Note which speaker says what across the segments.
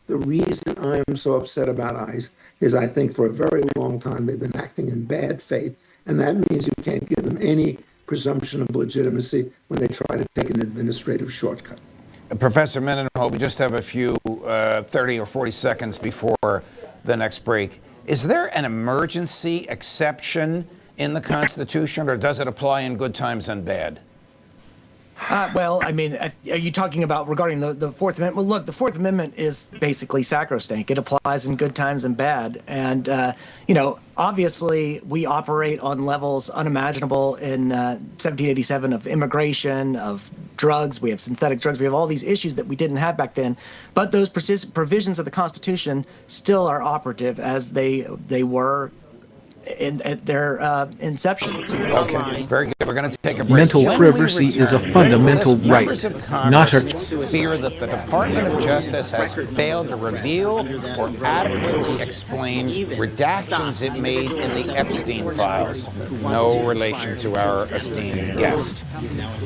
Speaker 1: The reason I am so upset about ICE is I think for a very long time they've been acting in bad faith, and that means you can't give them any presumption of legitimacy when they try to take an administrative shortcut.
Speaker 2: Professor Mendenhall, we just have a few 30 or 40 seconds before the next break. Is there an emergency exception in the Constitution, or does it apply in good times and bad?
Speaker 3: Well, I mean, are you talking about regarding the Fourth Amendment? Well, look, the Fourth Amendment is basically sacrosanct. It applies in good times and bad. And, obviously we operate on levels unimaginable in 1787 of immigration, of drugs. We have synthetic drugs. We have all these issues that we didn't have back then. But those provisions of the Constitution still are operative as they were at their inception.
Speaker 2: Okay, very good. We're going to take a break.
Speaker 4: Mental privacy is a fundamental right, not a...
Speaker 2: fear that the Department of Justice has failed to reveal or adequately explain redactions it made in the Epstein files. No relation to our esteemed guest.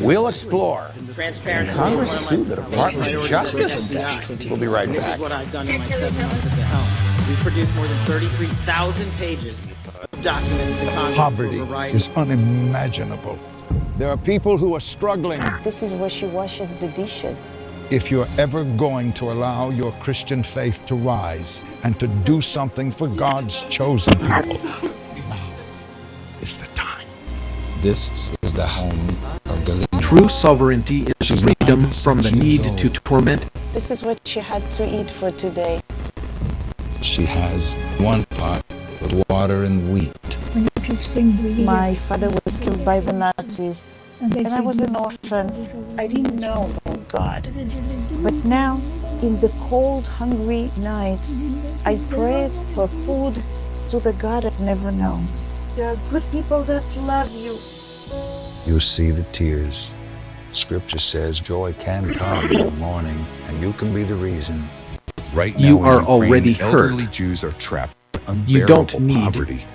Speaker 2: We'll explore. Can Congress sue the Department of Justice? We'll be right back.
Speaker 5: What I've done in my 7 months at the helm. We've produced more than 33,000 pages of documents to Congress.
Speaker 6: Poverty is unimaginable. There are people who are struggling.
Speaker 7: This is where she washes the dishes.
Speaker 6: If you're ever going to allow your Christian faith to rise and to do something for God's chosen people, now is the time.
Speaker 8: This is the home of Galena.
Speaker 4: True sovereignty is freedom from the need to torment.
Speaker 7: This is what she had to eat for today.
Speaker 8: She has one pot with water and wheat.
Speaker 7: My father was killed by the Nazis, and I was an orphan. I didn't know about God. But now, in the cold, hungry nights, I pray for food to the God I've never known. There are good people that love you.
Speaker 8: You see the tears. Scripture says joy can come in the morning, and you can be the reason.
Speaker 9: Right now,
Speaker 4: You are
Speaker 9: in Ukraine,
Speaker 4: already
Speaker 9: elderly
Speaker 4: hurt.
Speaker 9: Jews are trapped in unbearable
Speaker 4: You don't need-
Speaker 9: poverty.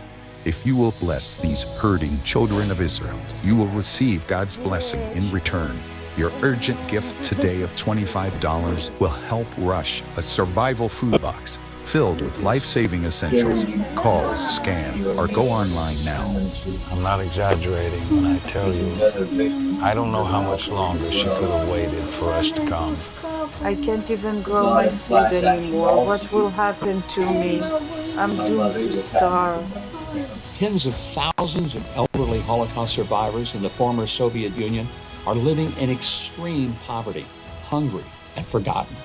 Speaker 9: If you will bless these hurting children of Israel, you will receive God's blessing in return. Your urgent gift today of $25 will help rush a survival food box filled with life-saving essentials. Call, scan, or go online now.
Speaker 8: I'm not exaggerating when I tell you, I don't know how much longer she could have waited for us to come.
Speaker 7: I can't even grow my food anymore. What will happen to me? I'm doomed to starve.
Speaker 10: Tens of thousands of elderly Holocaust survivors in the former Soviet Union are living in extreme poverty, hungry, and forgotten.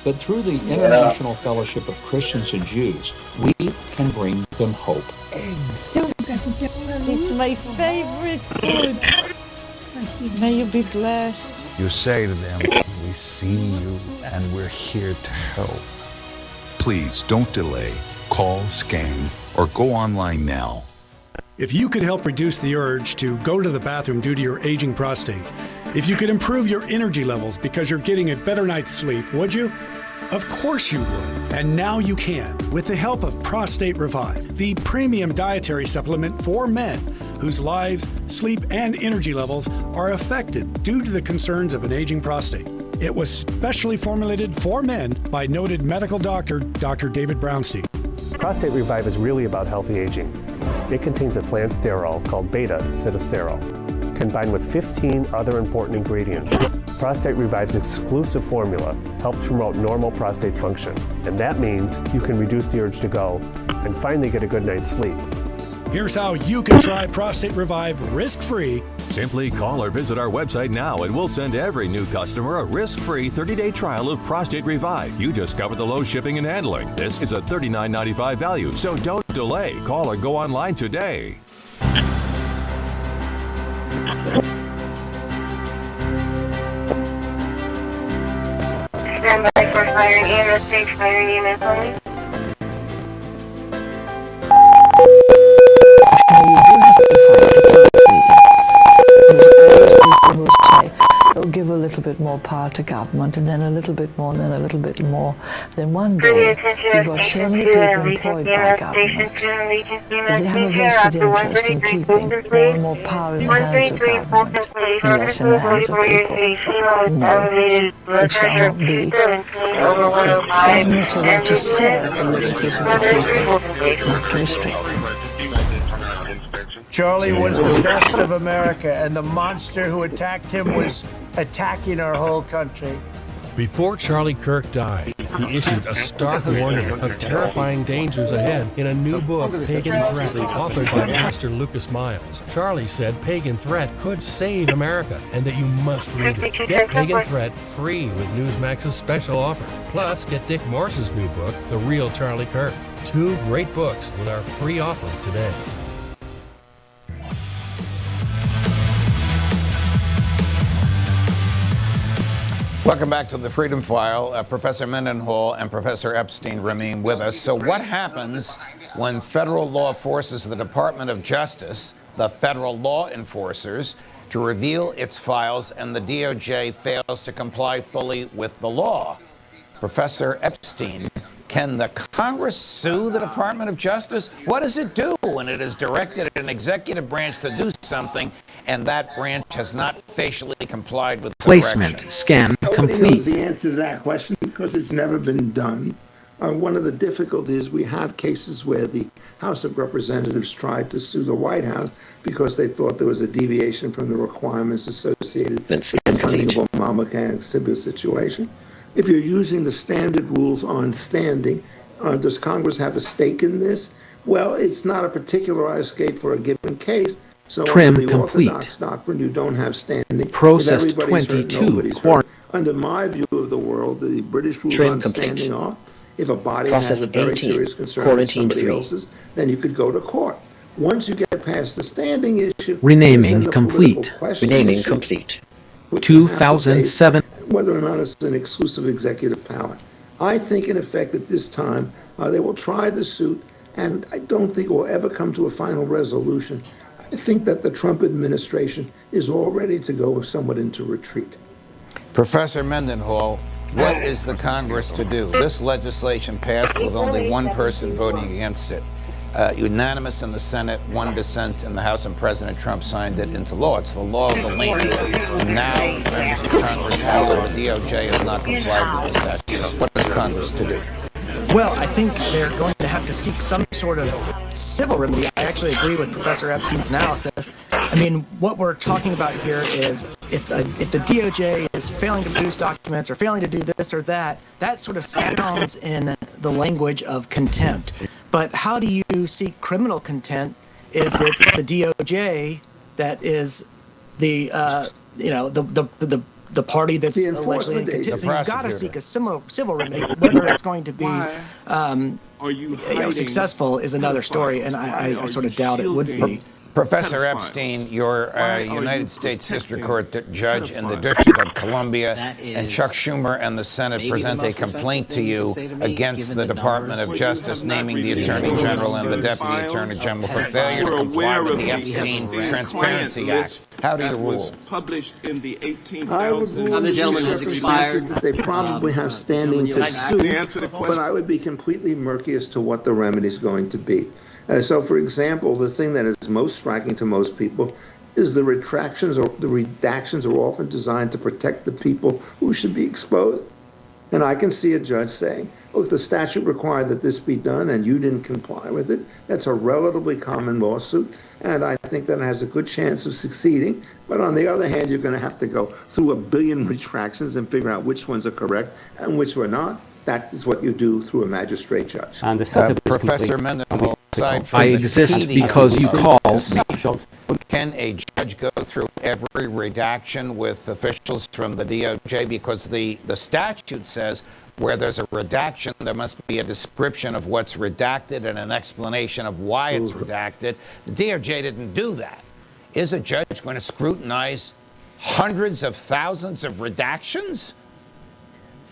Speaker 10: But through the International Fellowship of Christians and Jews, we can bring them hope.
Speaker 7: It's my favorite food. May you be blessed.
Speaker 8: You say to them, we see you and we're here to help.
Speaker 9: Please don't delay. Call, scan, or go online now.
Speaker 11: If you could help reduce the urge to go to the bathroom due to your aging prostate, if you could improve your energy levels because you're getting a better night's sleep, would you? Of course you would. And now you can, with the help of Prostate Revive, the premium dietary supplement for men whose lives, sleep, and energy levels are affected due to the concerns of an aging prostate. It was specially formulated for men by noted medical doctor, Dr. David Brownstein.
Speaker 12: Prostate Revive is really about healthy aging. It contains a plant sterol called beta-sitosterol, combined with 15 other important ingredients. Prostate Revive's exclusive formula helps promote normal prostate function, and that means you can reduce the urge to go and finally get a good night's sleep.
Speaker 11: Here's how you can try Prostate Revive risk-free.
Speaker 13: Simply call or visit our website now and we'll send every new customer a risk-free 30-day trial of Prostate Revive. You discover the low shipping and handling. This is a $39.95 value, so don't delay. Call or go online today.
Speaker 14: Stand by for fire and EMS, stage fire and EMS only.
Speaker 7: Those
Speaker 15: give a little bit more power to government, and then a little bit more, and then a little bit more. Then one day, you've got so many people employed by government that they have a vested interest in keeping more and more power in the hands of government, less in the hands of people. No, it shall not be. Governments are there to serve the liberties of the people, not to restrict them.
Speaker 16: Charlie was the best of America, and the monster who attacked him was attacking our whole country.
Speaker 17: Before Charlie Kirk died, he issued a stark warning of terrifying dangers ahead in a new book, Pagan Threat, authored by Pastor Lucas Miles. Charlie said Pagan Threat could save America and that you must read it. Get Pagan Threat free with Newsmax's special offer. Plus, get Dick Morse's new book, The Real Charlie Kirk. 2 great books with our free offer today.
Speaker 2: Welcome back to the Freedom File. Professor Mendenhall and Professor Epstein remain with us. So what happens when federal law forces the Department of Justice, the federal law enforcers, to reveal its files and the DOJ fails to comply fully with the law? Professor Epstein, can the Congress sue the Department of Justice? What does it do when it has directed an executive branch to do something and that branch has not facially complied with the
Speaker 4: Placement
Speaker 2: direction?
Speaker 4: scan
Speaker 1: Nobody knows
Speaker 4: complete.
Speaker 1: the answer to that question because it's never been done. One of the difficulties, we have cases where the House of Representatives tried to sue the White House because they thought there was a deviation from the requirements associated with the funding of Obamacare and similar situation. If you're using the standard rules on standing, does Congress have a stake in this? Well, it's not a particularized stake for a given case. So
Speaker 4: Trim
Speaker 1: under the
Speaker 4: complete.
Speaker 1: Orthodox doctrine, you don't have standing.
Speaker 4: Processed
Speaker 1: If everybody's hurt,
Speaker 4: 22
Speaker 1: nobody's
Speaker 4: quar-
Speaker 1: hurt. Under my view of the world, the British rules
Speaker 18: Trim
Speaker 1: on
Speaker 18: complete.
Speaker 1: standing are, if a body
Speaker 18: Process
Speaker 1: has a very
Speaker 18: 18,
Speaker 1: serious concern with
Speaker 18: quarantine
Speaker 1: somebody
Speaker 18: 3.
Speaker 1: else's, then you could go to court. Once you get past the standing issue,
Speaker 4: Renaming
Speaker 1: there's then the
Speaker 4: complete.
Speaker 1: political question
Speaker 18: Renaming
Speaker 1: issue,
Speaker 18: complete.
Speaker 1: which you have to
Speaker 4: 2007.
Speaker 1: face whether or not it's an exclusive executive power. I think, in effect, at this time, they will try the suit, and I don't think it will ever come to a final resolution. I think that the Trump administration is all ready to go somewhat into retreat.
Speaker 2: Professor Mendenhall, what is the Congress to do? This legislation passed with only one person voting against it. Unanimous in the Senate, one dissent in the House, and President Trump signed it into law. It's the law of the land. And now members of Congress feel that the DOJ has not complied with the statute. What is Congress to do?
Speaker 3: Well, I think they're going to have to seek some sort of civil remedy. I actually agree with Professor Epstein's analysis. I mean, what we're talking about here is if the DOJ is failing to produce documents or failing to do this or that, that sort of sounds in the language of contempt. But how do you seek criminal contempt if it's the DOJ that is the the party that's allegedly in contempt? So you've got to seek a civil remedy. Whether it's going to be successful is another story, and I sort of doubt it would be.
Speaker 2: Professor Epstein, your United States District Court judge in the District of Columbia, and Chuck Schumer and the Senate present a complaint to you against the Department of Justice, naming the Attorney General and the Deputy Attorney General for failure to comply with the Epstein Transparency Act. How do you rule?
Speaker 1: I would rule in these circumstances that they probably have standing to sue, but I would be completely murky as to what the remedy is going to be. So, for example, the thing that is most striking to most people is the retractions or the redactions are often designed to protect the people who should be exposed. And I can see a judge saying, look, the statute required that this be done and you didn't comply with it. That's a relatively common lawsuit, and I think that it has a good chance of succeeding. But on the other hand, you're going to have to go through 1 billion retractions and figure out which ones are correct and which were not. That is what you do through a magistrate judge.
Speaker 2: Professor Mendenhall, aside from
Speaker 4: I exist because you called.
Speaker 2: Can a judge go through every redaction with officials from the DOJ? Because the statute says where there's a redaction, there must be a description of what's redacted and an explanation of why it's redacted. The DOJ didn't do that. Is a judge going to scrutinize hundreds of thousands of redactions?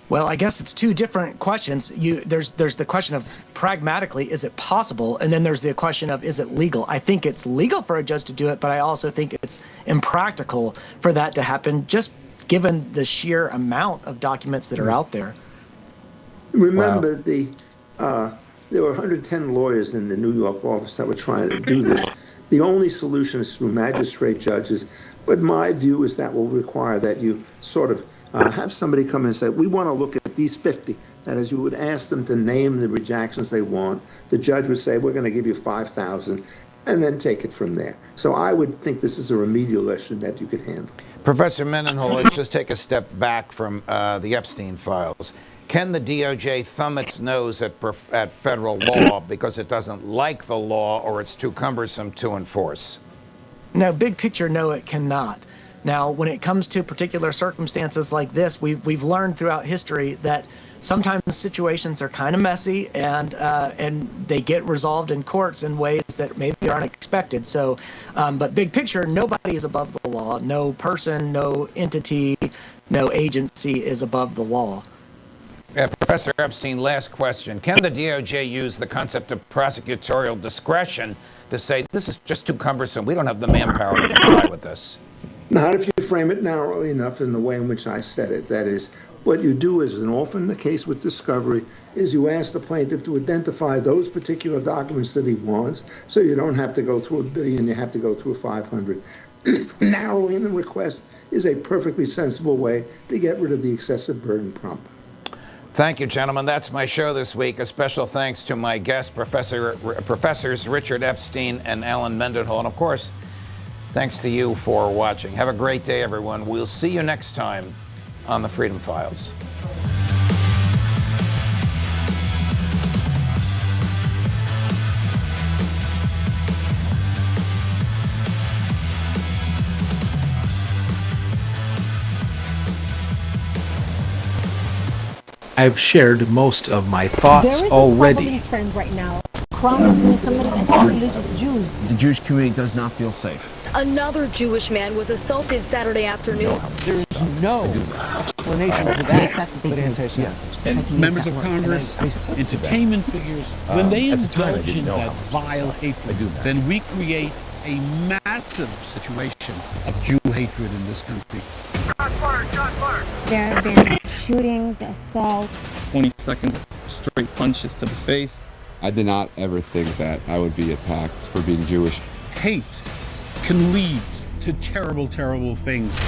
Speaker 3: Well, I guess it's two different questions. There's the question of pragmatically, is it possible? And then there's the question of, is it legal? I think it's legal for a judge to do it, but I also think it's impractical for that to happen just given the sheer amount of documents that are out there.
Speaker 1: Remember, there were 110 lawyers in the New York office that were trying to do this. The only solution is through magistrate judges. But my view is that will require that you sort of have somebody come in and say, we want to look at these 50. That is, you would ask them to name the redactions they want. The judge would say, we're going to give you 5,000, and then take it from there. So I would think this is a remedial issue that you could handle.
Speaker 2: Professor Mendenhall, let's just take a step back from the Epstein files. Can the DOJ thumb its nose at federal law because it doesn't like the law or it's too cumbersome to enforce?
Speaker 3: No, big picture, no, it cannot. Now, when it comes to particular circumstances like this, we've learned throughout history that sometimes situations are kind of messy and they get resolved in courts in ways that maybe aren't expected. So, but big picture, nobody is above the law. No person, no entity, no agency is above the law.
Speaker 2: Professor Epstein, last question. Can the DOJ use the concept of prosecutorial discretion to say, this is just too cumbersome, we don't have the manpower to comply with this?
Speaker 1: Not if you frame it narrowly enough in the way in which I said it. That is, what you do is, and often the case with discovery, is you ask the plaintiff to identify those particular documents that he wants, so you don't have to go through 1 billion, you have to go through 500. Narrowing the request is a perfectly sensible way to get rid of the excessive burden problem.
Speaker 2: Thank you, gentlemen. That's my show this week. A special thanks to my guests, Professors Richard Epstein and Alan Mendenhall. And of course, thanks to you for watching. Have a great day, everyone. We'll see you next time on the Freedom Files.
Speaker 4: I've shared most of my thoughts already.
Speaker 18: There is a troubling trend right now. Crimes being committed against religious Jews.
Speaker 19: The Jewish community does not feel safe.
Speaker 18: Another Jewish man was assaulted Saturday afternoon.
Speaker 19: There is no explanation for that but anti-Semitism.
Speaker 20: And members of Congress, entertainment figures, when they indulge in that vile hatred, then we create a massive situation of Jew hatred in this country.
Speaker 21: There have been shootings, assaults.
Speaker 22: 20 seconds of straight punches to the face.
Speaker 23: I did not ever think that I would be attacked for being Jewish.
Speaker 20: Hate can lead to terrible, terrible things.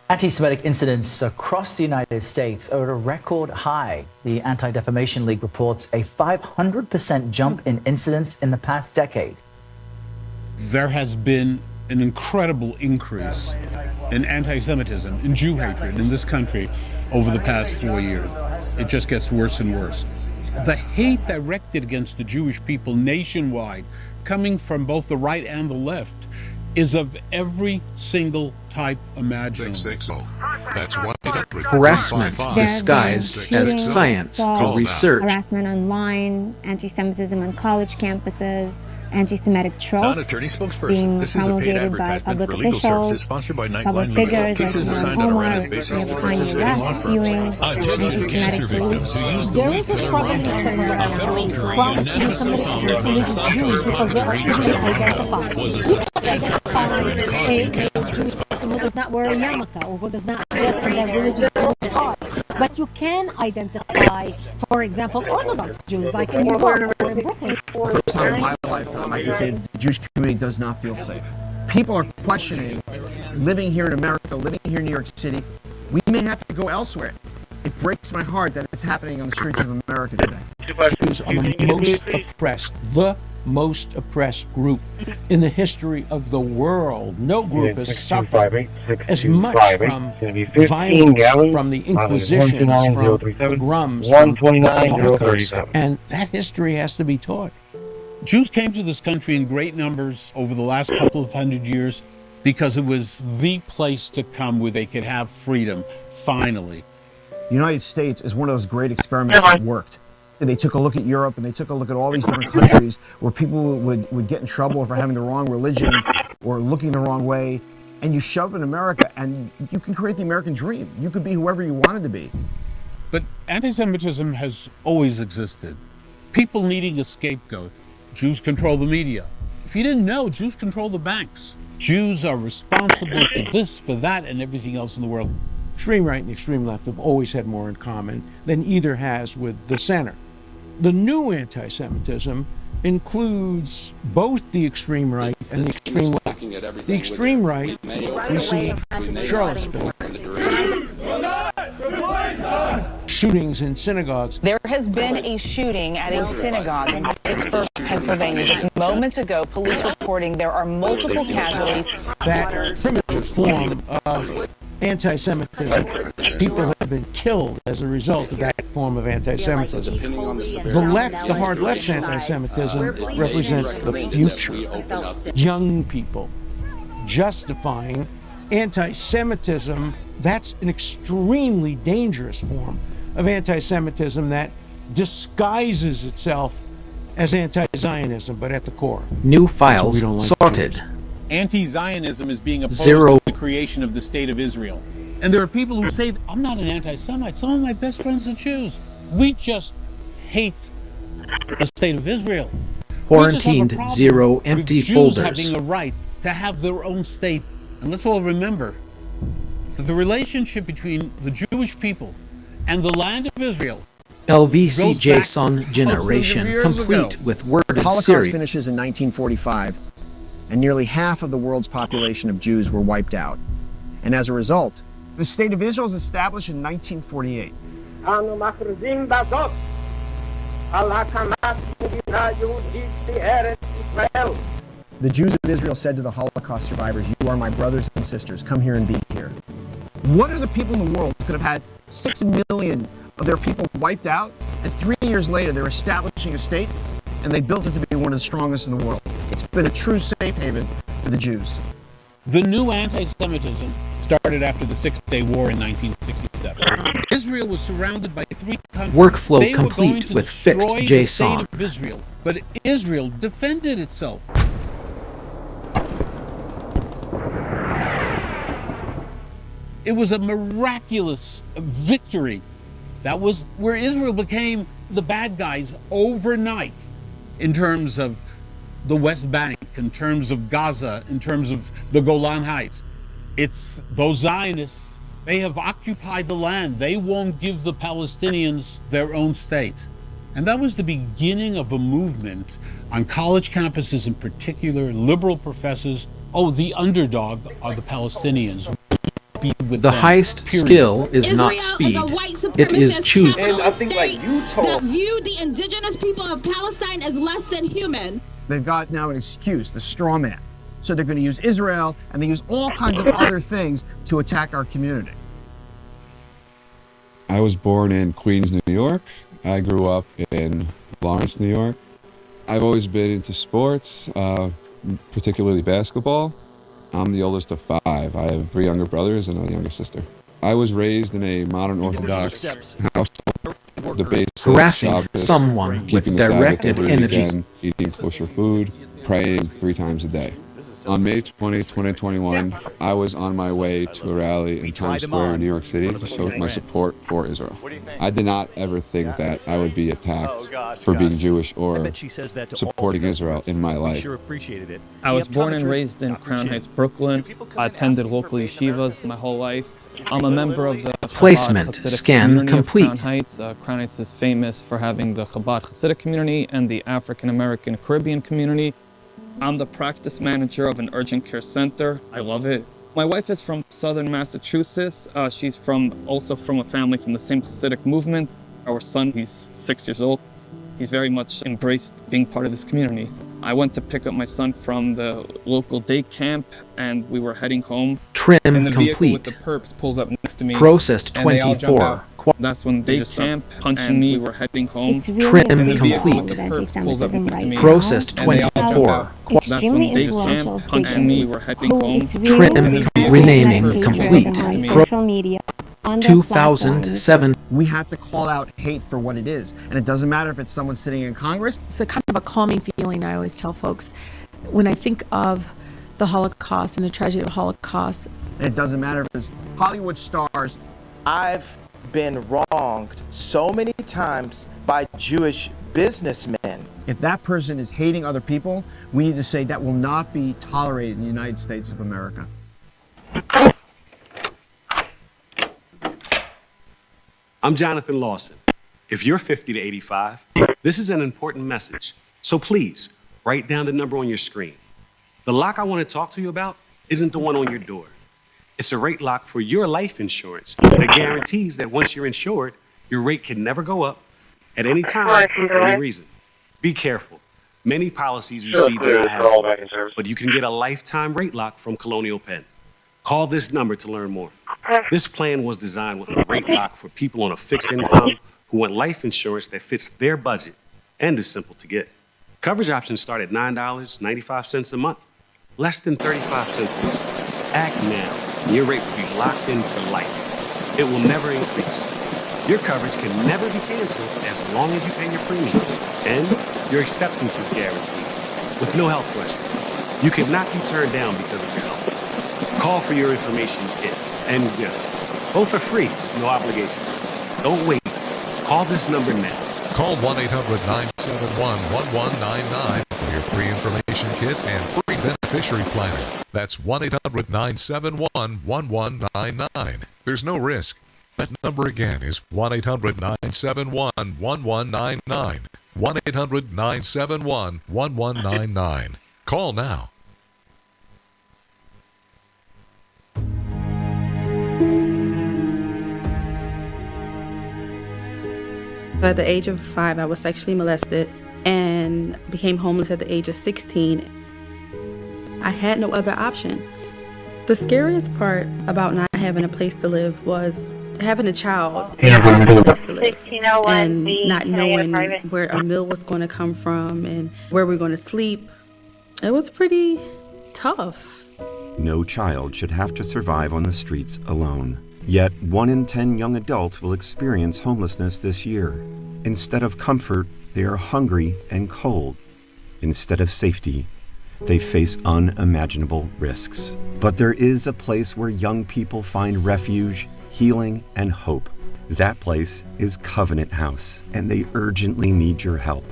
Speaker 24: Anti-Semitic incidents across the United States are at a record high. The Anti-Defamation League reports a 500% jump in incidents in the past decade.
Speaker 20: There has been an incredible increase in anti-Semitism, in Jew hatred in this country over the past 4 years. It just gets worse and worse. The hate directed against the Jewish people nationwide, coming from both the right and the left, is of every single type imaginable.
Speaker 4: Harassment disguised as science or research.
Speaker 21: Harassment online, anti-Semitism on college campuses, anti-Semitic tropes being promulgated by public officials, public figures like Omar, we have Kanye West spewing anti-Semitic hate.
Speaker 18: There is a troubling trend right now. Crimes being committed against religious Jews because they are easily identified. You can't identify a Jewish person who does not wear a yarmulke or who does not dress in their religious Jewish garb. But you can identify, for example, Orthodox Jews like in New York or in Brooklyn.
Speaker 19: First time in my lifetime I can say the Jewish community does not feel safe. People are questioning living here in America, living here in New York City. We may have to go elsewhere. It breaks my heart that it's happening on the streets of America today.
Speaker 17: Jews are the most oppressed group in the history of the world. No group has suffered as much from violence, from the Inquisitions, from pogroms, from the Holocaust, and that history has to be taught.
Speaker 20: Jews came to this country in great numbers over the last couple of 100 years because it was the place to come where they could have freedom, finally.
Speaker 19: The United States is one of those great experiments that worked. And they took a look at Europe and they took a look at all these different countries where people would get in trouble for having the wrong religion or looking the wrong way. And you shove in America and you can create the American dream. You could be whoever you wanted to be.
Speaker 20: But anti-Semitism has always existed. People needing a scapegoat. Jews control the media. If you didn't know, Jews control the banks. Jews are responsible for this, for that, and everything else in the world.
Speaker 4: Extreme right and extreme left have always had more in common than either has with the center. The new anti-Semitism includes both the extreme right and the extreme left. The extreme right, we see Charlottesville, shootings in synagogues.
Speaker 5: There has been a shooting at a synagogue in Pittsburgh, Pennsylvania. Just moments ago, police reporting there are multiple casualties.
Speaker 4: That primitive form of anti-Semitism, people have been killed as a result of that form of anti-Semitism. The left, the hard left's anti-Semitism represents the future. Young people justifying anti-Semitism, that's an extremely dangerous form of anti-Semitism that disguises itself as anti-Zionism, but at the core.
Speaker 6: New files sorted.
Speaker 20: Anti-Zionism is being opposed
Speaker 6: Zero.
Speaker 20: to the creation of the State of Israel. And there are people who say, I'm not an anti-Semite. Some of my best friends are Jews. We just hate the State of Israel.
Speaker 6: Quarantined zero empty
Speaker 20: Jews
Speaker 6: folders.
Speaker 20: having a right to have their own state. And let's all remember that the relationship between the Jewish people and the land of Israel
Speaker 6: LVC JSON generation complete with worded
Speaker 19: The Holocaust
Speaker 6: series.
Speaker 19: finishes in 1945, and nearly half of the world's population of Jews were wiped out. And as a result, the State of Israel was established in 1948. The Jews of Israel said to the Holocaust survivors, "You are my brothers and sisters. Come here and be here." What other people in the world could have had 6 million of their people wiped out, and 3 years later they're establishing a state, and they built it to be one of the strongest in the world? It's been a true safe haven for the Jews.
Speaker 20: The new anti-Semitism started after the Six-Day War in 1967. Israel was surrounded by 3 countries.
Speaker 6: Workflow
Speaker 20: They were going
Speaker 6: complete
Speaker 20: to
Speaker 6: with fixed
Speaker 20: destroy the
Speaker 6: JSON.
Speaker 20: state of Israel, but Israel defended itself. It was a miraculous victory. That was where Israel became the bad guys overnight in terms of the West Bank, in terms of Gaza, in terms of the Golan Heights. It's those Zionists, they have occupied the land. They won't give the Palestinians their own state. And that was the beginning of a movement on college campuses in particular, liberal professors. Oh, the underdog are the Palestinians.
Speaker 6: The highest skill is not speed. It is choosing.
Speaker 8: And I think like Utah that view the indigenous people of Palestine as less than human.
Speaker 19: They've got now an excuse, the straw man. So they're going to use Israel, and they use all kinds of other things to attack our community.
Speaker 23: I was born in Queens, New York. I grew up in Lawrence, New York. I've always been into sports, particularly basketball. I'm the oldest of 5. I have 3 younger brothers and a younger sister. I was raised in a modern Orthodox household. The basics,
Speaker 6: Harassing
Speaker 23: Shabbos,
Speaker 6: someone with
Speaker 23: keeping the Sabbath
Speaker 6: directed
Speaker 23: every
Speaker 6: energy.
Speaker 23: weekend, eating kosher food, praying 3 times a day. On May 20, 2021, I was on my way to a rally in Times Square in New York City to show my support for Israel. I did not ever think that I would be attacked for being Jewish or supporting Israel in my life.
Speaker 22: I was born and raised in Crown Heights, Brooklyn. I attended local yeshivas my whole life. I'm a member of the
Speaker 6: Placement
Speaker 22: Chabad Hasidic
Speaker 6: scan
Speaker 22: community of
Speaker 6: complete.
Speaker 22: Crown Heights. Crown Heights is famous for having the Chabad Hasidic community and the African American Caribbean community. I'm the practice manager of an urgent care center. I love it. My wife is from southern Massachusetts. She's also from a family from the same Hasidic movement. Our son, he's 6 years old. He's very much embraced being part of this community. I went to pick up my son from the local day camp, and we were heading home.
Speaker 6: Trim
Speaker 22: and the vehicle
Speaker 6: complete.
Speaker 22: with the perps pulls up next to me.
Speaker 6: Processed
Speaker 22: and they all jump
Speaker 6: 24.
Speaker 22: out. That's when they just camp punching me. We were heading home.
Speaker 21: It's really
Speaker 6: Trim
Speaker 22: and the vehicle
Speaker 6: complete.
Speaker 22: with the perps pulls up next to me.
Speaker 6: Processed
Speaker 22: and they all jump
Speaker 6: 24.
Speaker 22: out. That's when they just camp punching me. We're heading home.
Speaker 6: Trim renaming complete.
Speaker 21: Social media.
Speaker 6: 2007.
Speaker 19: We have to call out hate for what it is. And it doesn't matter if it's someone sitting in Congress.
Speaker 10: So kind of a calming feeling, I always tell folks, when I think of the Holocaust and the tragedy of the Holocaust.
Speaker 19: And it doesn't matter if it's Hollywood stars.
Speaker 25: I've been wronged so many times by Jewish businessmen
Speaker 19: If that person is hating other people, we need to say that will not be tolerated in the United States of America.
Speaker 9: I'm Jonathan Lawson. If you're 50 to 85, this is an important message. So please, write down the number on your screen. The lock I want to talk to you about isn't the one on your door. It's a rate lock for your life insurance that guarantees that once you're insured, your rate can never go up at any time for any reason. Be careful. Many policies you see do not have it, but you can get a lifetime rate lock from Colonial Penn. Call this number to learn more. This plan was designed with a rate lock for people on a fixed income who want life insurance that fits their budget and is simple to get. Coverage options start at $9.95 a month, less than 35 cents a month. Act now, and your rate will be locked in for life. It will never increase. Your coverage can never be canceled as long as you pay your premiums, and your acceptance is guaranteed, with no health questions. You cannot be turned down because of your health. Call for your information kit and gift. Both are free, no obligation. Don't wait. Call this number now.
Speaker 11: Call 1-800-971-1199 for your free information kit and free beneficiary planner. That's 1-800-971-1199. There's no risk. That number again is 1-800-971-1199. 1-800-971-1199. Call now.
Speaker 10: At the age of 5, I was sexually molested and became homeless at the age of 16. I had no other option. The scariest part about not having a place to live was having a child and not having a place to live and not knowing where a meal was going to come from and where we're going to sleep. It was pretty tough.
Speaker 12: No child should have to survive on the streets alone. Yet 1 in 10 young adults will experience homelessness this year. Instead of comfort, they are hungry and cold. Instead of safety, they face unimaginable risks. But there is a place where young people find refuge, healing, and hope. That place is Covenant House, and they urgently need your help.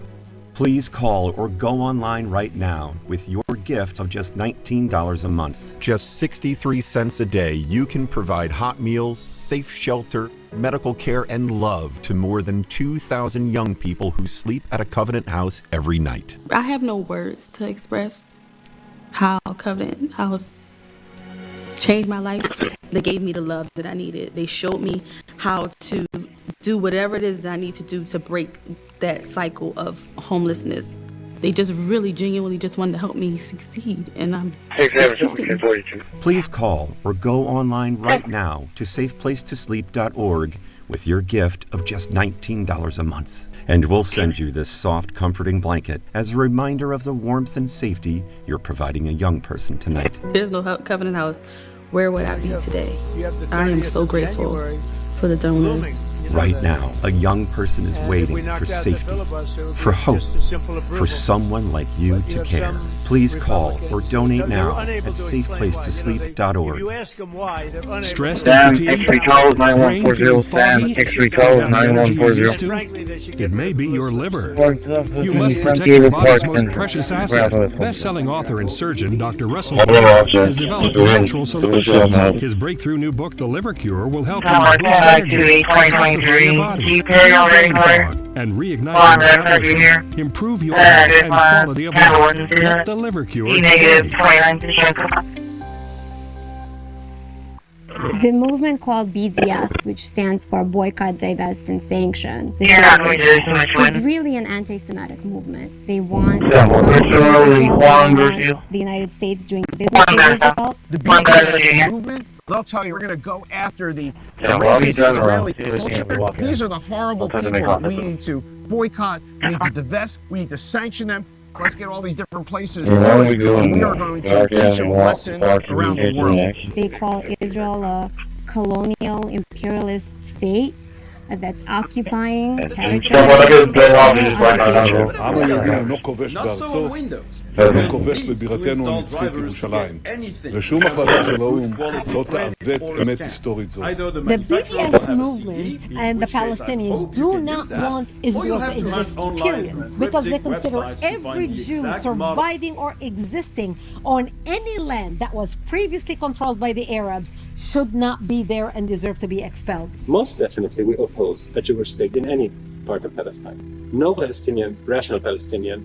Speaker 12: Please call or go online right now with your gift of just $19 a month. Just 63 cents a day, you can provide hot meals, safe shelter, medical care, and love to more than 2,000 young people who sleep at a Covenant House every night.
Speaker 10: I have no words to express how Covenant House changed my life. They gave me the love that I needed. They showed me how to do whatever it is that I need to do to break that cycle of homelessness. They just really genuinely just wanted to help me succeed, and I'm succeeding.
Speaker 12: Please call or go online right now to safeplacetosleep.org with your gift of just $19 a month. And we'll send you this soft, comforting blanket as a reminder of the warmth and safety you're providing a young person tonight.
Speaker 10: There's no Covenant House. Where would I be today? I am so grateful for the donors.
Speaker 12: Right now, a young person is waiting for safety, for hope, for someone like you to care. Please call or donate now at safeplacetosleep.org.
Speaker 17: Stressed and fatigued, brain feeling foggy, it may be your liver. You must protect your body's most precious asset. Best-selling author and surgeon Dr. Russell has developed natural solutions. His breakthrough new book, The Liver Cure, will help you boost energy, detoxify your body, and reignite your metabolism, improve your health and quality of life. Get The Liver Cure today.
Speaker 21: The movement called BDS, which stands for Boycott, Divest, and Sanction, is really an anti-Semitic movement. They want the United States doing business with Israel.
Speaker 19: The BDS movement, they'll tell you we're going to go after the racist Israeli culture. These are the horrible people that we need to boycott, we need to divest, we need to sanction them. Let's get all these different places to do it, and we are going to teach them a lesson around the world.
Speaker 21: They call Israel a colonial imperialist state that's occupying territory.
Speaker 7: לא כובש בבירתנו הנצחית ירושלים. ושום החלטה של האו"ם לא תעוות אמת היסטורית זו.
Speaker 18: The BDS movement and the Palestinians do not want Israel to exist, period, because they consider every Jew surviving or existing on any land that was previously controlled by the Arabs should not be there and deserve to be expelled.
Speaker 13: Most definitely we oppose a Jewish state in any part of Palestine. No Palestinian, rational Palestinian,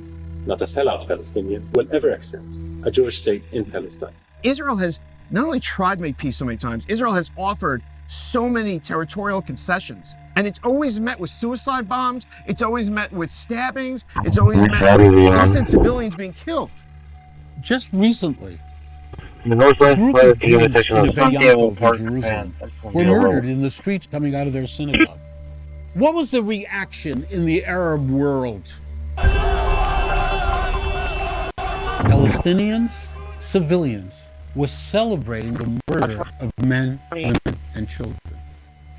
Speaker 13: not a sellout Palestinian, will ever accept a Jewish state in Palestine.
Speaker 19: Israel has not only tried to make peace so many times, Israel has offered so many territorial concessions. And it's always met with suicide bombs, it's always met with stabbings, it's always met with innocent civilians being killed.
Speaker 20: Just recently, a group of Jews in Yaakov in Jerusalem were murdered in the streets coming out of their synagogue. What was the reaction in the Arab world? Palestinians, civilians, were celebrating the murder of men, women, and children.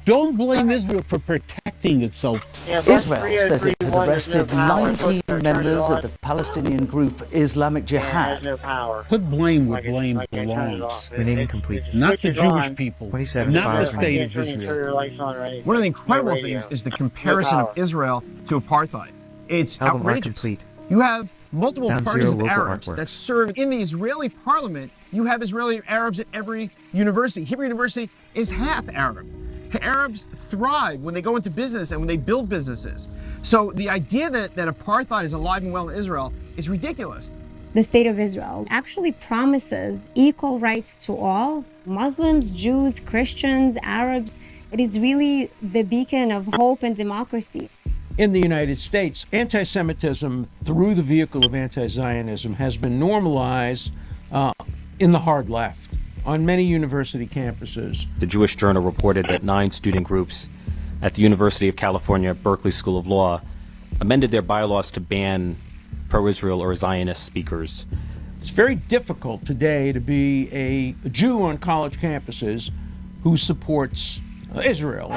Speaker 20: Don't blame Israel for protecting itself.
Speaker 14: Israel says it has arrested 19 members of the Palestinian group Islamic Jihad.
Speaker 20: Put blame where blame belongs. Not the Jewish people, not the state of Israel.
Speaker 19: One of the incredible things is the comparison of Israel to apartheid. It's outrageous. You have multiple parties of Arabs that serve in the Israeli parliament. You have Israeli Arabs at every university. Hebrew University is half Arab. Arabs thrive when they go into business and when they build businesses. So the idea that apartheid is alive and well in Israel is ridiculous.
Speaker 21: The state of Israel actually promises equal rights to all, Muslims, Jews, Christians, Arabs. It is really the beacon of hope and democracy.
Speaker 4: In the United States, anti-Semitism through the vehicle of anti-Zionism has been normalized in the hard left on many university campuses.
Speaker 15: The Jewish Journal reported that 9 student groups at the University of California, Berkeley School of Law amended their bylaws to ban pro-Israel or Zionist speakers.
Speaker 4: It's very difficult today to be a Jew on college campuses who supports Israel.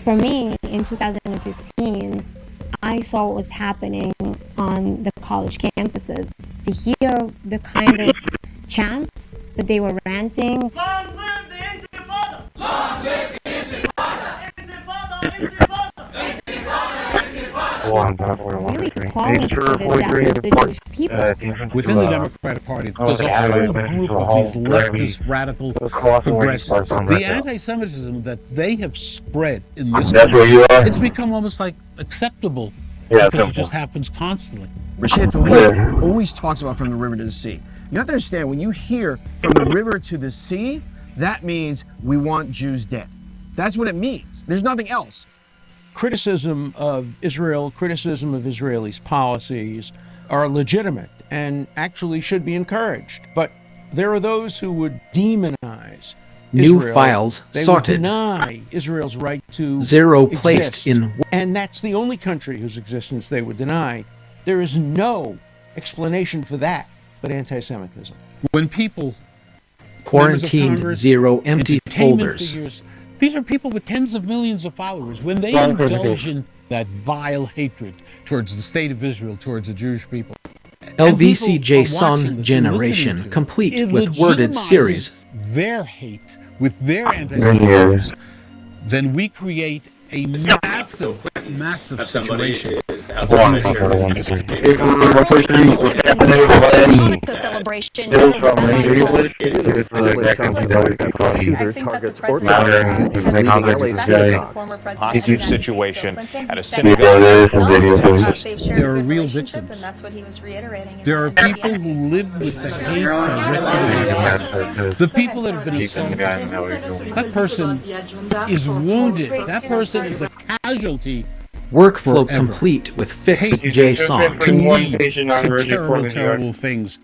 Speaker 21: For me, in 2015, I saw what was happening on the college campuses. To hear the kind of chants that they were ranting.
Speaker 25: Long live the Intifada! Long live the Intifada! Intifada! Intifada!
Speaker 21: Really calling for the death of the Jewish people.
Speaker 20: Within the Democratic Party, there's a whole group of these leftist, radical progressives. The anti-Semitism that they have spread in this country, it's become almost like acceptable because it just happens constantly.
Speaker 19: Rashid Tlaib always talks about from the river to the sea. You have to understand, when you hear from the river to the sea, that means we want Jews dead. That's what it means. There's nothing else.
Speaker 4: Criticism of Israel, criticism of Israelis' policies are legitimate and actually should be encouraged. But there are those who would demonize
Speaker 6: New
Speaker 4: Israel.
Speaker 6: files
Speaker 4: they
Speaker 6: sorted.
Speaker 4: Would deny Israel's right to
Speaker 6: 0 placed
Speaker 4: exist.
Speaker 6: in.
Speaker 4: And that's the only country whose existence they would deny. There is no explanation for that but anti-Semitism.
Speaker 20: When people
Speaker 6: Quarantined
Speaker 20: Congress,
Speaker 6: 0 empty folders.
Speaker 20: Figures, these are people with tens of millions of followers. When they indulge in that vile hatred towards the state of Israel, towards the Jewish people,
Speaker 6: LVCJ Son Generation, complete with worded series.
Speaker 20: Their hate with their anti-Semitism, then we create a massive situation.
Speaker 2: Shooter targets Orthodox hostage situation at a synagogue in Texas.
Speaker 20: There are real victims. There are people who live with the hate directly. The people that have been assaulted. That person is wounded. That person is a casualty.
Speaker 6: Workflow complete with fixed JSON.
Speaker 20: Can lead to terrible things.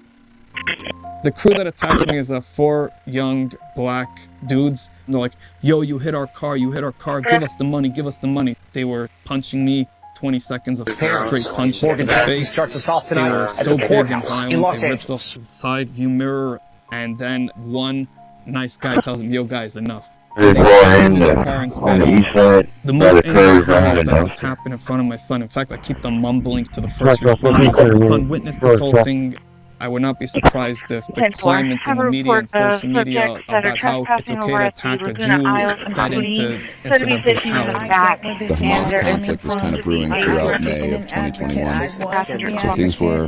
Speaker 22: The crew that attacked me is 4 young black dudes. And they're like, yo, you hit our car, give us the money, give us the money. They were punching me, 20 seconds of straight punches to the face. They were so big and violent, they ripped off the side view mirror, and then one nice guy tells him, yo guys, enough.
Speaker 1: There's more in
Speaker 22: their parents
Speaker 1: on the
Speaker 22: bed.
Speaker 1: east side
Speaker 22: The
Speaker 1: that
Speaker 22: most
Speaker 1: occurs
Speaker 22: angry
Speaker 1: on
Speaker 22: is
Speaker 1: the
Speaker 22: that
Speaker 1: north
Speaker 22: this
Speaker 1: side.
Speaker 22: happened in front of my son. In fact, I keep them mumbling to the first responders. My son witnessed this whole thing. I would not be surprised if the climate in the media and social media about how it's okay to attack a Jew fed into their brutality.
Speaker 3: The Hamas conflict was kind of brewing throughout May of 2021. So things were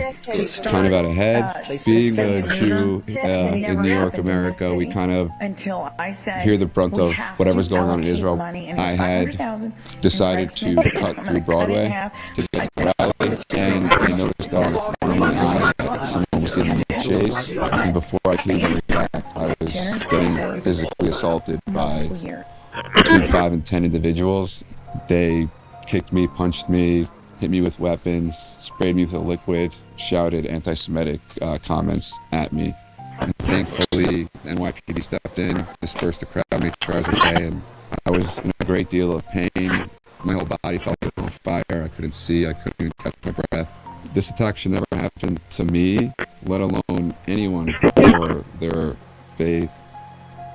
Speaker 3: kind of out ahead. Being a Jew in New York, America, we kind of hear the brunt of whatever's going on in Israel. I had decided to cut through Broadway to get to the rally, and I noticed on the corner of my eye that someone was giving me a chase, and before I could even react, I was getting physically assaulted by between 5 and 10 individuals. They kicked me, punched me, hit me with weapons, sprayed me with a liquid, shouted anti-Semitic comments at me. And thankfully, NYPD stepped in, dispersed the crowd, made sure I was okay, and I was in a great deal of pain. My whole body felt on fire. I couldn't see. I couldn't even catch my breath. This attack should never happen to me, let alone anyone for their faith.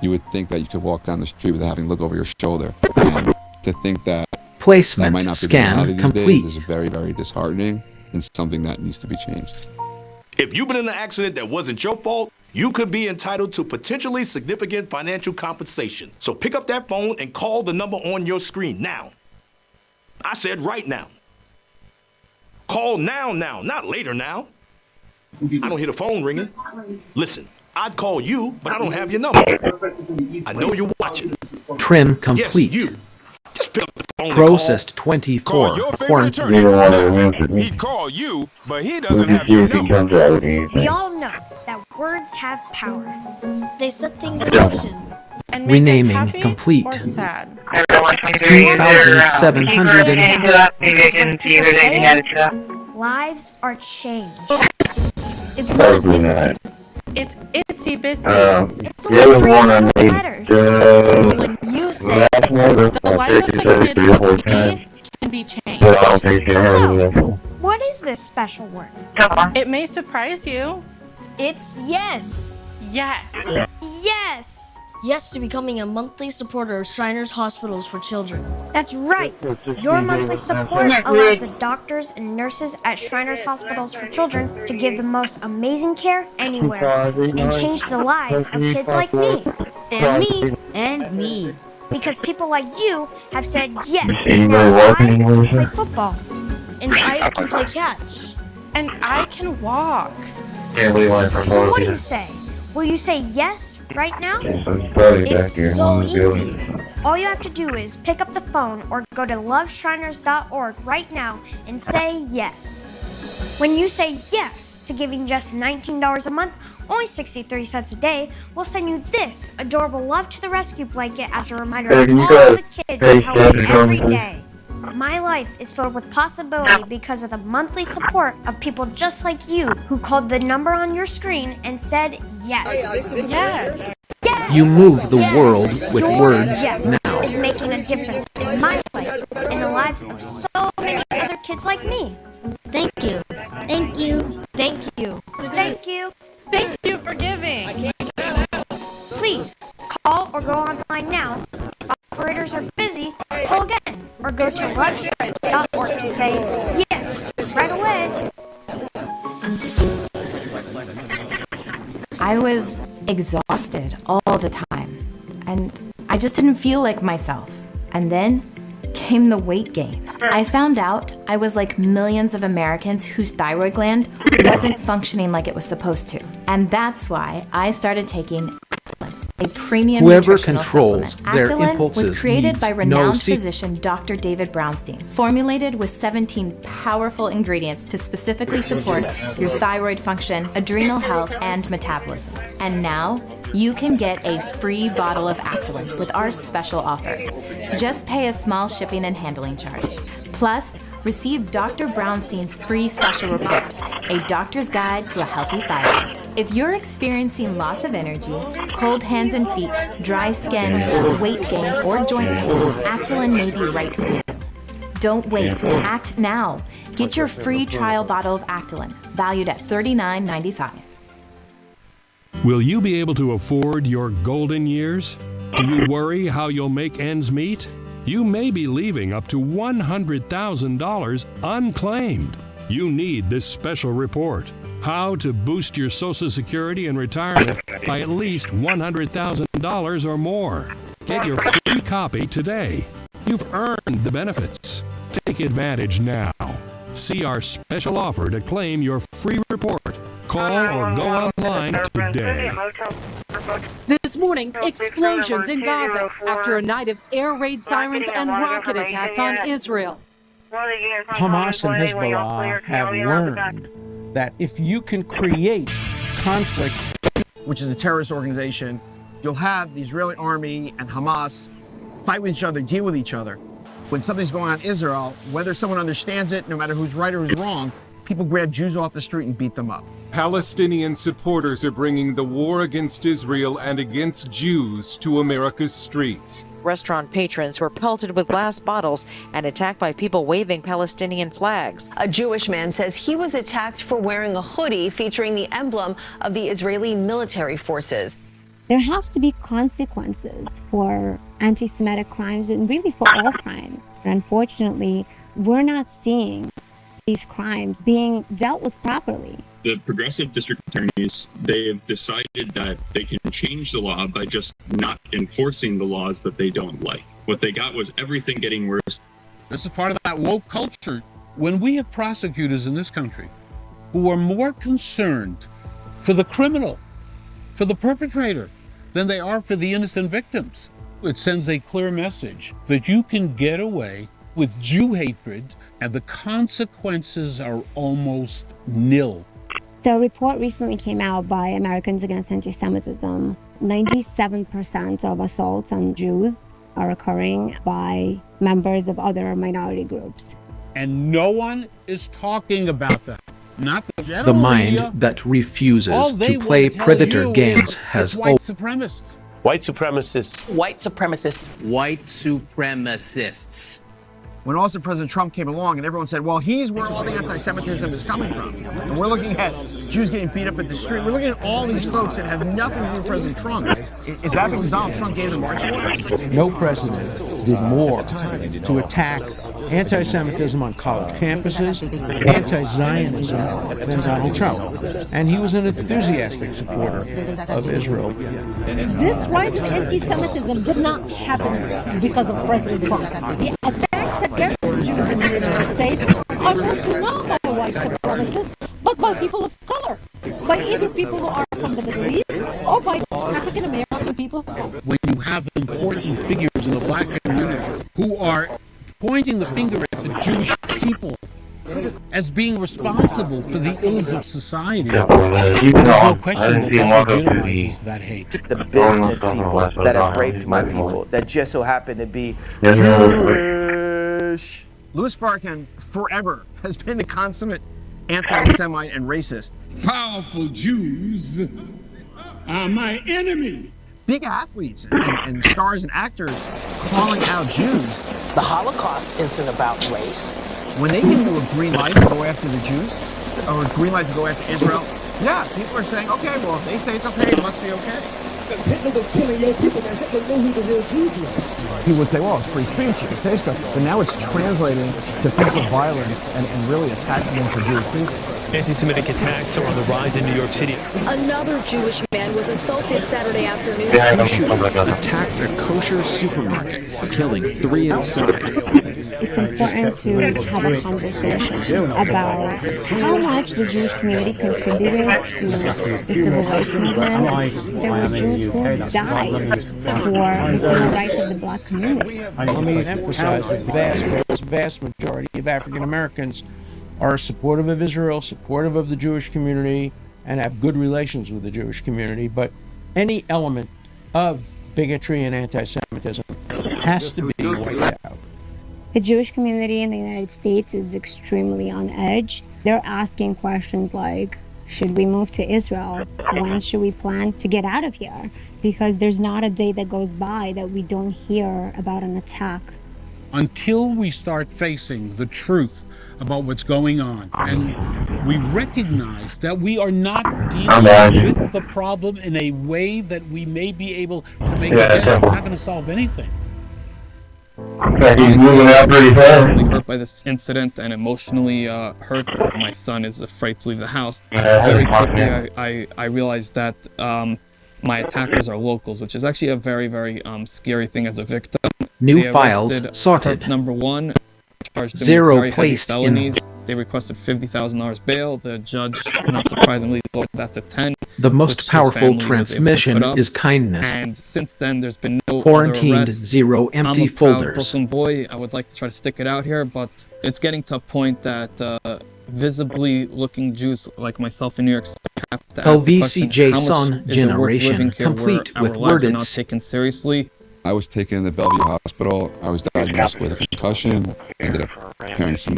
Speaker 3: You would think that you could walk down the street without having to look over your shoulder. And to think that
Speaker 6: Placement
Speaker 3: that might not be
Speaker 6: scan
Speaker 3: the reality these
Speaker 6: complete.
Speaker 3: days is very, very disheartening and something that needs to be changed.
Speaker 5: If you've been in an accident that wasn't your fault, you could be entitled to potentially significant financial compensation. So pick up that phone and call the number on your screen now. I said right now. Call now, not later now. I don't hear the phone ringing. Listen, I'd call you, but I don't have your number. I know you're watching.
Speaker 6: Trim complete.
Speaker 5: Yes, you. Just pick up the phone
Speaker 6: Processed 24.
Speaker 16: He'd call you, but he doesn't have your number.
Speaker 24: We all know that words have power. They set things in motion.
Speaker 10: And
Speaker 6: Renaming complete.
Speaker 10: Or sad.
Speaker 6: 2,700.
Speaker 24: Lives are changed.
Speaker 10: It's
Speaker 1: Probably not.
Speaker 10: It's itsy bitsy.
Speaker 1: The other one I made,
Speaker 24: When you say
Speaker 1: last night,
Speaker 10: the
Speaker 1: I
Speaker 10: life of
Speaker 1: fixed
Speaker 10: a
Speaker 1: it
Speaker 10: kid
Speaker 1: 3 or 4 times.
Speaker 10: can be changed.
Speaker 1: But I'll take care of it.
Speaker 24: What is this special word?
Speaker 10: It may surprise you.
Speaker 24: It's yes.
Speaker 10: Yes.
Speaker 24: Yes. Yes to becoming a monthly supporter of Shriners Hospitals for Children. That's right. Your monthly support allows the doctors and nurses at Shriners Hospitals for Children to give the most amazing care anywhere and change the lives of kids like me, and me, and me. Because people like you have said yes. Now I can play football, and I can play catch,
Speaker 10: and I can walk.
Speaker 1: Yeah, we want to
Speaker 24: So what do you say? Will you say yes right now?
Speaker 1: It's
Speaker 24: so easy. All you have to do is pick up the phone or go to loveshriners.org right now and say yes. When you say yes to giving just $19 a month, only 63 cents a day, we'll send you this adorable Love to the Rescue blanket as a reminder of all the kids who help me every day. My life is filled with possibility because of the monthly support of people just like you who called the number on your screen and said yes.
Speaker 10: Yes.
Speaker 6: You move the world with
Speaker 24: Your
Speaker 6: words
Speaker 24: yes
Speaker 6: now.
Speaker 24: is making a difference in my life and the lives of so many other kids like me. Thank you. Thank you. Thank you. Thank you.
Speaker 10: Thank you for giving.
Speaker 24: Please call or go online now. Operators are busy. Call again or go to loveshriners.org to say yes right away.
Speaker 26: I was exhausted all the time, and I just didn't feel like myself. And then came the weight gain. I found out I was like millions of Americans whose thyroid gland wasn't functioning like it was supposed to. And that's why I started taking Actilin, a premium
Speaker 6: Whoever
Speaker 26: nutritional
Speaker 6: controls
Speaker 26: supplement.
Speaker 6: their
Speaker 26: Actilin
Speaker 6: impulses
Speaker 26: was created
Speaker 6: needs
Speaker 26: by
Speaker 6: no
Speaker 26: renowned
Speaker 6: secret.
Speaker 26: physician Dr. David Brownstein, formulated with 17 powerful ingredients to specifically support your thyroid function, adrenal health, and metabolism. And now, you can get a free bottle of Actilin with our special offer. Just pay a small shipping and handling charge. Plus, receive Dr. Brownstein's free special report, A Doctor's Guide to a Healthy Thyroid. If you're experiencing loss of energy, cold hands and feet, dry skin, weight gain, or joint pain, Actilin may be right for you. Don't wait. Act now. Get your free trial bottle of Actilin, valued at $39.95.
Speaker 17: Will you be able to afford your golden years? Do you worry how you'll make ends meet? You may be leaving up to $100,000 unclaimed. You need this special report. How to boost your Social Security and retirement by at least $100,000 or more. Get your free copy today. You've earned the benefits. Take advantage now. See our special offer to claim your free report. Call or go online today.
Speaker 7: This morning, explosions in Gaza after a night of air raid sirens and rocket attacks on Israel.
Speaker 4: Hamas and Hezbollah have learned that if you can create conflict,
Speaker 19: which is a terrorist organization, you'll have the Israeli army and Hamas fight with each other, deal with each other. When something's going on in Israel, whether someone understands it, no matter who's right or who's wrong, people grab Jews off the street and beat them up.
Speaker 8: Palestinian supporters are bringing the war against Israel and against Jews to America's streets.
Speaker 9: Restaurant patrons were pelted with glass bottles and attacked by people waving Palestinian flags.
Speaker 11: A Jewish man says he was attacked for wearing a hoodie featuring the emblem of the Israeli military forces.
Speaker 21: There have to be consequences for anti-Semitic crimes and really for all crimes. But unfortunately, we're not seeing these crimes being dealt with properly.
Speaker 12: The progressive district attorneys, they have decided that they can change the law by just not enforcing the laws that they don't like. What they got was everything getting worse.
Speaker 20: This is part of that woke culture. When we have prosecutors in this country who are more concerned for the criminal, for the perpetrator, than they are for the innocent victims, it sends a clear message that you can get away with Jew hatred and the consequences are almost nil.
Speaker 21: So a report recently came out by Americans Against Anti-Semitism. 97% of assaults on Jews are occurring by members of other minority groups.
Speaker 20: And no one is talking about that. Not the general
Speaker 6: The mind
Speaker 20: media.
Speaker 6: that refuses
Speaker 20: All they
Speaker 6: to play
Speaker 20: want to tell
Speaker 6: predator
Speaker 20: you
Speaker 6: games
Speaker 20: is
Speaker 6: has
Speaker 20: white supremacists.
Speaker 23: White supremacists.
Speaker 27: White supremacists.
Speaker 23: White supremacists.
Speaker 19: When also President Trump came along and everyone said, well, he's where all the anti-Semitism is coming from. And we're looking at Jews getting beat up at the street. We're looking at all these folks that have nothing to do with President Trump. Is that because Donald Trump gave them marching orders?
Speaker 4: no president did more to attack anti-Semitism on college campuses, anti-Zionism than Donald Trump. And he was an enthusiastic supporter of Israel.
Speaker 18: This rise of anti-Semitism did not happen because of President Trump. The attacks against Jews in the United States are mostly not by white supremacists, but by people of color, by either people who are from the Middle East or by African American people.
Speaker 20: When you have important figures in the black community who are pointing the finger at the Jewish people as being responsible for the ills of society, there's no question that that legitimizes that hate.
Speaker 23: The business people that have raped my people that just so happen to be Jewish.
Speaker 19: Louis Farrakhan forever has been the consummate anti-Semite and racist.
Speaker 20: Powerful Jews are my enemy.
Speaker 19: Big athletes and stars and actors calling out Jews.
Speaker 27: The Holocaust isn't about race.
Speaker 19: When they give you a green light to go after the Jews, or a green light to go after Israel, yeah, people are saying, okay, well, if they say it's okay, it must be okay.
Speaker 28: Because Hitler was killing young people, but Hitler knew who the real Jews was.
Speaker 19: People would say, well, it's free speech, you can say stuff. But now it's translating to physical violence and really attacks against the Jewish people.
Speaker 29: Anti-Semitic attacks are on the rise in New York City.
Speaker 7: Another Jewish man was assaulted Saturday afternoon.
Speaker 6: Shooters attacked a kosher supermarket, killing 3 inside.
Speaker 21: It's important to have a conversation about how much the Jewish community contributed to the civil rights movement. There were Jews who died for the civil rights of the black community.
Speaker 4: Let me emphasize that the vast majority of African Americans are supportive of Israel, supportive of the Jewish community, and have good relations with the Jewish community. But any element of bigotry and anti-Semitism has to be wiped out.
Speaker 21: The Jewish community in the United States is extremely on edge. They're asking questions like, should we move to Israel? When should we plan to get out of here? Because there's not a day that goes by that we don't hear about an attack.
Speaker 20: Until we start facing the truth about what's going on and we recognize that we are not dealing with the problem in a way that we may be able to make a dent. We're not going to solve anything.
Speaker 1: He's moving out pretty fast.
Speaker 2: I'm hurt by this incident and emotionally hurt. My son is afraid to leave the house. Very quickly, I realized that my attackers are locals, which is actually a very, very scary thing as a victim.
Speaker 6: New
Speaker 2: They
Speaker 6: files
Speaker 2: arrested
Speaker 6: sorted.
Speaker 2: perp number 1, charged him with
Speaker 6: 0
Speaker 2: very heavy
Speaker 6: placed
Speaker 2: felonies.
Speaker 6: in.
Speaker 2: They requested $50,000 bail. The judge, not surprisingly, lowered that to 10.
Speaker 6: The most
Speaker 2: which his
Speaker 6: powerful
Speaker 2: family was able to
Speaker 6: transmission
Speaker 2: put up.
Speaker 6: is kindness.
Speaker 2: And since then, there's been no
Speaker 6: Quarantined,
Speaker 2: other arrests.
Speaker 6: 0 empty
Speaker 2: I'm a proud
Speaker 6: folders.
Speaker 2: Brooklyn boy. I would like to try to stick it out here, but it's getting to a point that visibly looking Jews like myself in New York City have to ask the question,
Speaker 6: LVCJ
Speaker 2: how much
Speaker 6: Son
Speaker 2: is it worth
Speaker 6: generation,
Speaker 2: living here
Speaker 6: complete
Speaker 2: where
Speaker 6: with
Speaker 2: our lives are
Speaker 6: worded
Speaker 2: not taken seriously?
Speaker 3: I was taken to the Bellevue Hospital. I was diagnosed with a concussion. Ended up tearing some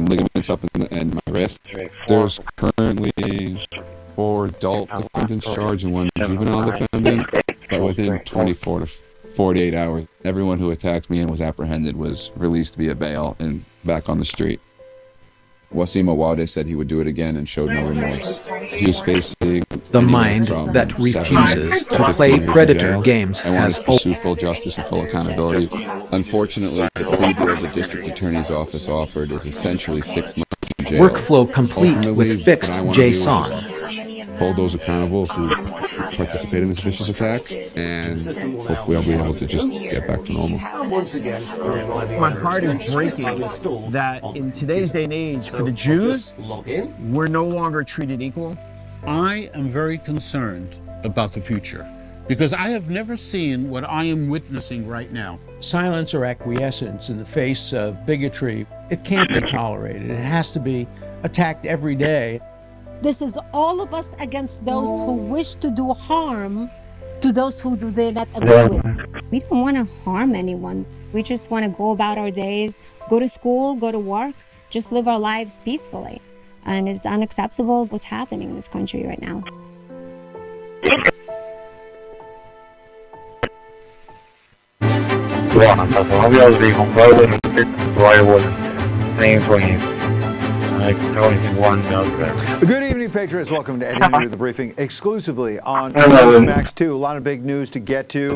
Speaker 3: ligaments up in my wrist. There's currently 4 adult defendants charged and 1 juvenile defendant. But within 24 to 48 hours, everyone who attacked me and was apprehended was released via bail and back on the street. Wasim Awade said he would do it again and showed no remorse. He was facing
Speaker 6: The mind that refuses to play predator games
Speaker 3: I want
Speaker 6: has
Speaker 3: to pursue full justice and full accountability. Unfortunately, the plea deal the district attorney's office offered is essentially 6 months in jail.
Speaker 6: Workflow complete
Speaker 3: Ultimately,
Speaker 6: with fixed
Speaker 3: what I want to do is
Speaker 6: JSON.
Speaker 3: hold those accountable who participated in this vicious attack, and hopefully I'll be able to just get back to normal.
Speaker 19: My heart is breaking that in today's day and age, for the Jews, we're no longer treated equal.
Speaker 20: I am very concerned about the future because I have never seen what I am witnessing right now.
Speaker 4: Silence or acquiescence in the face of bigotry, it can't be tolerated. It has to be attacked every day.
Speaker 18: This is all of us against those who wish to do harm to those who do they not agree with.
Speaker 21: We don't want to harm anyone. We just want to go about our days, go to school, go to work, just live our lives peacefully. And it's unacceptable what's happening in this country right now.
Speaker 5: Good evening, Patriots. Welcome to Eddie Under the Briefing, exclusively on Newsmax 2. A lot of big news to get to.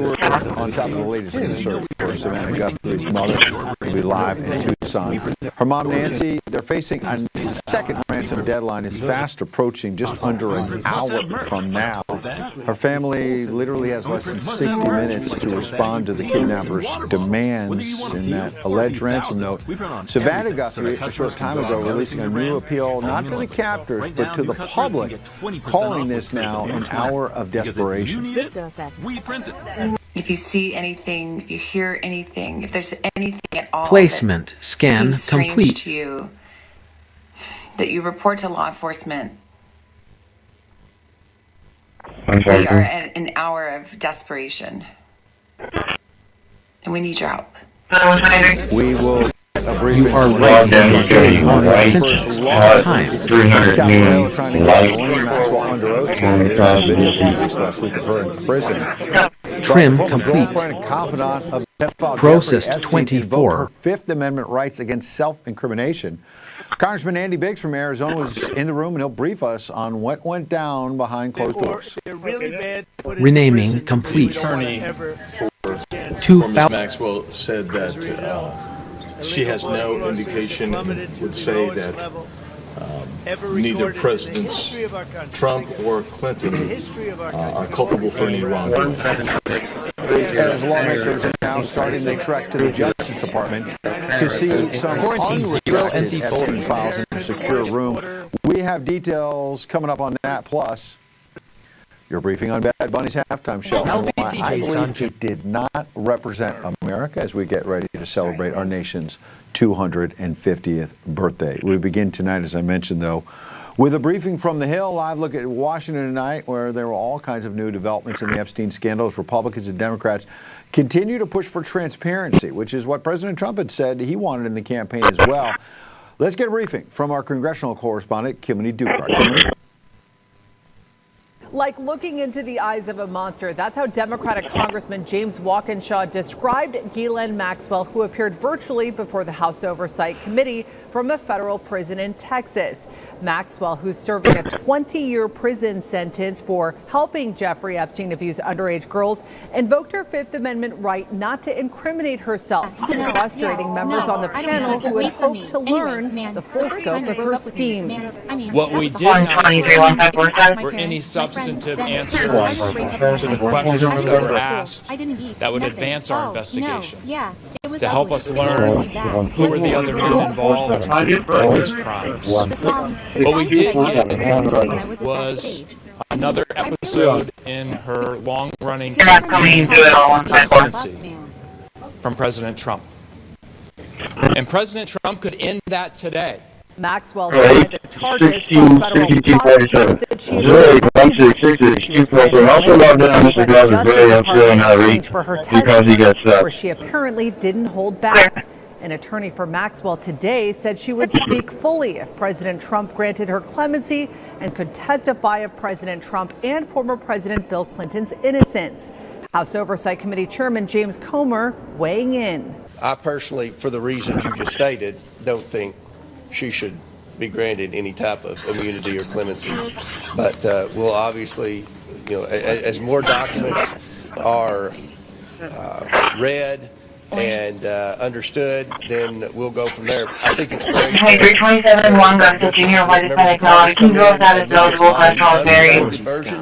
Speaker 5: On top of the latest in the search for Savannah Guthrie's mother, will be live in Tucson. Her mom, Nancy, they're facing a second ransom deadline. Is fast approaching, just under an hour from now. Her family literally has less than 60 minutes to respond to the kidnappers' demands in that alleged ransom note. Savannah Guthrie, a short time ago, releasing a new appeal, not to the captors, but to the public, calling this now an hour of desperation.
Speaker 13: If you see anything, you hear anything, if there's anything at all
Speaker 6: Placement scan
Speaker 13: seems strange
Speaker 6: complete.
Speaker 13: to you, that you report to law enforcement. We are at an hour of desperation, and we need your help.
Speaker 5: We will.
Speaker 6: You are right on the sentence. Time.
Speaker 5: 300 noon. Trying to get Elaine Maxwell under oath today. There's a video released last week of her in prison.
Speaker 6: Trim
Speaker 5: But
Speaker 6: complete.
Speaker 5: girlfriend and confidant of pedophile
Speaker 6: Processed
Speaker 5: Jeffrey Epstein invoked
Speaker 6: 24.
Speaker 5: her Fifth Amendment rights against self-incrimination. Congressman Andy Biggs from Arizona was in the room, and he'll brief us on what went down behind closed doors.
Speaker 6: Renaming complete.
Speaker 14: Attorney for Ms. Maxwell said that she has no indication and would say that neither Presidents Trump or Clinton are culpable for any wrongdoing.
Speaker 5: As lawmakers are now starting to trek to the Justice Department to see some unredacted Epstein files in a secure room. We have details coming up on that, plus your briefing on Bad Bunny's halftime show. I believe it did not represent America as we get ready to celebrate our nation's 250th birthday. We begin tonight, as I mentioned, though, with a briefing from the Hill. Live look at Washington tonight, where there were all kinds of new developments in the Epstein scandals. Republicans and Democrats continue to push for transparency, which is what President Trump had said he wanted in the campaign as well. Let's get a briefing from our congressional correspondent, Kimberly Dukart.
Speaker 8: Like looking into the eyes of a monster. That's how Democratic Congressman James Walkinshaw described Ghislaine Maxwell, who appeared virtually before the House Oversight Committee from a federal prison in Texas. Maxwell, who's serving a 20-year prison sentence for helping Jeffrey Epstein abuse underage girls, invoked her Fifth Amendment right not to incriminate herself, frustrating members on the panel who had hoped to learn the full scope of her schemes.
Speaker 10: What we did not learn were any substantive answers to the questions that were asked that would advance our investigation, to help us learn who were the other men involved in these crimes. What we did get was another episode in her long-running presidency from President Trump. And President Trump could end that today.
Speaker 8: Maxwell denied the charges from federal prosecutors that she for her testimony, where she apparently didn't hold back. An attorney for Maxwell today said she would speak fully if President Trump granted her clemency and could testify of President Trump and former President Bill Clinton's innocence. House Oversight Committee Chairman James Comer weighing in.
Speaker 15: I personally, for the reasons you just stated, don't think she should be granted any type of immunity or clemency. But we'll obviously, as more documents are read and understood, then we'll go from there. I think it's great.
Speaker 16: 327-1 got 15 here by the Senate College. King Girls that is eligible for solitary.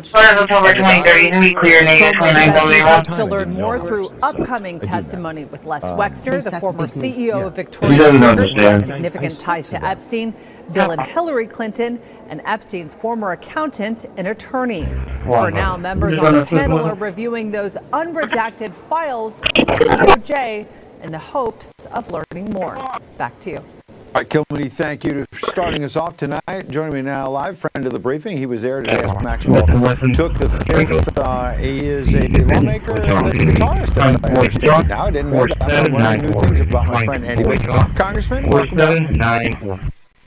Speaker 16: Start of October 23rd, to be clear, negative 29
Speaker 8: To learn more through upcoming testimony with Les Wexner, the former CEO of Victoria's Secret, who has significant ties to Epstein, Bill and Hillary Clinton, and Epstein's former accountant and attorney. For now, members on the panel are reviewing those unredacted files of the DOJ in the hopes of learning more. Back to you.
Speaker 5: All right, Kilmeny, thank you for starting us off tonight. Joining me now live, friend of the briefing. He was there today as Maxwell took the fifth. He is a lawmaker and a guitarist, as I understand. Now, I didn't know that. I'm learning new things about my friend Andy. Congressman, welcome back.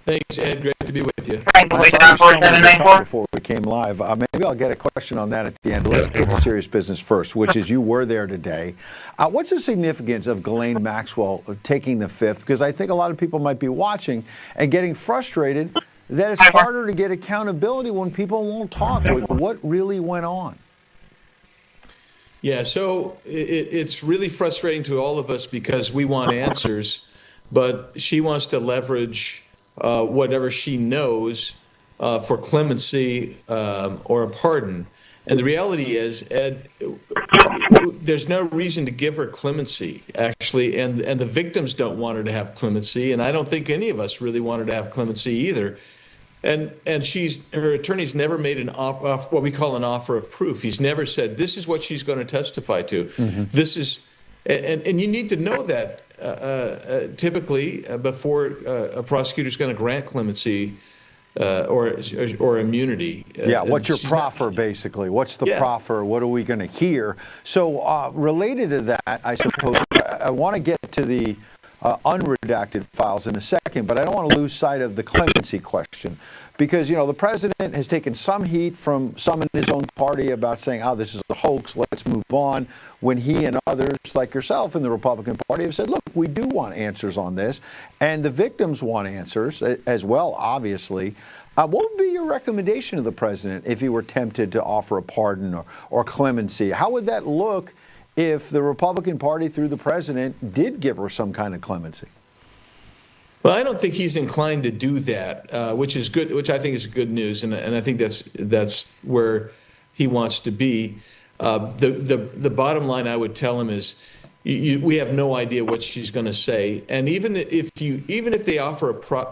Speaker 17: Thanks, Ed. Great to be with you.
Speaker 5: Before we came live, maybe I'll get a question on that at the end. Let's get to serious business first, which is you were there today. What's the significance of Ghislaine Maxwell taking the fifth? Because I think a lot of people might be watching and getting frustrated that it's harder to get accountability when people won't talk. What really went on?
Speaker 17: Yeah, so it's really frustrating to all of us because we want answers, but she wants to leverage whatever she knows for clemency or a pardon. And the reality is, Ed, there's no reason to give her clemency, actually, and the victims don't want her to have clemency, and I don't think any of us really want her to have clemency either. And her attorney's never made an what we call an offer of proof. He's never said, this is what she's going to testify to. Mm-hmm. This is, and you need to know that typically before a prosecutor's going to grant clemency or immunity.
Speaker 5: Yeah, what's your proffer, basically? What's the proffer? What are we going to hear? So related to that, I suppose, I want to get to the unredacted files in a second, but I don't want to lose sight of the clemency question. Because, the president has taken some heat from some in his own party about saying, this is a hoax, let's move on, when he and others like yourself in the Republican Party have said, look, we do want answers on this, and the victims want answers as well, obviously. What would be your recommendation to the president if he were tempted to offer a pardon or clemency? How would that look if the Republican Party, through the president, did give her some kind of clemency?
Speaker 17: Well, I don't think he's inclined to do that, which is good. Which I think is good news, and I think that's where he wants to be. The bottom line I would tell him is, we have no idea what she's going to say, and even if they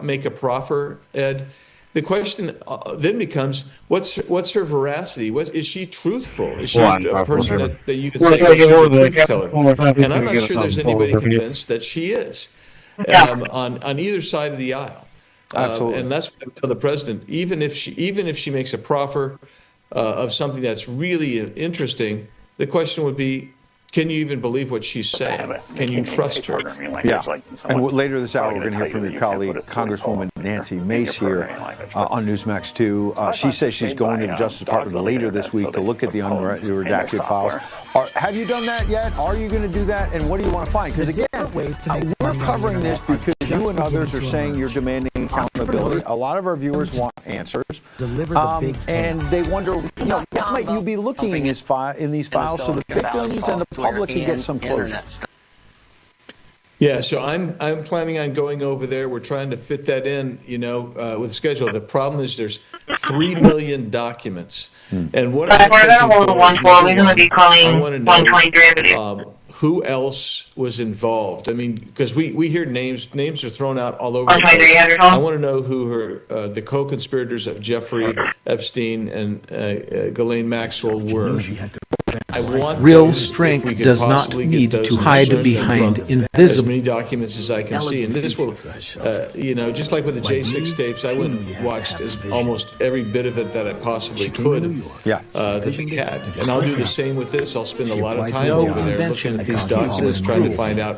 Speaker 17: make a proffer, Ed, the question then becomes, what's her veracity? Is she truthful? Is she a person that you could say she's a truth teller? And I'm not sure there's anybody convinced that she is. On either side of the aisle.
Speaker 5: Absolutely.
Speaker 17: And that's what I tell the president. Even if she makes a proffer of something that's really interesting, the question would be, can you even believe what she's saying? Can you trust her?
Speaker 5: Yeah. And later this hour, we're going to hear from your colleague, Congresswoman Nancy Mace here on Newsmax 2. She says she's going to the Justice Department later this week to look at the unredacted files. Have you done that yet? Are you going to do that? And what do you want to find? Because again, we're covering this because you and others are saying you're demanding accountability. A lot of our viewers want answers. And they wonder, what might you be looking in these files so the victims and the public can get some closure?
Speaker 17: Yeah, so I'm planning on going over there. We're trying to fit that in, with schedule. The problem is there's 3 million documents, and what I want to know who else was involved. I mean, because we hear names are thrown out all over the place. I want to know who the co-conspirators of Jeffrey Epstein and Ghislaine Maxwell were.
Speaker 6: Real strength does not need to hide behind invisible.
Speaker 17: As many documents as I can see, and this will, just like with the J6 tapes, I went and watched almost every bit of it that I possibly could.
Speaker 5: Yeah.
Speaker 17: That we had, and I'll do the same with this. I'll spend a lot of time over there looking at these documents, trying to find out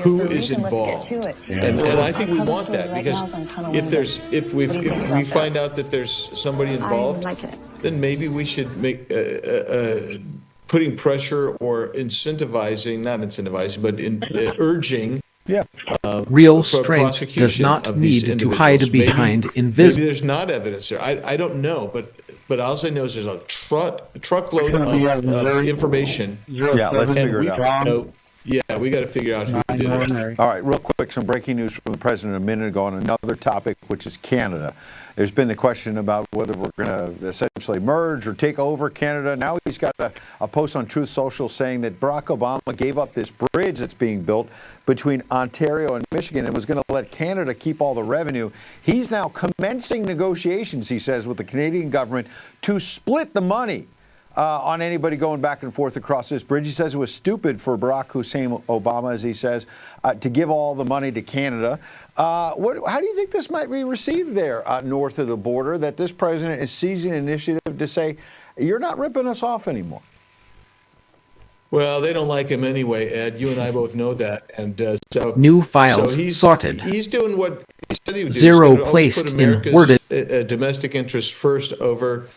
Speaker 17: who is involved, and I think we want that because if we find out that there's somebody involved, then maybe we should make putting pressure or incentivizing, not incentivizing, but urging.
Speaker 6: Yeah. Real strength does not need to hide behind invisible.
Speaker 17: Maybe there's not evidence there. I don't know, but all I know is there's a truckload of information.
Speaker 5: Yeah, let's figure it out.
Speaker 17: Yeah, we got to figure out who did it.
Speaker 5: All right, real quick, some breaking news from the president a minute ago on another topic, which is Canada. There's been the question about whether we're going to essentially merge or take over Canada. Now he's got a post on Truth Social saying that Barack Obama gave up this bridge that's being built between Ontario and Michigan and was going to let Canada keep all the revenue. He's now commencing negotiations, he says, with the Canadian government to split the money on anybody going back and forth across this bridge. He says it was stupid for Barack Hussein Obama, as he says, to give all the money to Canada. How do you think this might be received there north of the border, that this president is seizing initiative to say, you're not ripping us off anymore?
Speaker 17: Well, they don't like him anyway, Ed. You and I both know that. And so
Speaker 6: new files sorted.
Speaker 17: He's doing what he said he would do.
Speaker 6: Zero placed in worded.
Speaker 17: Domestic interest first over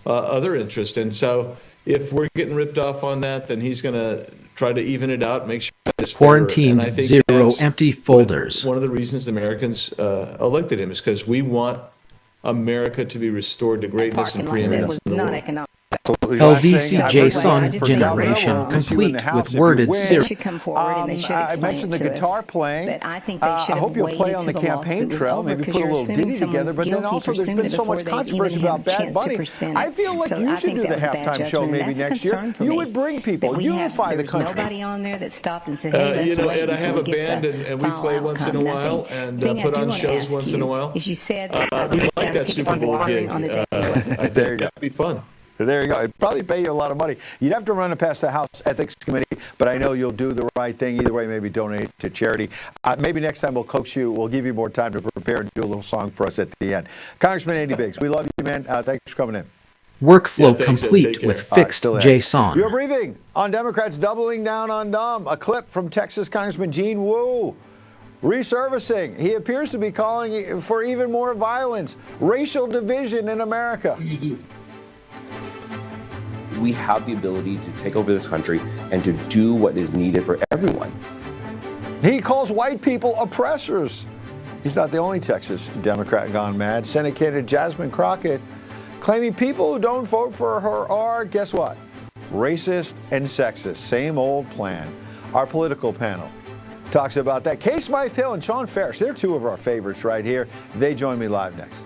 Speaker 17: other interest. And so if we're getting ripped off on that, then he's going to try to even it out, make sure it's
Speaker 6: quarantined. Zero empty folders.
Speaker 17: One of the reasons the Americans elected him is because we want America to be restored to greatness and preeminence in the world.
Speaker 6: LVCJ generation complete with worded series.
Speaker 5: I mentioned the guitar playing. I hope you'll play on the campaign trail, maybe put a little ditty together, but then also there's been so much controversy about Bad Bunny. I feel like you should do the halftime show maybe next year. You would bring people, unify the country.
Speaker 17: Ed, I have a band and we play once in a while and put on shows once in a while. We like that Super Bowl gig. I think that'd be fun.
Speaker 5: There you go. It'd probably pay you a lot of money. You'd have to run it past the House Ethics Committee, but I know you'll do the right thing. Either way, maybe donate to charity. Maybe next time we'll coax you. We'll give you more time to prepare and do a little song for us at the end. Congressman Andy Biggs, we love you, man. Thanks for coming in.
Speaker 6: Workflow complete with fixed JSON.
Speaker 5: You're briefing on Democrats doubling down on dumb. A clip from Texas Congressman Gene Wu. Resurfacing. He appears to be calling for even more violence, racial division in America.
Speaker 9: We have the ability to take over this country and to do what is needed for everyone.
Speaker 5: He calls white people oppressors. He's not the only Texas Democrat gone mad. Senate candidate Jasmine Crockett claiming people who don't vote for her are, guess what? Racist and sexist. Same old plan. Our political panel talks about that. Kay Smythe-Hill and Sean Ferris, they're two of our favorites right here. They join me live next.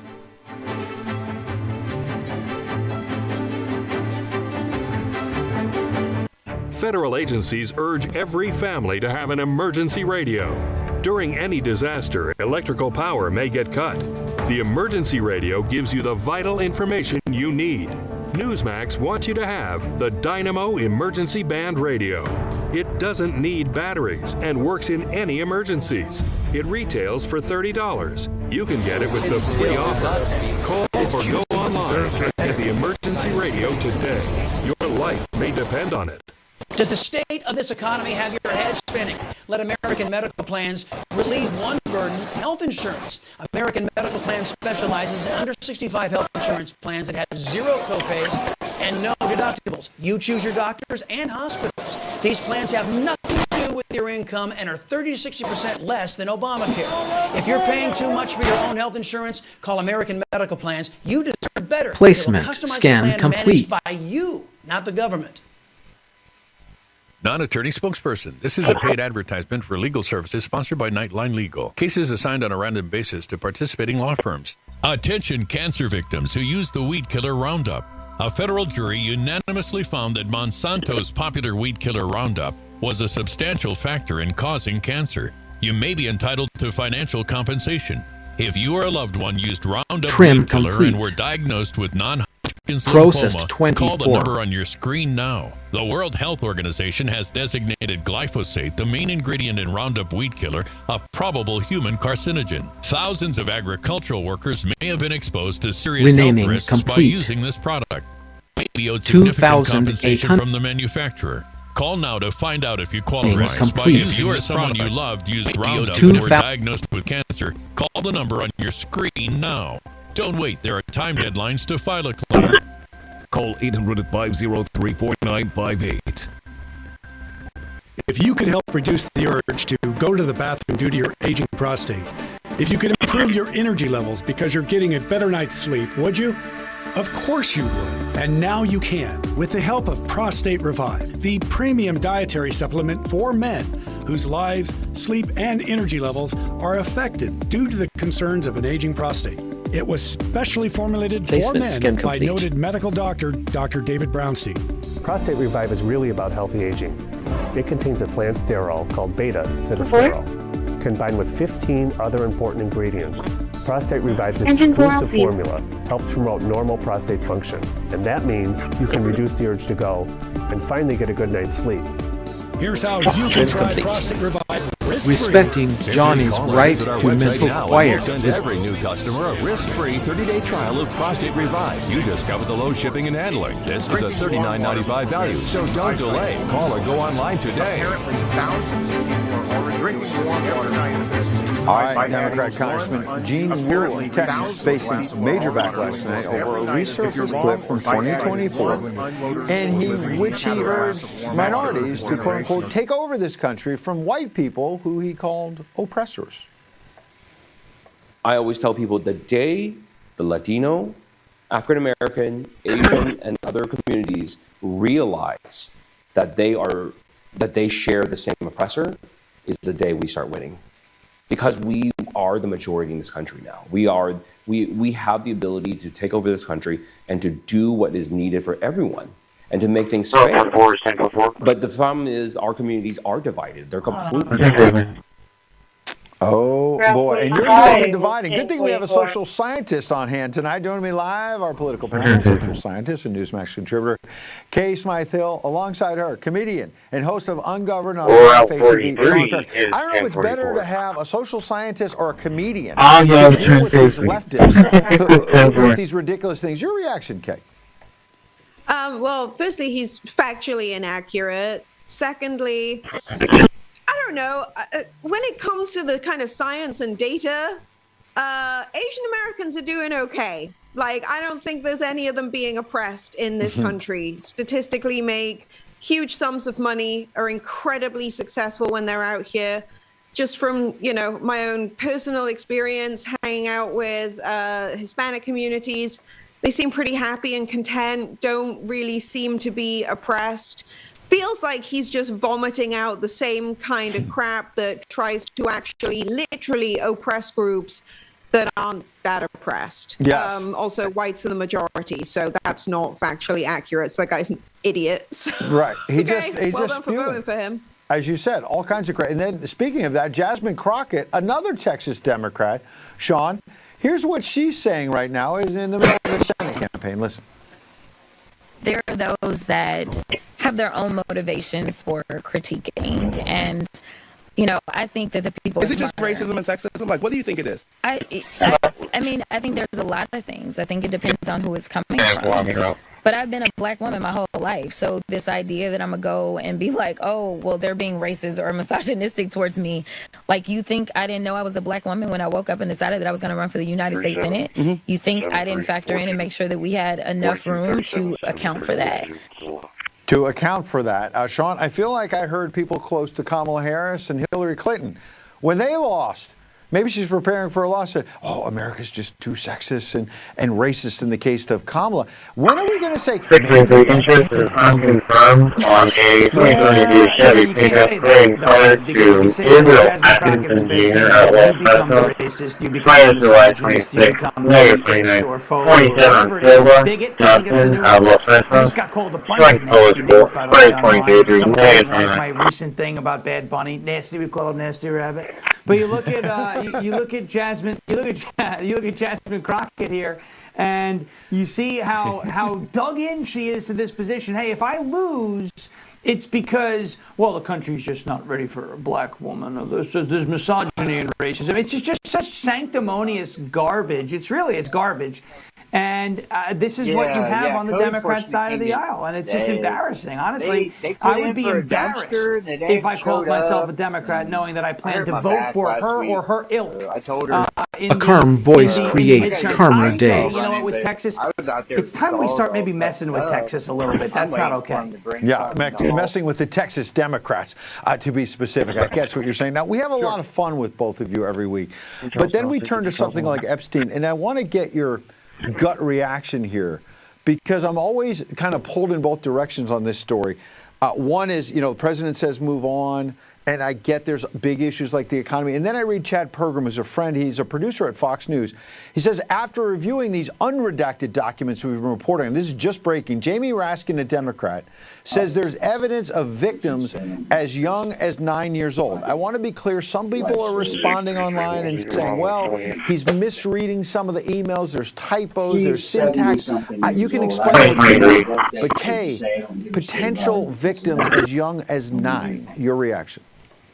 Speaker 11: Federal agencies urge every family to have an emergency radio. During any disaster, electrical power may get cut. The emergency radio gives you the vital information you need. Newsmax wants you to have the Dynamo Emergency Band Radio. It doesn't need batteries and works in any emergencies. It retails for $30. You can get it with the free offer. Call or go online and get the emergency radio today. Your life may depend on it.
Speaker 12: Does the state of this economy have your head spinning? Let American Medical Plans relieve one burden, health insurance. American Medical Plans specializes in under 65 health insurance plans that have zero copays and no deductibles. You choose your doctors and hospitals. These plans have nothing to do with your income and are 30 to 60% less than Obamacare. If you're paying too much for your own health insurance, call American Medical Plans. You deserve better.
Speaker 6: Placement.
Speaker 12: They will customize
Speaker 6: Scan
Speaker 12: the plan
Speaker 6: complete.
Speaker 12: managed by you, not the government.
Speaker 22: Non-attorney spokesperson. This is a paid advertisement for legal services sponsored by Nightline Legal. Cases assigned on a random basis to participating law firms.
Speaker 23: Attention cancer victims who use the weed killer Roundup. A federal jury unanimously found that Monsanto's popular weed killer Roundup was a substantial factor in causing cancer. You may be entitled to financial compensation. If you or a loved one used Roundup
Speaker 6: Trim
Speaker 23: weed killer
Speaker 6: complete.
Speaker 23: and were diagnosed with non-Hodgkin's
Speaker 6: Processed
Speaker 23: lymphoma, call the
Speaker 6: 24.
Speaker 23: number on your screen now. The World Health Organization has designated glyphosate, the main ingredient in Roundup weed killer, a probable human carcinogen. Thousands of agricultural workers may have been exposed to serious
Speaker 6: Renaming
Speaker 23: health risks by
Speaker 6: complete.
Speaker 23: using this product. May be owed significant compensation
Speaker 6: 2,800.
Speaker 23: from the manufacturer. Call now to find out if you qualify.
Speaker 6: Complete.
Speaker 23: If you or someone you loved used Roundup
Speaker 6: Two
Speaker 23: and were
Speaker 6: thou-
Speaker 23: diagnosed with cancer, call the number on your screen now. Don't wait. There are time deadlines to file a claim.
Speaker 24: Call 800-503-4958.
Speaker 25: If you could help reduce the urge to go to the bathroom due to your aging prostate, if you could improve your energy levels because you're getting a better night's sleep, would you? Of course you would. And now you can, with the help of Prostate Revive, the premium dietary supplement for men whose lives, sleep, and energy levels are affected due to the concerns of an aging prostate. It was specially formulated for
Speaker 26: Placement
Speaker 25: men
Speaker 26: scan
Speaker 25: by
Speaker 26: complete.
Speaker 25: noted medical doctor, Dr. David Brownstein.
Speaker 26: Prostate Revive is really about healthy aging. It contains a plant sterol called beta-sitosterol, combined with 15 other important ingredients. Prostate Revive's exclusive formula helps promote normal prostate function, and that means you can reduce the urge to go and finally get a good night's sleep.
Speaker 25: Here's how you can try Prostate Revive risk-free.
Speaker 6: Respecting Johnny's right to mental quiet
Speaker 27: We'll send
Speaker 6: is
Speaker 27: every new customer a risk-free 30-day trial of Prostate Revive. You discover the low shipping and handling. This is a $39.95 value, so don't delay. Call or go online today.
Speaker 5: All right, Democrat Congressman Gene Wool of Texas facing major backlash tonight over a resurfaced clip from 2024, and which he urged minorities to quote-unquote take over this country from white people who he called oppressors.
Speaker 9: I always tell people the day the Latino, African American, Asian, and other communities realize that they share the same oppressor is the day we start winning. Because we are the majority in this country now. We have the ability to take over this country and to do what is needed for everyone and to make things fair. But the problem is our communities are divided. They're completely divided.
Speaker 5: Oh, boy. And you're doing the dividing. Good thing we have a social scientist on hand tonight. Joining me live, our political panel, social scientist and Newsmax contributor, Kay Smythe-Hill. Alongside her, comedian and host of Ungoverned on FATV. I don't know if it's better to have a social scientist or a comedian to deal with these leftists with these ridiculous things. Your reaction, Kay?
Speaker 28: Well, firstly, he's factually inaccurate. Secondly, I don't know. When it comes to the kind of science and data, Asian Americans are doing okay. Like, I don't think there's any of them being oppressed in this country. Statistically make huge sums of money, are incredibly successful when they're out here. Just from, my own personal experience hanging out with Hispanic communities, they seem pretty happy and content, don't really seem to be oppressed. Feels like he's just vomiting out the same kind of crap that tries to actually literally oppress groups that aren't that oppressed.
Speaker 5: Yes.
Speaker 28: Also, whites are the majority, so that's not factually accurate. So that guy's an idiot. So.
Speaker 5: Right. He's
Speaker 28: Well
Speaker 5: just
Speaker 28: done for
Speaker 5: spewing.
Speaker 28: voting for him.
Speaker 5: As you said, all kinds of crap. And then speaking of that, Jasmine Crockett, another Texas Democrat, Sean, here's what she's saying right now is in the middle of the Senate campaign. Listen.
Speaker 29: There are those that have their own motivations for critiquing. And, I think that the people...
Speaker 30: Is it just racism and sexism? Like, what do you think it is?
Speaker 29: I mean, I think there's a lot of things. I think it depends on who it's coming from. But I've been a black woman my whole life. So this idea that I'm going to go and be like, oh, well, they're being racist or misogynistic towards me. Like, you think I didn't know I was a black woman when I woke up and decided that I was going to run for the United States Senate? You think I didn't factor in and make sure that we had enough room to account for that?
Speaker 5: To account for that. Sean, I feel like I heard people close to Kamala Harris and Hillary Clinton, when they lost, maybe she's preparing for a loss, said, oh, America's just too sexist and racist in the case of Kamala. When are we going to say...
Speaker 1: 633 interest is unconfirmed on a 2022 Chevy pickup carrying cars to Israel Atkinson Jr. at Los Pasos. Prior to July 26, negative 29. 27 Silva, Johnson at Los Pasos. Strike eligible. 2023, negative 29.
Speaker 2: My recent thing about Bad Bunny, nasty, we call him Nasty Rabbit. But you look at you look at Jasmine Crockett here, and you see how dug in she is to this position. Hey, if I lose, it's because, well, the country's just not ready for a black woman. Or there's misogyny and racism. It's just such sanctimonious garbage. It's garbage. And this is what you have on the Democrat side of the aisle, and it's just embarrassing. Honestly, I would be embarrassed if I called myself a Democrat knowing that I plan to vote for her or her ilk.
Speaker 1: I told her.
Speaker 6: A calm voice creates calmer days.
Speaker 2: You know what, with Texas, it's time we start maybe messing with Texas a little bit. That's not okay.
Speaker 5: Yeah, messing with the Texas Democrats, to be specific. I catch what you're saying. Now, we have a lot of fun with both of you every week, but then we turn to something like Epstein, and I want to get your gut reaction here, because I'm always kind of pulled in both directions on this story. One is, the president says move on, and I get there's big issues like the economy. And then I read Chad Pergram, who's a friend. He's a producer at Fox News. He says, after reviewing these unredacted documents we've been reporting on, this is just breaking, Jamie Raskin, a Democrat, says there's evidence of victims as young as 9 years old. I want to be clear. Some people are responding online and saying, well, he's misreading some of the emails. There's typos. There's syntax. You can explain it. But Kay, potential victims as young as 9. Your reaction?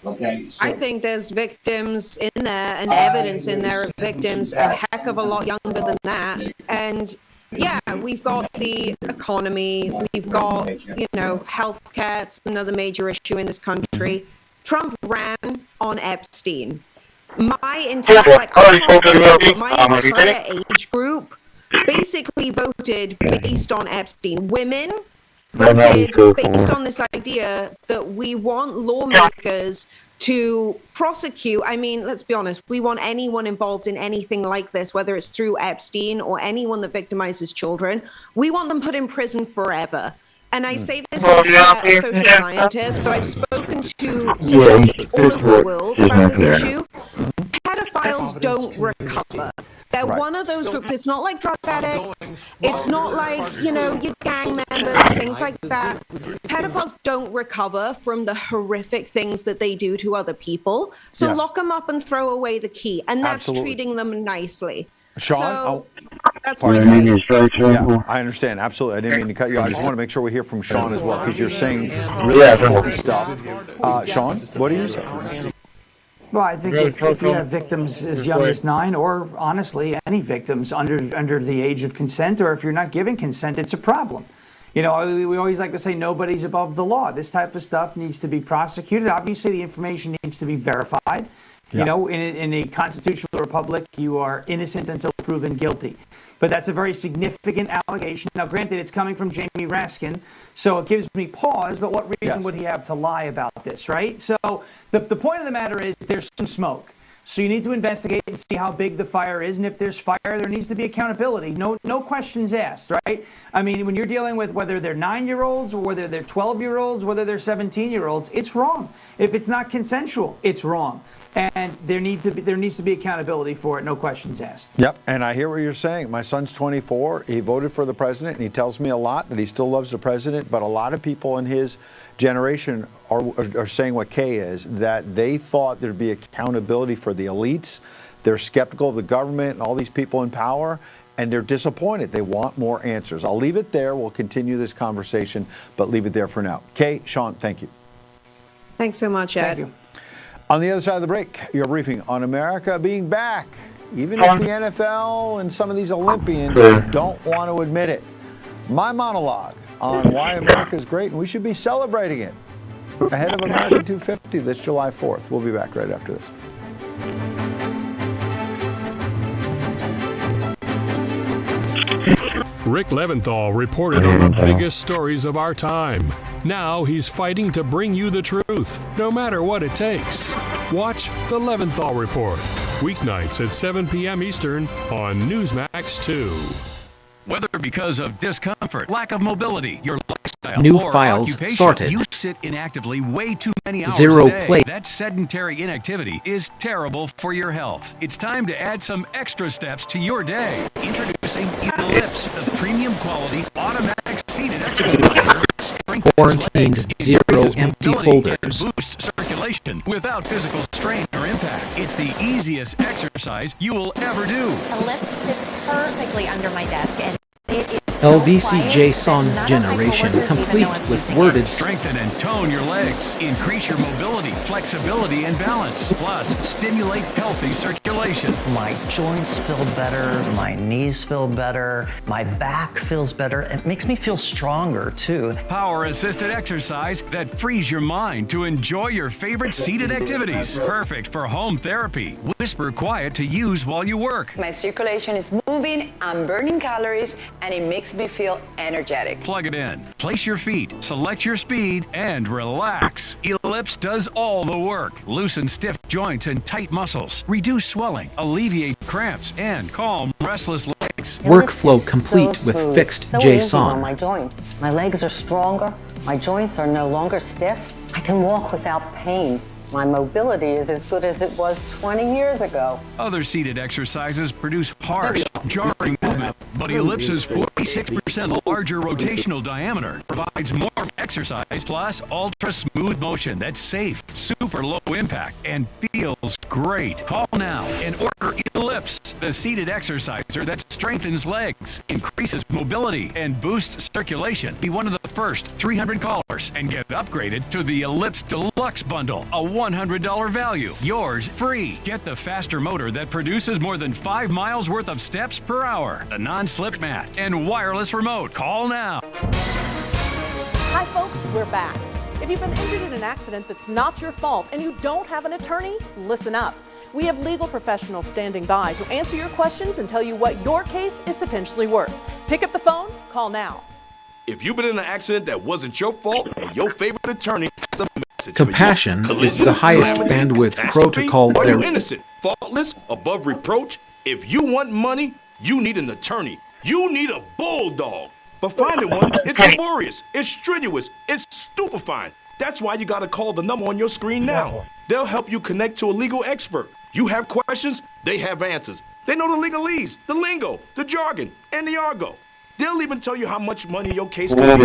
Speaker 28: I think there's victims in there and evidence in there of victims a heck of a lot younger than that. And yeah, we've got the economy, we've got, healthcare, it's another major issue in this country. Trump ran on Epstein. My entire age group basically voted based on Epstein. Women voted based on this idea that we want lawmakers to prosecute. I mean, let's be honest, we want anyone involved in anything like this, whether it's through Epstein or anyone that victimizes children, we want them put in prison forever. And I say this as a social scientist, but I've spoken to sociologists all over the world about this issue. Pedophiles don't recover. They're one of those groups. It's not like drug addicts. It's not like, your gang members, things like that. Pedophiles don't recover from the horrific things that they do to other people. So lock them up and throw away the key. And that's treating them nicely.
Speaker 5: Sean,
Speaker 28: that's my take.
Speaker 5: Yeah, I understand. Absolutely. I didn't mean to cut you off. I just want to make sure we hear from Sean as well, because you're saying really important stuff. Sean, what do you say?
Speaker 2: Well, I think if you have victims as young as 9, or honestly, any victims under the age of consent, or if you're not giving consent, it's a problem. We always like to say nobody's above the law. This type of stuff needs to be prosecuted. Obviously, the information needs to be verified. Yeah. In a constitutional republic, you are innocent until proven guilty. But that's a very significant allegation. Now, granted, it's coming from Jamie Raskin, so it gives me pause, but what reason would he have to lie about this, right? So the point of the matter is there's some smoke. So you need to investigate and see how big the fire is, and if there's fire, there needs to be accountability. No questions asked, right? I mean, when you're dealing with whether they're 9-year-olds or whether they're 12-year-olds, whether they're 17-year-olds, it's wrong. If it's not consensual, it's wrong. And there needs to be accountability for it, no questions asked.
Speaker 5: Yep, and I hear what you're saying. My son's 24. He voted for the president, and he tells me a lot that he still loves the president, but a lot of people in his generation are saying what Kay is, that they thought there'd be accountability for the elites. They're skeptical of the government and all these people in power, and they're disappointed. They want more answers. I'll leave it there. We'll continue this conversation, but leave it there for now. Kay, Sean, thank you.
Speaker 28: Thanks so much, Ed.
Speaker 2: Thank you.
Speaker 5: On the other side of the break, your briefing on America being back, even if the NFL and some of these Olympians don't want to admit it. my monologue on why America is great and we should be celebrating it ahead of America 250 this July 4th. We'll be back right after this.
Speaker 11: Rick Leventhal reported on the biggest stories of our time. Now he's fighting to bring you the truth, no matter what it takes. Watch The Leventhal Report, weeknights at 7 p.m. Eastern on Newsmax 2.
Speaker 3: Whether because of discomfort, lack of mobility, your lifestyle,
Speaker 6: New
Speaker 3: or
Speaker 6: files
Speaker 3: occupation,
Speaker 6: sorted.
Speaker 3: you sit inactively way too many hours
Speaker 6: Zero
Speaker 3: a day.
Speaker 6: play.
Speaker 3: That sedentary inactivity is terrible for your health. It's time to add some extra steps to your day. Introducing Ellipse, the premium quality automatic seated exerciser.
Speaker 6: Quarantined, zero empty folders.
Speaker 3: And boost circulation without physical strain or impact. It's the easiest exercise you will ever do.
Speaker 4: Ellipse fits perfectly under my desk, and it is so
Speaker 6: LVCJ
Speaker 4: quiet
Speaker 6: song
Speaker 4: that none of my
Speaker 6: generation
Speaker 4: coworkers even
Speaker 6: complete
Speaker 4: know I'm
Speaker 6: with
Speaker 4: using
Speaker 6: worded
Speaker 3: Strengthen and tone your legs. Increase your mobility, flexibility, and balance. Plus, stimulate healthy circulation.
Speaker 7: My joints feel better, my knees feel better, my back feels better. It makes me feel stronger too.
Speaker 3: Power-assisted exercise that frees your mind to enjoy your favorite seated activities. Perfect for home therapy. Whisper quiet to use while you work.
Speaker 13: My circulation is moving, I'm burning calories, and it makes me feel energetic.
Speaker 3: Plug it in, place your feet, select your speed, and relax. Ellipse does all the work. Loosen stiff joints and tight muscles. Reduce swelling, alleviate cramps, and calm restless legs.
Speaker 6: Workflow complete with fixed
Speaker 14: so easy
Speaker 6: JSON.
Speaker 14: on my joints. My legs are stronger. My joints are no longer stiff. I can walk without pain. My mobility is as good as it was 20 years ago.
Speaker 3: Other seated exercises produce harsh, jarring movement, but Ellipse's 46% larger rotational diameter provides more exercise plus ultra-smooth motion that's safe, super low impact, and feels great. Call now and order Ellipse, the seated exerciser that strengthens legs, increases mobility, and boosts circulation. Be one of the first 300 callers and get upgraded to the Ellipse Deluxe Bundle, a $100 value. Yours free. Get the faster motor that produces more than 5 miles worth of steps per hour, the non-slip mat, and wireless remote. Call now.
Speaker 18: Hi folks, we're back. If you've been injured in an accident that's not your fault and you don't have an attorney, listen up. We have legal professionals standing by to answer your questions and tell you what your case is potentially worth. Pick up the phone, call now.
Speaker 19: If you've been in an accident that wasn't your fault, well, your favorite attorney has a message
Speaker 6: Compassion
Speaker 19: for you.
Speaker 6: is the highest bandwidth protocol
Speaker 19: Are you
Speaker 6: there.
Speaker 19: innocent, faultless, above reproach? If you want money, you need an attorney. You need a bulldog. But finding one, it's laborious, it's strenuous, it's stupefying. That's why you gotta call the number on your screen now. They'll help you connect to a legal expert. You have questions, they have answers. They know the legalese, the lingo, the jargon, and the argot. They'll even tell you how much money your case could be.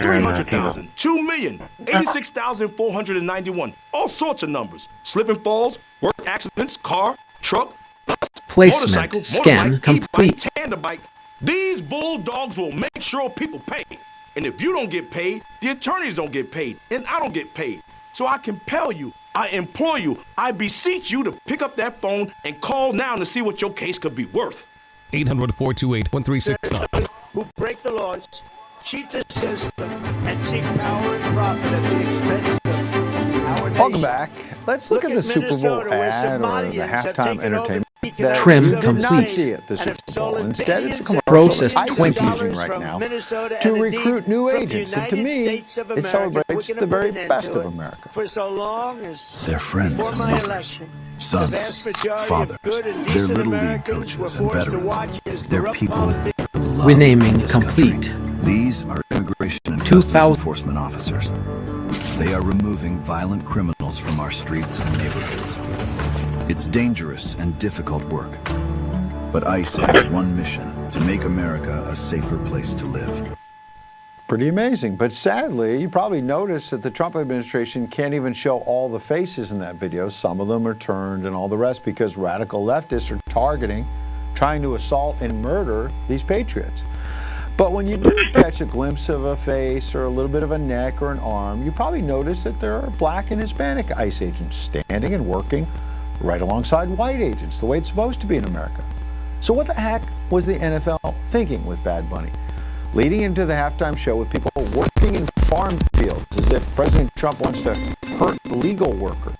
Speaker 19: 300,000, 2 million, 86,491, all sorts of numbers. Slip and falls, work accidents, car, truck, bus,
Speaker 6: Placement
Speaker 19: motorcycle,
Speaker 6: scan
Speaker 19: motorbike,
Speaker 6: complete.
Speaker 19: e-bike, tandem bike. These bulldogs will make sure people pay. And if you don't get paid, the attorneys don't get paid, and I don't get paid. So I compel you, I implore you, I beseech you to pick up that phone and call now to see what your case could be worth.
Speaker 20: 800-428-1369.
Speaker 21: Who break the laws, cheat the system, and seek power and profit at the expense of our nation.
Speaker 5: Welcome back. Let's look at the Super Bowl
Speaker 21: Minnesota, where
Speaker 5: ad or the
Speaker 21: Somalians have
Speaker 5: halftime
Speaker 21: taken over
Speaker 5: entertainment.
Speaker 21: the
Speaker 5: That
Speaker 6: Trim
Speaker 5: we did not
Speaker 6: complete.
Speaker 5: see at the Super Bowl. Instead, it's a commercial
Speaker 6: Process
Speaker 5: that ICE is
Speaker 6: 20.
Speaker 5: using right now to recruit new agents. And to me, it celebrates the very best of America.
Speaker 21: For so long as
Speaker 24: Their friends
Speaker 21: before
Speaker 24: and
Speaker 21: my
Speaker 24: neighbors,
Speaker 21: election, the
Speaker 24: sons,
Speaker 21: vast majority of
Speaker 24: fathers,
Speaker 21: good and
Speaker 24: their
Speaker 21: decent
Speaker 24: little league
Speaker 21: Americans were
Speaker 24: coaches and
Speaker 21: forced to
Speaker 24: veterans,
Speaker 21: watch as
Speaker 24: they're
Speaker 21: corrupt
Speaker 24: people
Speaker 21: politics
Speaker 24: who love
Speaker 6: Renaming
Speaker 24: this country.
Speaker 6: complete.
Speaker 24: These are immigration and
Speaker 6: 2000
Speaker 24: customs enforcement officers. They are removing violent criminals from our streets and neighborhoods. It's dangerous and difficult work. But ICE has one mission: to make America a safer place to live.
Speaker 5: Pretty amazing. But sadly, you probably noticed that the Trump administration can't even show all the faces in that video. Some of them are turned and all the rest because radical leftists are targeting, trying to assault and murder these patriots. But when you do catch a glimpse of a face or a little bit of a neck or an arm, you probably notice that there are black and Hispanic ICE agents standing and working right alongside white agents, the way it's supposed to be in America. So what the heck was the NFL thinking with Bad Bunny? leading into the halftime show with people working in farm fields as if President Trump wants to hurt legal workers,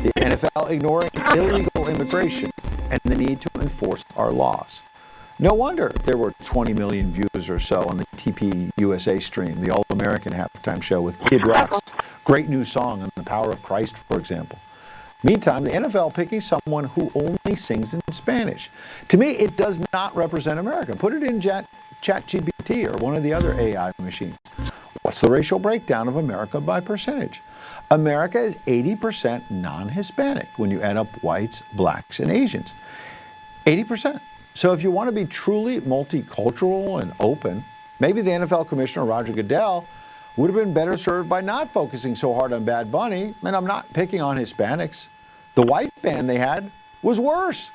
Speaker 5: the NFL ignoring illegal immigration, and the need to enforce our laws. No wonder there were 20 million views or so on the TPUSA stream, the All-American halftime show with Kid Rock's great new song on the power of Christ, for example. Meantime, the NFL picking someone who only sings in Spanish. To me, it does not represent America. Put it in ChatGPT or one of the other AI machines. What's the racial breakdown of America by percentage? America is 80% non-Hispanic when you add up whites, blacks, and Asians. 80%. So if you want to be truly multicultural and open, maybe the NFL commissioner, Roger Goodell, would have been better served by not focusing so hard on Bad Bunny. And I'm not picking on Hispanics. The white band they had was worse.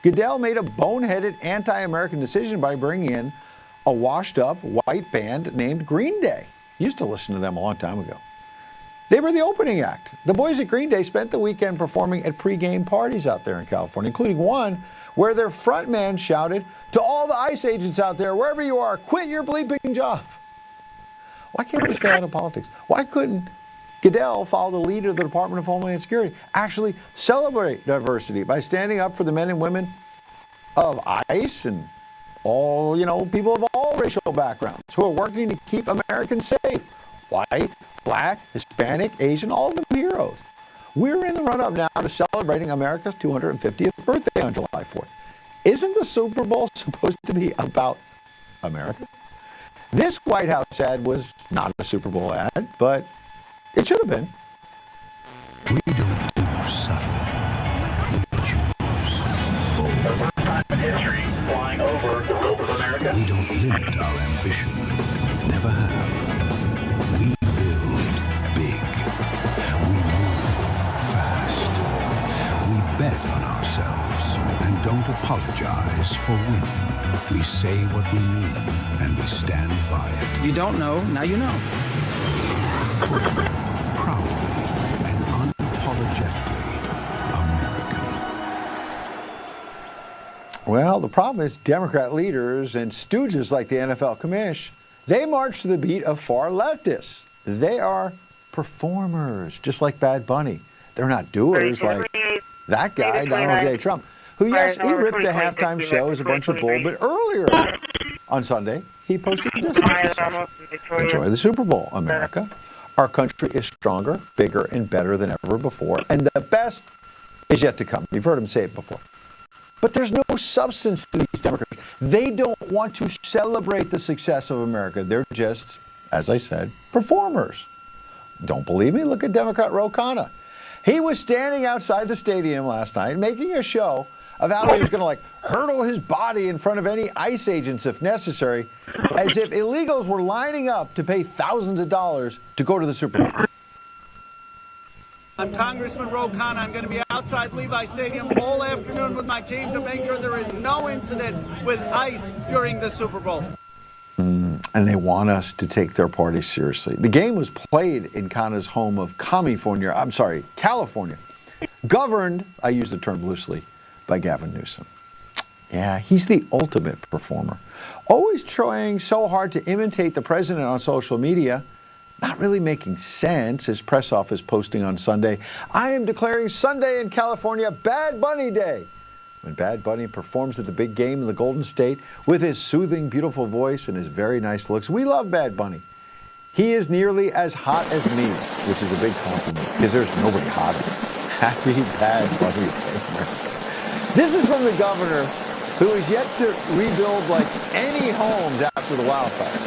Speaker 5: Goodell made a boneheaded anti-American decision by bringing in a washed-up white band named Green Day. Used to listen to them a long time ago. They were the opening act. The boys at Green Day spent the weekend performing at pre-game parties out there in California, including one where their frontman shouted to all the ICE agents out there, wherever you are, quit your bleeping job. Why can't they stay out of politics? Why couldn't Goodell follow the lead of the Department of Homeland Security, actually celebrate diversity by standing up for the men and women of ICE and all, people of all racial backgrounds who are working to keep Americans safe? White, black, Hispanic, Asian, all of them heroes. We're in the run-up now to celebrating America's 250th birthday on July 4th. Isn't the Super Bowl supposed to be about America? This White House ad was not a Super Bowl ad, but it should have been.
Speaker 24: We don't do subtle. We choose bold.
Speaker 1: History flying over the rope of America.
Speaker 24: We don't limit our ambition. Never have. We build big. We move fast. We bet on ourselves and don't apologize for winning. We say what we mean and we stand by it.
Speaker 8: You don't know, now you know.
Speaker 24: Proudly and unapologetically American.
Speaker 5: Well, the problem is Democrat leaders and stooges like the NFL commish, they march to the beat of far leftists. They are performers, just like Bad Bunny. They're not doers like that guy, Donald J. Trump, who, yes, he ripped the halftime show as a bunch of bull, but earlier on Sunday, he posted this message. Enjoy the Super Bowl, America. Our country is stronger, bigger, and better than ever before, and the best is yet to come. You've heard him say it before. But there's no substance to these Democrats. They don't want to celebrate the success of America. They're just, as I said, performers. Don't believe me? Look at Democrat Ro Khanna. He was standing outside the stadium last night making a show of how he was going to hurdle his body in front of any ICE agents if necessary, as if illegals were lining up to pay thousands of dollars to go to the Super Bowl.
Speaker 10: I'm Congressman Ro Khanna. I'm going to be outside Levi Stadium all afternoon with my team to make sure there is no incident with ICE during the Super Bowl.
Speaker 5: And they want us to take their party seriously. The game was played in Khanna's home of California, governed, I use the term loosely, by Gavin Newsom. Yeah, he's the ultimate performer. Always trying so hard to imitate the president on social media, not really making sense. His press office posting on Sunday, I am declaring Sunday in California Bad Bunny Day. When Bad Bunny performs at the big game in the Golden State with his soothing, beautiful voice and his very nice looks, we love Bad Bunny. He is nearly as hot as me, which is a big compliment because there's nobody hotter. Happy Bad Bunny Day, America. This is from the governor who is yet to rebuild like any homes after the wildfire.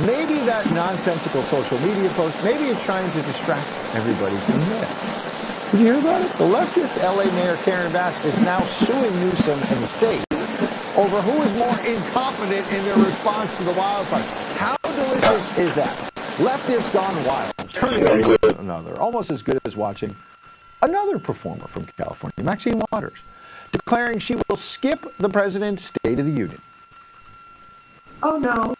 Speaker 5: Maybe that nonsensical social media post, maybe it's trying to distract everybody from this. Did you hear about it? The leftist LA Mayor Karen Bass is now suing Newsom and the state over who is more incompetent in their response to the wildfire. How delicious is that? Leftists gone wild, turning on one another, almost as good as watching another performer from California, Maxine Waters, declaring she will skip the president's State of the Union.
Speaker 12: Oh no,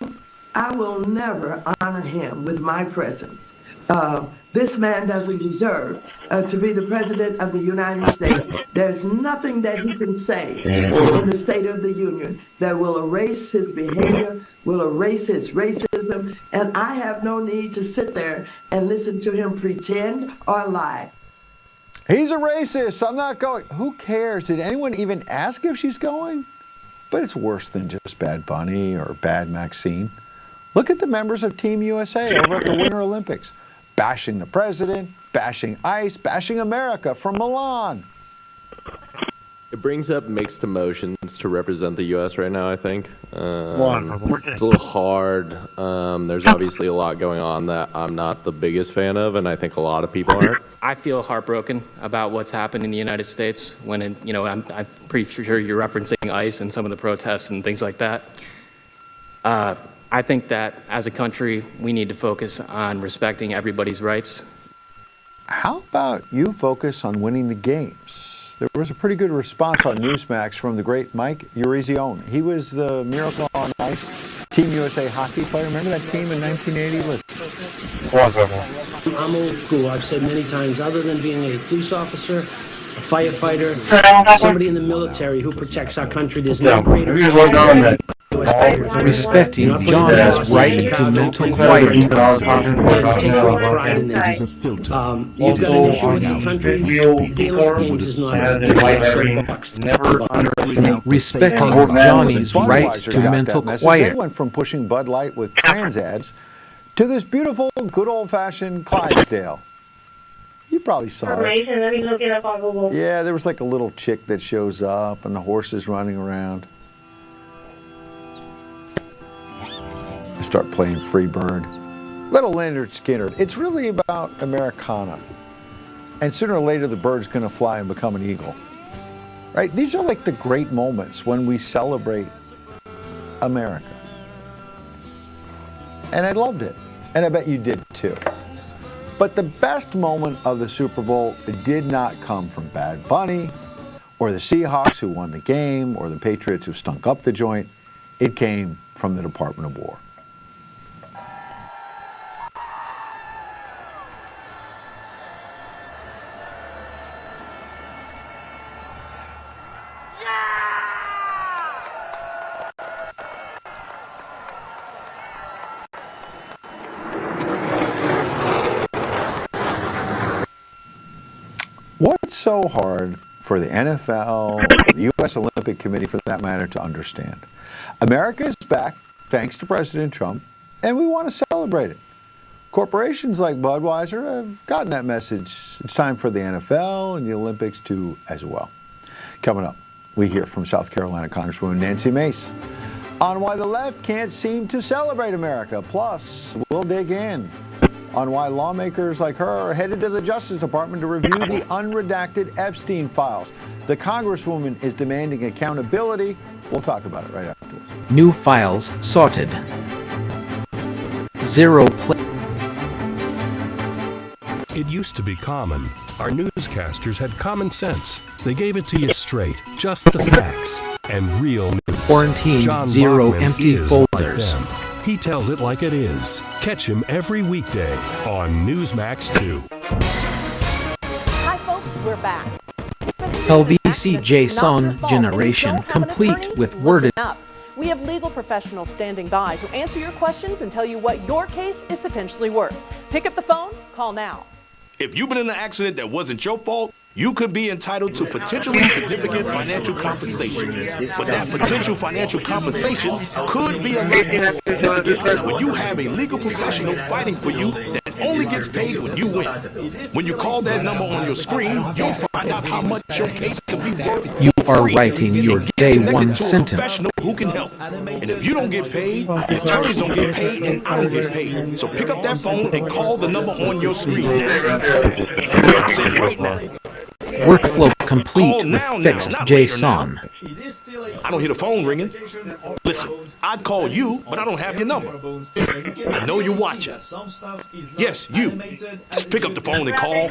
Speaker 12: I will never honor him with my presence.
Speaker 8: This man doesn't deserve to be the president of the United States. There's nothing that he can say in the State of the Union that will erase his behavior, will erase his racism, and I have no need to sit there and listen to him pretend or lie.
Speaker 5: He's a racist. I'm not going. Who cares? Did anyone even ask if she's going? But it's worse than just Bad Bunny or Bad Maxine. Look at the members of Team USA over at the Winter Olympics. Bashing the president, bashing ICE, bashing America from Milan.
Speaker 12: It brings up mixed emotions to represent the U.S. right now, I think. It's a little hard. There's obviously a lot going on that I'm not the biggest fan of, and I think a lot of people aren't.
Speaker 15: I feel heartbroken about what's happened in the United States when, I'm pretty sure you're referencing ICE and some of the protests and things like that. I think that as a country, we need to focus on respecting everybody's rights.
Speaker 5: How about you focus on winning the games? There was a pretty good response on Newsmax from the great Mike Urizione. He was the Miracle on Ice Team USA hockey player. Remember that team in 1980? Listen.
Speaker 21: I'm old school. I've said many times, other than being a police officer, a firefighter, somebody in the military who protects our country, there's no greater.
Speaker 6: Respecting Johnny's right to mental quiet.
Speaker 21: Take great pride in that. You've got an issue with the country. The Olympic Games is not a
Speaker 6: Respecting Johnny's right to mental quiet.
Speaker 5: They went from pushing Bud Light with trans ads to this beautiful, good old-fashioned Clydesdale. You probably saw it.
Speaker 16: Let me look it up on Google.
Speaker 5: Yeah, there was like a little chick that shows up and the horses running around. They start playing Freebird. Little Leonard Skinner. It's really about Americana. And sooner or later, the bird's going to fly and become an eagle. Right? These are like the great moments when we celebrate America. And I loved it. And I bet you did too. But the best moment of the Super Bowl did not come from Bad Bunny or the Seahawks who won the game or the Patriots who stunk up the joint. It came from the Department of War. What's so hard for the NFL, the U.S. Olympic Committee for that matter, to understand? America is back, thanks to President Trump, and we want to celebrate it. Corporations like Budweiser have gotten that message. It's time for the NFL and the Olympics too as well. Coming up, we hear from South Carolina Congresswoman Nancy Mace on why the left can't seem to celebrate America. Plus, we'll dig in on why lawmakers like her are headed to the Justice Department to review the unredacted Epstein files. The Congresswoman is demanding accountability. We'll talk about it right after this.
Speaker 6: New files sorted. Zero play.
Speaker 11: It used to be common. Our newscasters had common sense. They gave it to you straight, just the facts, and real news.
Speaker 6: Quarantine,
Speaker 11: John
Speaker 6: zero
Speaker 11: Bachman
Speaker 6: empty
Speaker 11: is
Speaker 6: folders.
Speaker 11: like them. He tells it like it is. Catch him every weekday on Newsmax 2.
Speaker 18: Hi, folks, we're back.
Speaker 6: LVC Jason generation complete with worded.
Speaker 18: Up. We have legal professionals standing by to answer your questions and tell you what your case is potentially worth. Pick up the phone, call now.
Speaker 19: If you've been in an accident that wasn't your fault, you could be entitled to potentially significant financial compensation. But that potential financial compensation could be a lot more significant when you have a legal professional fighting for you that only gets paid when you win. When you call that number on your screen, you'll find out how much your case could be worth.
Speaker 6: You are writing your day one sentence.
Speaker 19: Professional who can help. And if you don't get paid, the attorneys don't get paid, and I don't get paid. So pick up that phone and call the number on your screen. I said right now.
Speaker 6: Workflow complete with fixed JSON.
Speaker 19: I don't hear the phone ringing. Listen, I'd call you, but I don't have your number. I know you're watching. Yes, you. Just pick up the phone and call.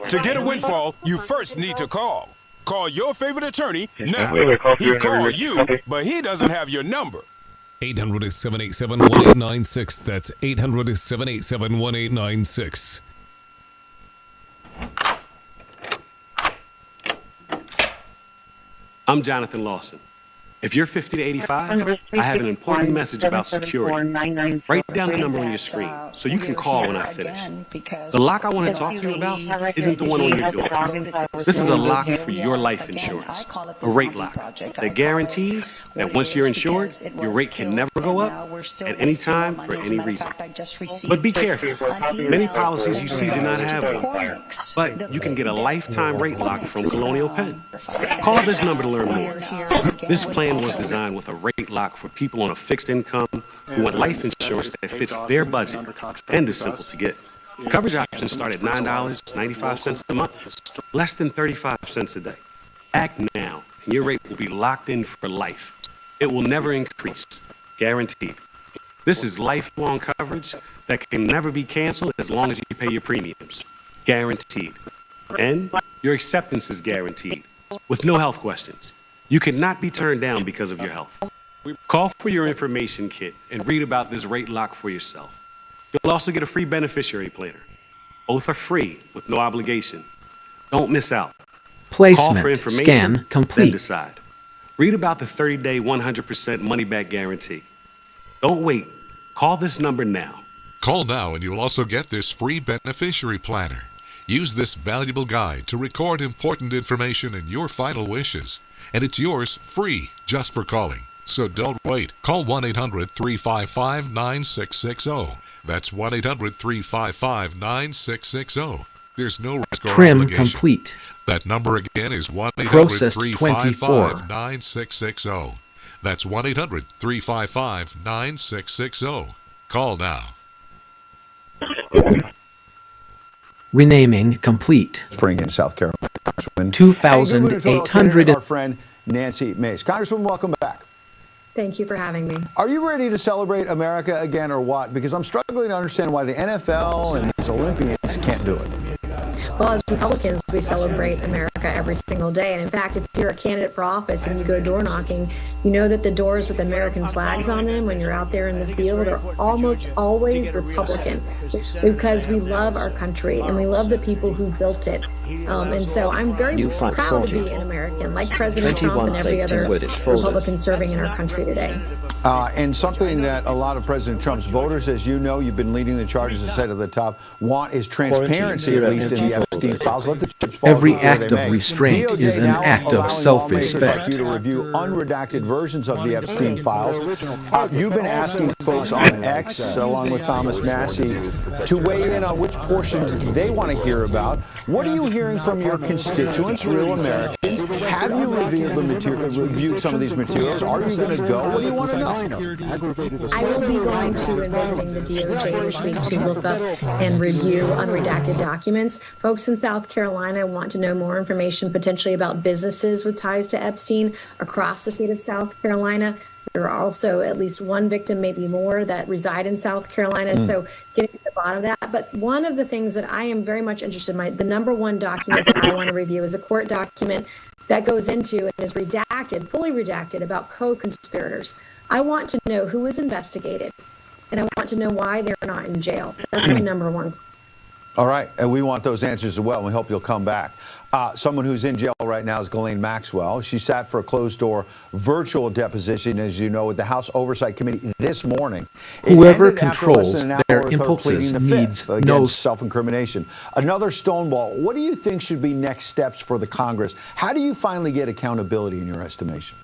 Speaker 17: To get a windfall, you first need to call. Call your favorite attorney now. He called you, but he doesn't have your number. 800-787-1896. That's 800-787-1896.
Speaker 9: I'm Jonathan Lawson. If you're 50 to 85, I have an important message about security. Write down the number on your screen so you can call when I finish. The lock I want to talk to you about isn't the one on your door. This is a lock for your life insurance, a rate lock that guarantees that once you're insured, your rate can never go up at any time for any reason. But be careful. Many policies you see do not have one, but you can get a lifetime rate lock from Colonial Penn. Call this number to learn more. This plan was designed with a rate lock for people on a fixed income who want life insurance that fits their budget and is simple to get. Coverage options start at $9.95 a month, less than 35 cents a day. Act now, and your rate will be locked in for life. It will never increase, guaranteed. This is lifelong coverage that can never be canceled as long as you pay your premiums, guaranteed. And your acceptance is guaranteed, with no health questions. You cannot be turned down because of your health. Call for your information kit and read about this rate lock for yourself. You'll also get a free beneficiary planner. Both are free with no obligation. Don't miss out.
Speaker 6: Placement.
Speaker 9: Call for information,
Speaker 6: Scan complete.
Speaker 9: then decide. Read about the 30-day 100% money-back guarantee. Don't wait. Call this number now.
Speaker 16: Call now and you'll also get this free beneficiary planner. Use this valuable guide to record important information and your final wishes. And it's yours free just for calling. So don't wait. Call 1-800-355-9660. That's 1-800-355-9660. There's no risk or
Speaker 6: Trim
Speaker 16: obligation.
Speaker 6: complete.
Speaker 16: That number again is
Speaker 6: Processed 24.
Speaker 16: 1-800-355-9660. That's 1-800-355-9660. Call now.
Speaker 6: Renaming complete.
Speaker 5: Spring in South Carolina.
Speaker 6: 2,800.
Speaker 5: Our friend Nancy Mace. Congresswoman, welcome back.
Speaker 20: Thank you for having me.
Speaker 5: Are you ready to celebrate America again or what? Because I'm struggling to understand why the NFL and these Olympians can't do it.
Speaker 20: Well, as Republicans, we celebrate America every single day. And in fact, if you're a candidate for office and you go door knocking, you know that the doors with American flags on them when you're out there in the field are almost always Republican, because we love our country and we love the people who built it. And so I'm very proud to be an American, like President Trump and every other Republican serving in our country today.
Speaker 5: And something that a lot of President Trump's voters, as you know, you've been leading the charges and said at the top, want is transparency, at least in the Epstein files. Let the chips fall
Speaker 6: Every
Speaker 5: where
Speaker 6: act
Speaker 5: they
Speaker 6: of
Speaker 5: may.
Speaker 6: restraint
Speaker 5: DOJ
Speaker 6: is an
Speaker 5: now
Speaker 6: act of
Speaker 5: allowing
Speaker 6: self-respect.
Speaker 5: lawmakers like you to review unredacted versions of the Epstein files. You've been asking folks on X, along with Thomas Massey, to weigh in on which portions they want to hear about. What are you hearing from your constituents, real Americans? Have you reviewed some of these materials? Are you going to go? What do you want to know?
Speaker 20: I will be going to and visiting the DOJ this week to look up and review unredacted documents. Folks in South Carolina want to know more information potentially about businesses with ties to Epstein across the state of South Carolina. There are also at least one victim, maybe more, that reside in South Carolina. So getting to the bottom of that. But one of the things that I am very much interested in, the number one document that I want to review is a court document that goes into and is redacted, fully redacted, about co-conspirators. I want to know who was investigated, and I want to know why they're not in jail. That's my number one.
Speaker 5: All right, and we want those answers as well, and we hope you'll come back. Someone who's in jail right now is Ghislaine Maxwell. She sat for a closed-door virtual deposition, as you know, with the House Oversight Committee this morning.
Speaker 6: Whoever controls their impulses needs no
Speaker 5: self-incrimination. Another stonewall. What do you think should be next steps for the Congress? How do you finally get accountability in your estimation?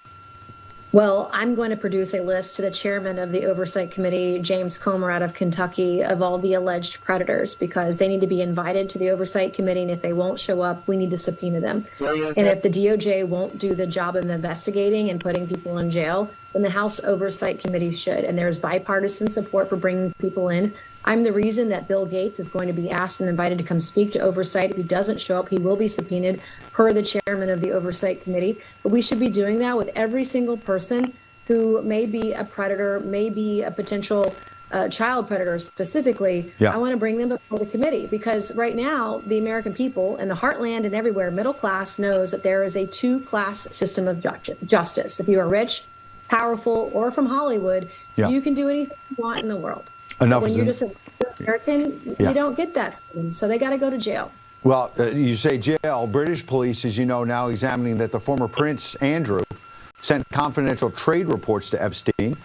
Speaker 20: Well, I'm going to produce a list to the chairman of the Oversight Committee, James Comer out of Kentucky, of all the alleged predators, because they need to be invited to the Oversight Committee, and if they won't show up, we need to subpoena them. And if the DOJ won't do the job of investigating and putting people in jail, then the House Oversight Committee should. And there's bipartisan support for bringing people in. I'm the reason that Bill Gates is going to be asked and invited to come speak to Oversight. If he doesn't show up, he will be subpoenaed per the chairman of the Oversight Committee. But we should be doing that with every single person who may be a predator, may be a potential child predator specifically. I want to bring them before the committee, because right now the American people in the heartland and everywhere, middle class, knows that there is a two-class system of justice. If you are rich, powerful, or from Hollywood, you can do anything you want in the world. When you're just an American, you don't get that. So they got to go to jail.
Speaker 5: Well, you say jail. British police, as you know, now examining that the former Prince Andrew sent confidential trade reports to Epstein,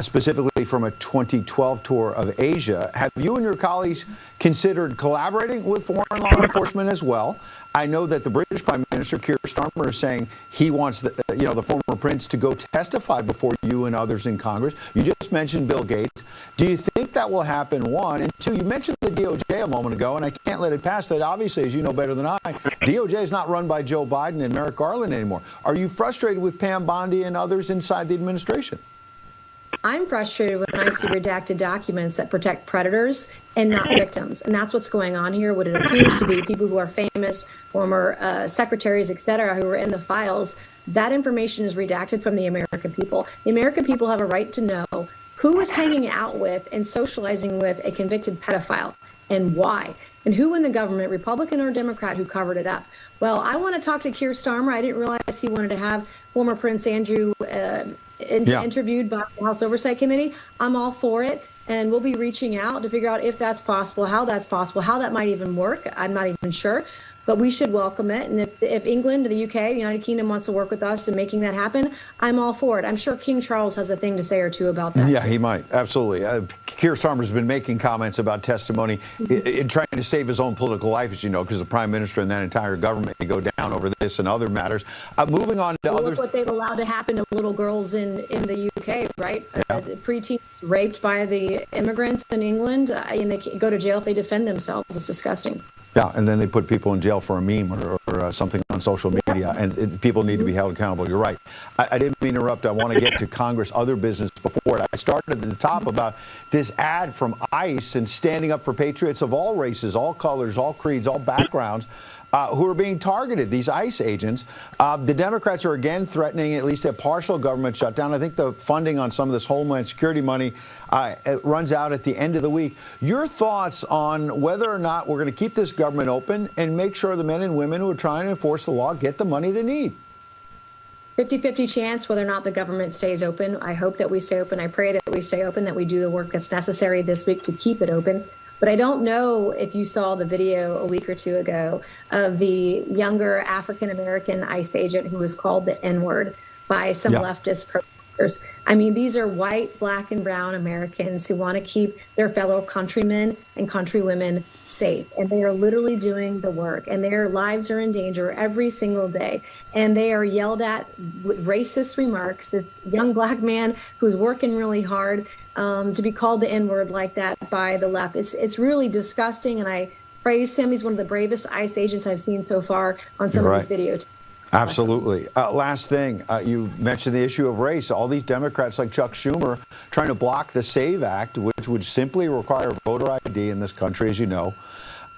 Speaker 5: specifically from a 2012 tour of Asia. Have you and your colleagues considered collaborating with foreign law enforcement as well? I know that the British Prime Minister, Keir Starmer, is saying he wants the former prince to go testify before you and others in Congress. You just mentioned Bill Gates. Do you think that will happen, one? And two, you mentioned the DOJ a moment ago, and I can't let it pass that obviously, as you know better than I, DOJ is not run by Joe Biden and Merrick Garland anymore. Are you frustrated with Pam Bondi and others inside the administration?
Speaker 20: I'm frustrated when I see redacted documents that protect predators and not victims. And that's what's going on here. What it appears to be people who are famous, former secretaries, et cetera, who are in the files, that information is redacted from the American people. The American people have a right to know who is hanging out with and socializing with a convicted pedophile and why, and who in the government, Republican or Democrat, who covered it up. Well, I want to talk to Keir Starmer. I didn't realize he wanted to have former Prince Andrew interviewed by the House Oversight Committee. I'm all for it. And we'll be reaching out to figure out if that's possible, how that might even work. I'm not even sure. But we should welcome it. And if England, the UK, the United Kingdom wants to work with us in making that happen, I'm all for it. I'm sure King Charles has a thing to say or two about that.
Speaker 5: Yeah, he might. Absolutely. Keir Starmer's been making comments about testimony in trying to save his own political life, as you know, because the prime minister and that entire government may go down over this and other matters. Moving on to other...
Speaker 20: Look what they've allowed to happen to little girls in the UK, right? Yeah. Preteens raped by the immigrants in England, and they go to jail if they defend themselves. It's disgusting.
Speaker 5: Yeah, and then they put people in jail for a meme or something on social media, and people need to be held accountable. You're right. I didn't mean to interrupt. I want to get to Congress, other business before it. I started at the top about this ad from ICE and standing up for patriots of all races, all colors, all creeds, all backgrounds, who are being targeted, these ICE agents. The Democrats are again threatening at least a partial government shutdown. I think the funding on some of this Homeland Security money it runs out at the end of the week. Your thoughts on whether or not we're going to keep this government open and make sure the men and women who are trying to enforce the law get the money they need?
Speaker 20: 50-50 chance whether or not the government stays open. I hope that we stay open. I pray that we stay open, that we do the work that's necessary this week to keep it open. But I don't know if you saw the video a week or two ago of the younger African-American ICE agent who was called the N-word by some leftist protesters. I mean, these are white, black, and brown Americans who want to keep their fellow countrymen and countrywomen safe. And they are literally doing the work, and their lives are in danger every single day. And they are yelled at with racist remarks. This young black man who's working really hard to be called the N-word like that by the left. It's really disgusting, and I praise him. He's one of the bravest ICE agents I've seen so far on some of these videos.
Speaker 5: Absolutely. Last thing, you mentioned the issue of race. All these Democrats like Chuck Schumer trying to block the SAVE Act, which would simply require voter ID in this country, as you know,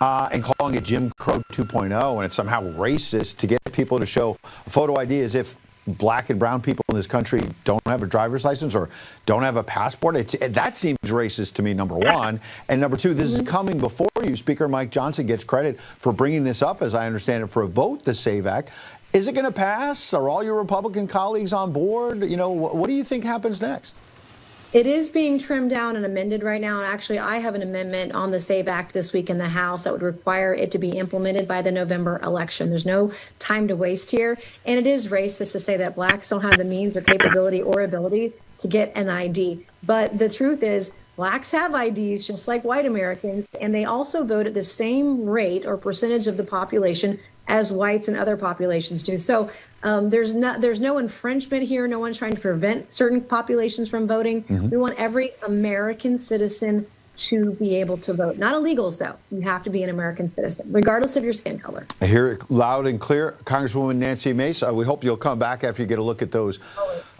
Speaker 5: and calling it Jim Crow 2.0, and it's somehow racist to get people to show photo ID as if black and brown people in this country don't have a driver's license or don't have a passport. That seems racist to me, number one. And number two, this is coming before you. Speaker Mike Johnson gets credit for bringing this up, as I understand it, for a vote, the SAVE Act. Is it going to pass? Are all your Republican colleagues on board? You know, what do you think happens next?
Speaker 20: It is being trimmed down and amended right now. And actually, I have an amendment on the SAVE Act this week in the House that would require it to be implemented by the November election. There's no time to waste here. And it is racist to say that blacks don't have the means or capability or ability to get an ID. But the truth is, blacks have IDs just like white Americans, and they also vote at the same rate or percentage of the population as whites and other populations do. So there's no infringement here. No one's trying to prevent certain populations from voting. We want every American citizen to be able to vote. Not illegals, though. You have to be an American citizen, regardless of your skin color.
Speaker 5: I hear it loud and clear. Congresswoman Nancy Mace, we hope you'll come back after you get a look at those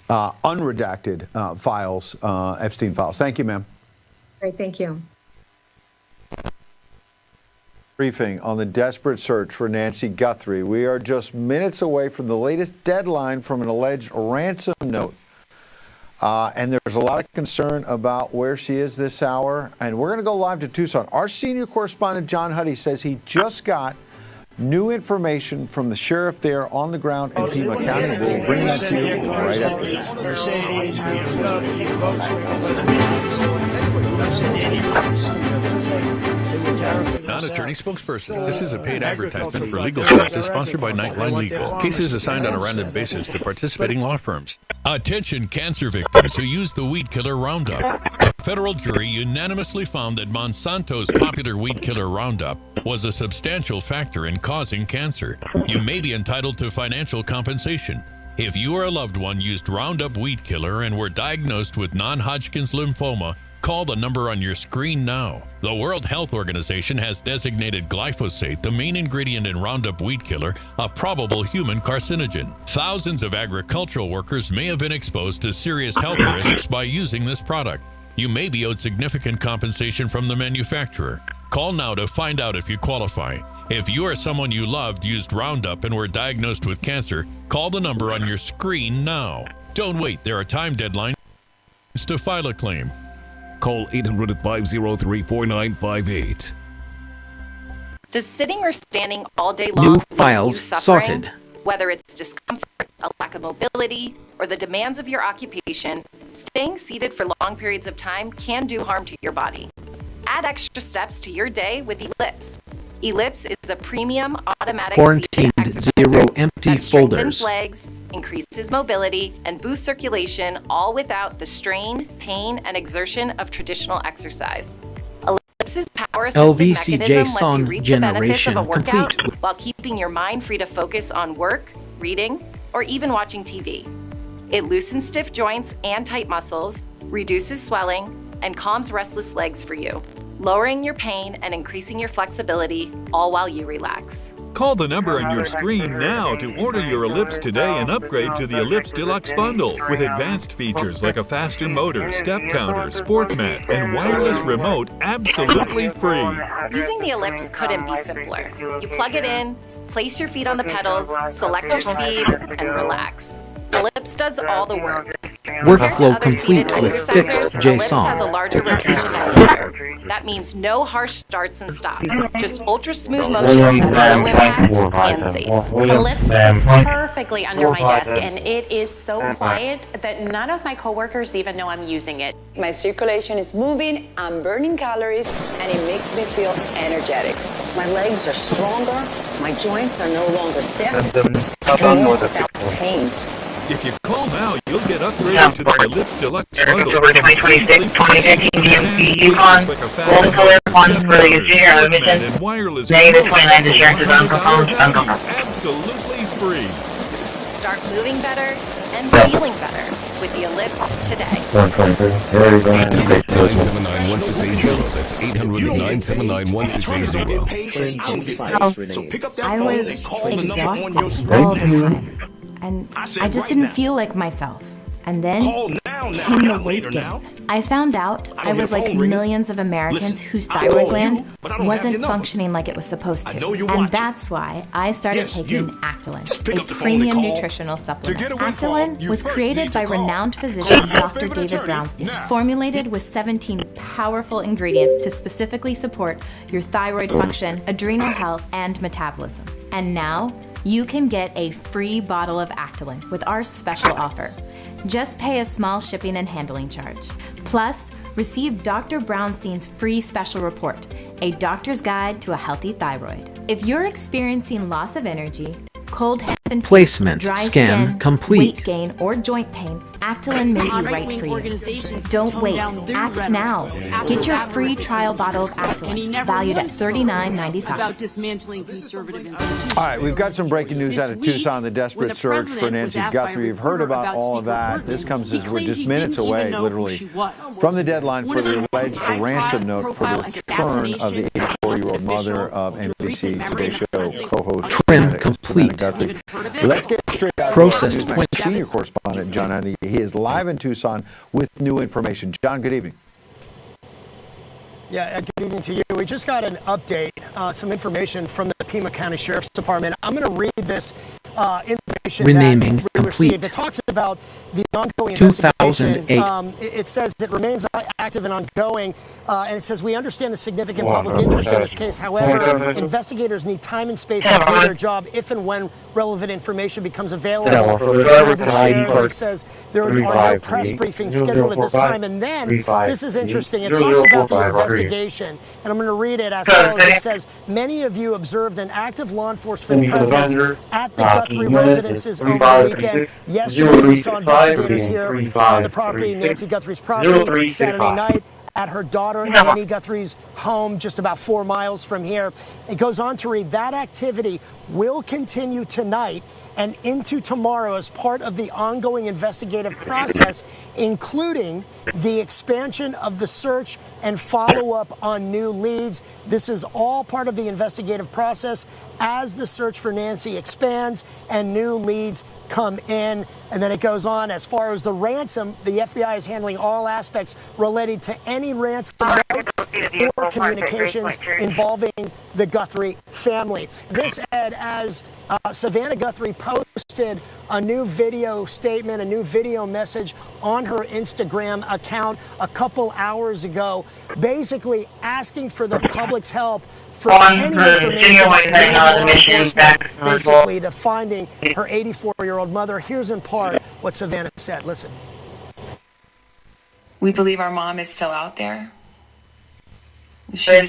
Speaker 5: unredacted files, Epstein files. Thank you, ma'am.
Speaker 20: Great, thank you.
Speaker 5: Briefing on the desperate search for Nancy Guthrie. We are just minutes away from the latest deadline from an alleged ransom note. And there's a lot of concern about where she is this hour. And we're going to go live to Tucson. Our senior correspondent, John Huddy, says he just got New information from the sheriff there on the ground in Pima County. We'll bring that to you right after this.
Speaker 2: Non-attorney spokesperson. This is a paid advertisement for legal services sponsored by Nightline Legal. Cases assigned on a random basis to participating law firms.
Speaker 3: Attention cancer victims who use the weed killer Roundup. A federal jury unanimously found that Monsanto's popular weed killer Roundup was a substantial factor in causing cancer. You may be entitled to financial compensation. If you or a loved one used Roundup weed killer and were diagnosed with non-Hodgkin's lymphoma, call the number on your screen now. The World Health Organization has designated glyphosate, the main ingredient in Roundup weed killer, a probable human carcinogen. Thousands of agricultural workers may have been exposed to serious health risks by using this product. You may be owed significant compensation from the manufacturer. Call now to find out if you qualify. If you or someone you loved used Roundup and were diagnosed with cancer, call the number on your screen now. Don't wait, there are time deadlines to file a claim.
Speaker 17: Call 800-503-4958.
Speaker 4: Does sitting or standing all day long
Speaker 6: New
Speaker 4: leave
Speaker 6: files
Speaker 4: you suffering?
Speaker 6: sorted.
Speaker 4: Whether it's discomfort, a lack of mobility, or the demands of your occupation, staying seated for long periods of time can do harm to your body. Add extra steps to your day with Ellipse. Ellipse is a premium automatic
Speaker 6: Quarantined
Speaker 4: seated
Speaker 6: 0
Speaker 4: exerciser
Speaker 6: empty
Speaker 4: that strengthens
Speaker 6: folders.
Speaker 4: legs, increases mobility, and boosts circulation, all without the strain, pain, and exertion of traditional exercise. Ellipse's power-assisted
Speaker 6: LVCJ
Speaker 4: mechanism lets you
Speaker 6: song
Speaker 4: reap the benefits of
Speaker 6: generation
Speaker 4: a workout
Speaker 6: complete.
Speaker 4: while keeping your mind free to focus on work, reading, or even watching TV. It loosens stiff joints and tight muscles, reduces swelling, and calms restless legs for you, lowering your pain and increasing your flexibility, all while you relax.
Speaker 22: Call the number on your screen now to order your Ellipse today and upgrade to the Ellipse Deluxe Bundle with advanced features like a faster motor, step counter, sport mat, and wireless remote absolutely free.
Speaker 4: Using the Ellipse couldn't be simpler. You plug it in, place your feet on the pedals, select your speed, and relax. Ellipse does all the work.
Speaker 6: Workflow complete with fixed
Speaker 4: Ellipse has a
Speaker 6: JSON.
Speaker 4: larger rotation diameter. That means no harsh starts and stops, just ultra smooth motion that's low impact and safe.
Speaker 23: Ellipse fits perfectly under my desk, and it is so quiet that none of my coworkers even know I'm using it.
Speaker 13: My circulation is moving, I'm burning calories, and it makes me feel energetic.
Speaker 14: My legs are stronger, my joints are no longer stiff, I can walk without pain.
Speaker 22: If you call now, you'll get upgraded to the Ellipse Deluxe Bundle.
Speaker 1: October 2026, 2015 DMC Yukon, golden color, quantum for the junior emission, negative 29 assurances unconfirmed,
Speaker 22: Absolutely free.
Speaker 4: Start moving better and feeling better with the Ellipse today.
Speaker 17: 979-1680. That's 800-979-1680.
Speaker 25: I was exhausted all the time, and I just didn't feel like myself. And then came the weight gain. I found out I was like millions of Americans whose thyroid gland wasn't functioning like it was supposed to. And that's why I started taking Actilin, a premium nutritional supplement. Actilin was created by renowned physician Dr. David Brownstein, formulated with 17 powerful ingredients to specifically support your thyroid function, adrenal health, and metabolism. And now, you can get a free bottle of Actilin with our special offer. Just pay a small shipping and handling charge. Plus, receive Dr. Brownstein's free special report, A Doctor's Guide to a Healthy Thyroid. If you're experiencing loss of energy, cold hands and feet,
Speaker 6: Placement
Speaker 25: dry
Speaker 6: scan
Speaker 25: skin,
Speaker 6: complete.
Speaker 25: weight gain, or joint pain, Actilin may be right for you. Don't wait. Act now. Get your free trial bottle of Actilin, valued at $39.95.
Speaker 21: About dismantling conservative institutions.
Speaker 5: All right, we've got some breaking news out of Tucson, the desperate search for Nancy Guthrie. You've heard about all of that. This comes as we're just minutes away, literally, from the deadline for the alleged ransom note for the return of the 84-year-old mother of NBC Today Show co-host
Speaker 6: Trim complete.
Speaker 5: Guthrie. Let's get straight out
Speaker 6: Processed
Speaker 5: to my senior correspondent, John Honey. He is live in Tucson with new information. John, good evening.
Speaker 26: Yeah, good evening to you. We just got an update, some information from the Pima County Sheriff's Department. I'm going to read this
Speaker 5: information
Speaker 6: Renaming
Speaker 5: that we
Speaker 6: complete.
Speaker 5: received. It talks about the ongoing
Speaker 6: 2008.
Speaker 5: investigation. It says it remains active and ongoing, and it says we understand the significant public interest in this case. However, investigators need time and space to do their job if and when relevant information becomes available. It says there are no press briefings scheduled at this time, and then this is interesting. It talks about the investigation, and I'm going to read it as follows. It says many of you observed an active law enforcement presence at the Guthrie residences over the weekend. Yesterday, we saw investigators here on the property, Nancy Guthrie's property, Saturday night at her daughter Annie Guthrie's home just about 4 miles from here. It goes on to read, that activity will continue tonight and into tomorrow as part of the ongoing investigative process, including the expansion of the search and follow-up on new leads. This is all part of the investigative process as the search for Nancy expands and new leads come in. And then it goes on, as far as the ransom, the FBI is handling all aspects related to any ransom notes or communications involving the Guthrie family. This, Ed, as Savannah Guthrie posted a new video statement, a new video message on her Instagram account a couple hours ago, basically asking for the public's help for any information basically to finding her 84-year-old mother. Here's in part what Savannah said. Listen.
Speaker 7: We believe our mom is still out there. We are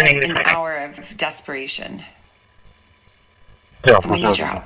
Speaker 7: in an hour of desperation. We need your help.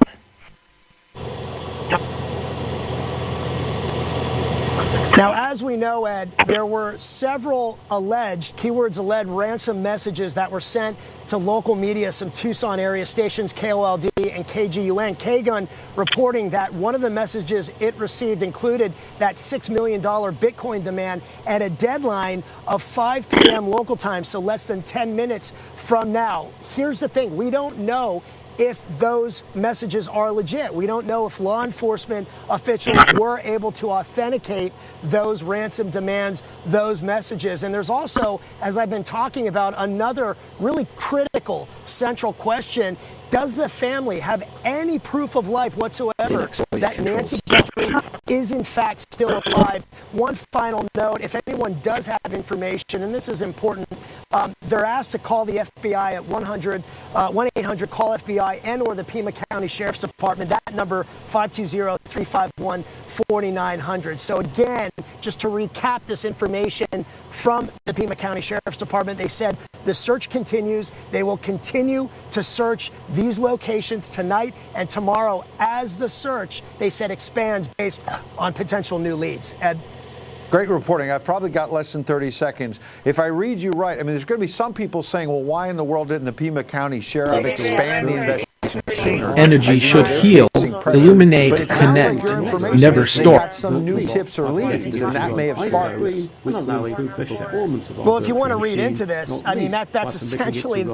Speaker 5: Now, as we know, Ed, there were several alleged, keywords alleged, ransom messages that were sent to local media, some Tucson area stations, KOLD and KGUN. KGUN reporting that one of the messages it received included that $6 million Bitcoin demand at a deadline of 5 p.m. local time, so less than 10 minutes from now. Here's the thing, we don't know if those messages are legit. We don't know if law enforcement officials were able to authenticate those ransom demands, those messages. And there's also, as I've been talking about, another really critical central question. Does the family have any proof of life whatsoever that Nancy Guthrie is in fact still alive? One final note, if anyone does have information, and this is important, they're asked to call the FBI at 1-800-CALL-FBI and or the Pima County Sheriff's Department. That number, 520-351-4900. So again, just to recap this information from the Pima County Sheriff's Department, they said the search continues. They will continue to search these locations tonight and tomorrow as the search, they said, expands based on potential new leads. Ed? Great reporting. I've probably got less than 30 seconds. If I read you right, I mean, there's going to be some people saying, well, why in the world didn't the Pima County Sheriff expand the investigation sooner?
Speaker 6: Energy should heal, illuminate, connect, never store.
Speaker 5: Got some new tips or leads, and that may have sparked this.
Speaker 8: Well,
Speaker 5: if you want to read into this, I mean, that's essentially,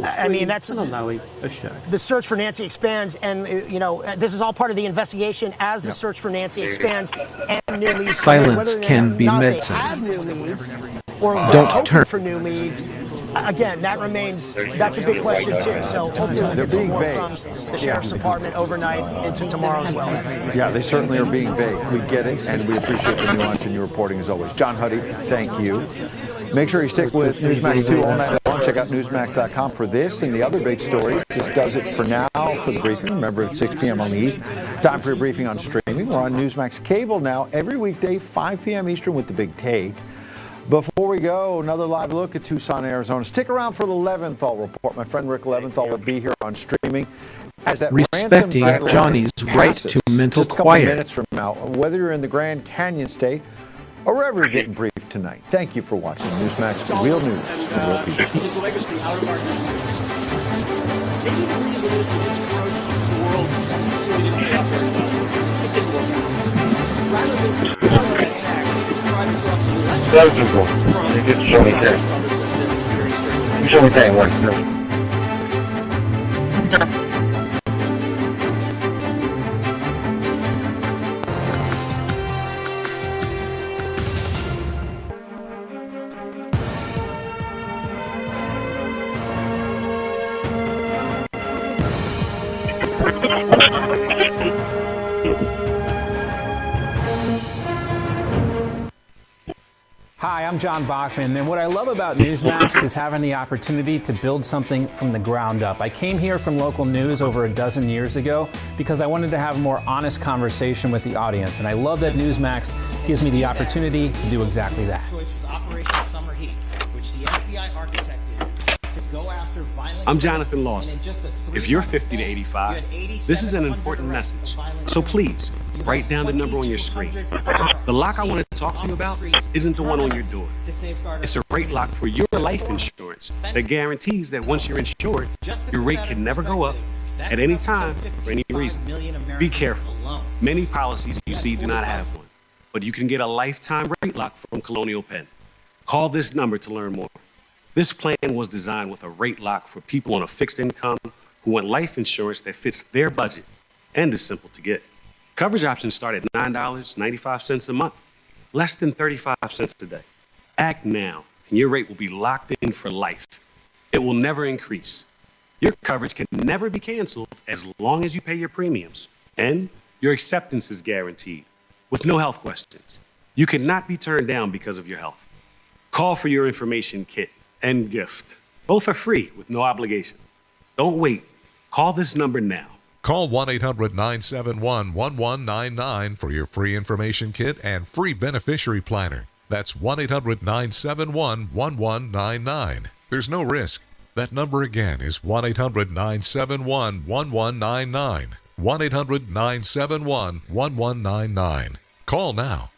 Speaker 5: I mean, that's the search for Nancy expands, and, you know, this is all part of the investigation as the search for Nancy expands and new leads.
Speaker 6: Silence can be medicine.
Speaker 5: Have new leads or
Speaker 6: Don't turn
Speaker 5: for new leads. Again, that's a big question too. So hopefully we'll get some more from the Sheriff's Department overnight into tomorrow as well.
Speaker 8: Yeah, they certainly are being vague. We get it, and we appreciate the nuance in your reporting as always. John Huddy, thank you. Make sure you stick with Newsmax 2 all night long. Check out Newsmax.com for this and the other big stories. This does it for now for the briefing. Remember, at 6 p.m. on the East. Time for your briefing on streaming. We're on Newsmax Cable now every weekday, 5 p.m. Eastern with The Big Take. Before we go, another live look at Tucson, Arizona. Stick around for the Leventhal report. My friend Rick Leventhal will be here on streaming. As that
Speaker 6: respecting Johnny's right to mental
Speaker 8: just a couple
Speaker 6: quiet.
Speaker 8: Minutes from now, whether you're in the Grand Canyon State or wherever you're getting briefed tonight. Thank you for watching Newsmax, the real news for real people.
Speaker 1: That's simple. You get show me that. You show me that once. No.
Speaker 10: Hi, I'm John Bachman, and what I love about Newsmax is having the opportunity to build something from the ground up. I came here from local news over a dozen years ago because I wanted to have a more honest conversation with the audience, and I love that Newsmax gives me the opportunity to do exactly that.
Speaker 9: I'm Jonathan Lawson. If you're 50 to 85, this is an important message. So please, write down the number on your screen. The lock I want to talk to you about isn't the one on your door. It's a rate lock for your life insurance that guarantees that once you're insured, your rate can never go up at any time for any reason. Be careful. Many policies you see do not have one, but you can get a lifetime rate lock from Colonial Penn. Call this number to learn more. This plan was designed with a rate lock for people on a fixed income who want life insurance that fits their budget and is simple to get. Coverage options start at $9.95 a month, less than 35 cents a day. Act now, and your rate will be locked in for life. It will never increase. Your coverage can never be canceled as long as you pay your premiums, and your acceptance is guaranteed with no health questions. You cannot be turned down because of your health. Call for your information kit and gift. Both are free with no obligation. Don't wait. Call this number now.
Speaker 16: Call 1-800-971-1199 for your free information kit and free beneficiary planner. That's 1-800-971-1199. There's no risk. That number again is 1-800-971-1199. 1-800-971-1199. Call now.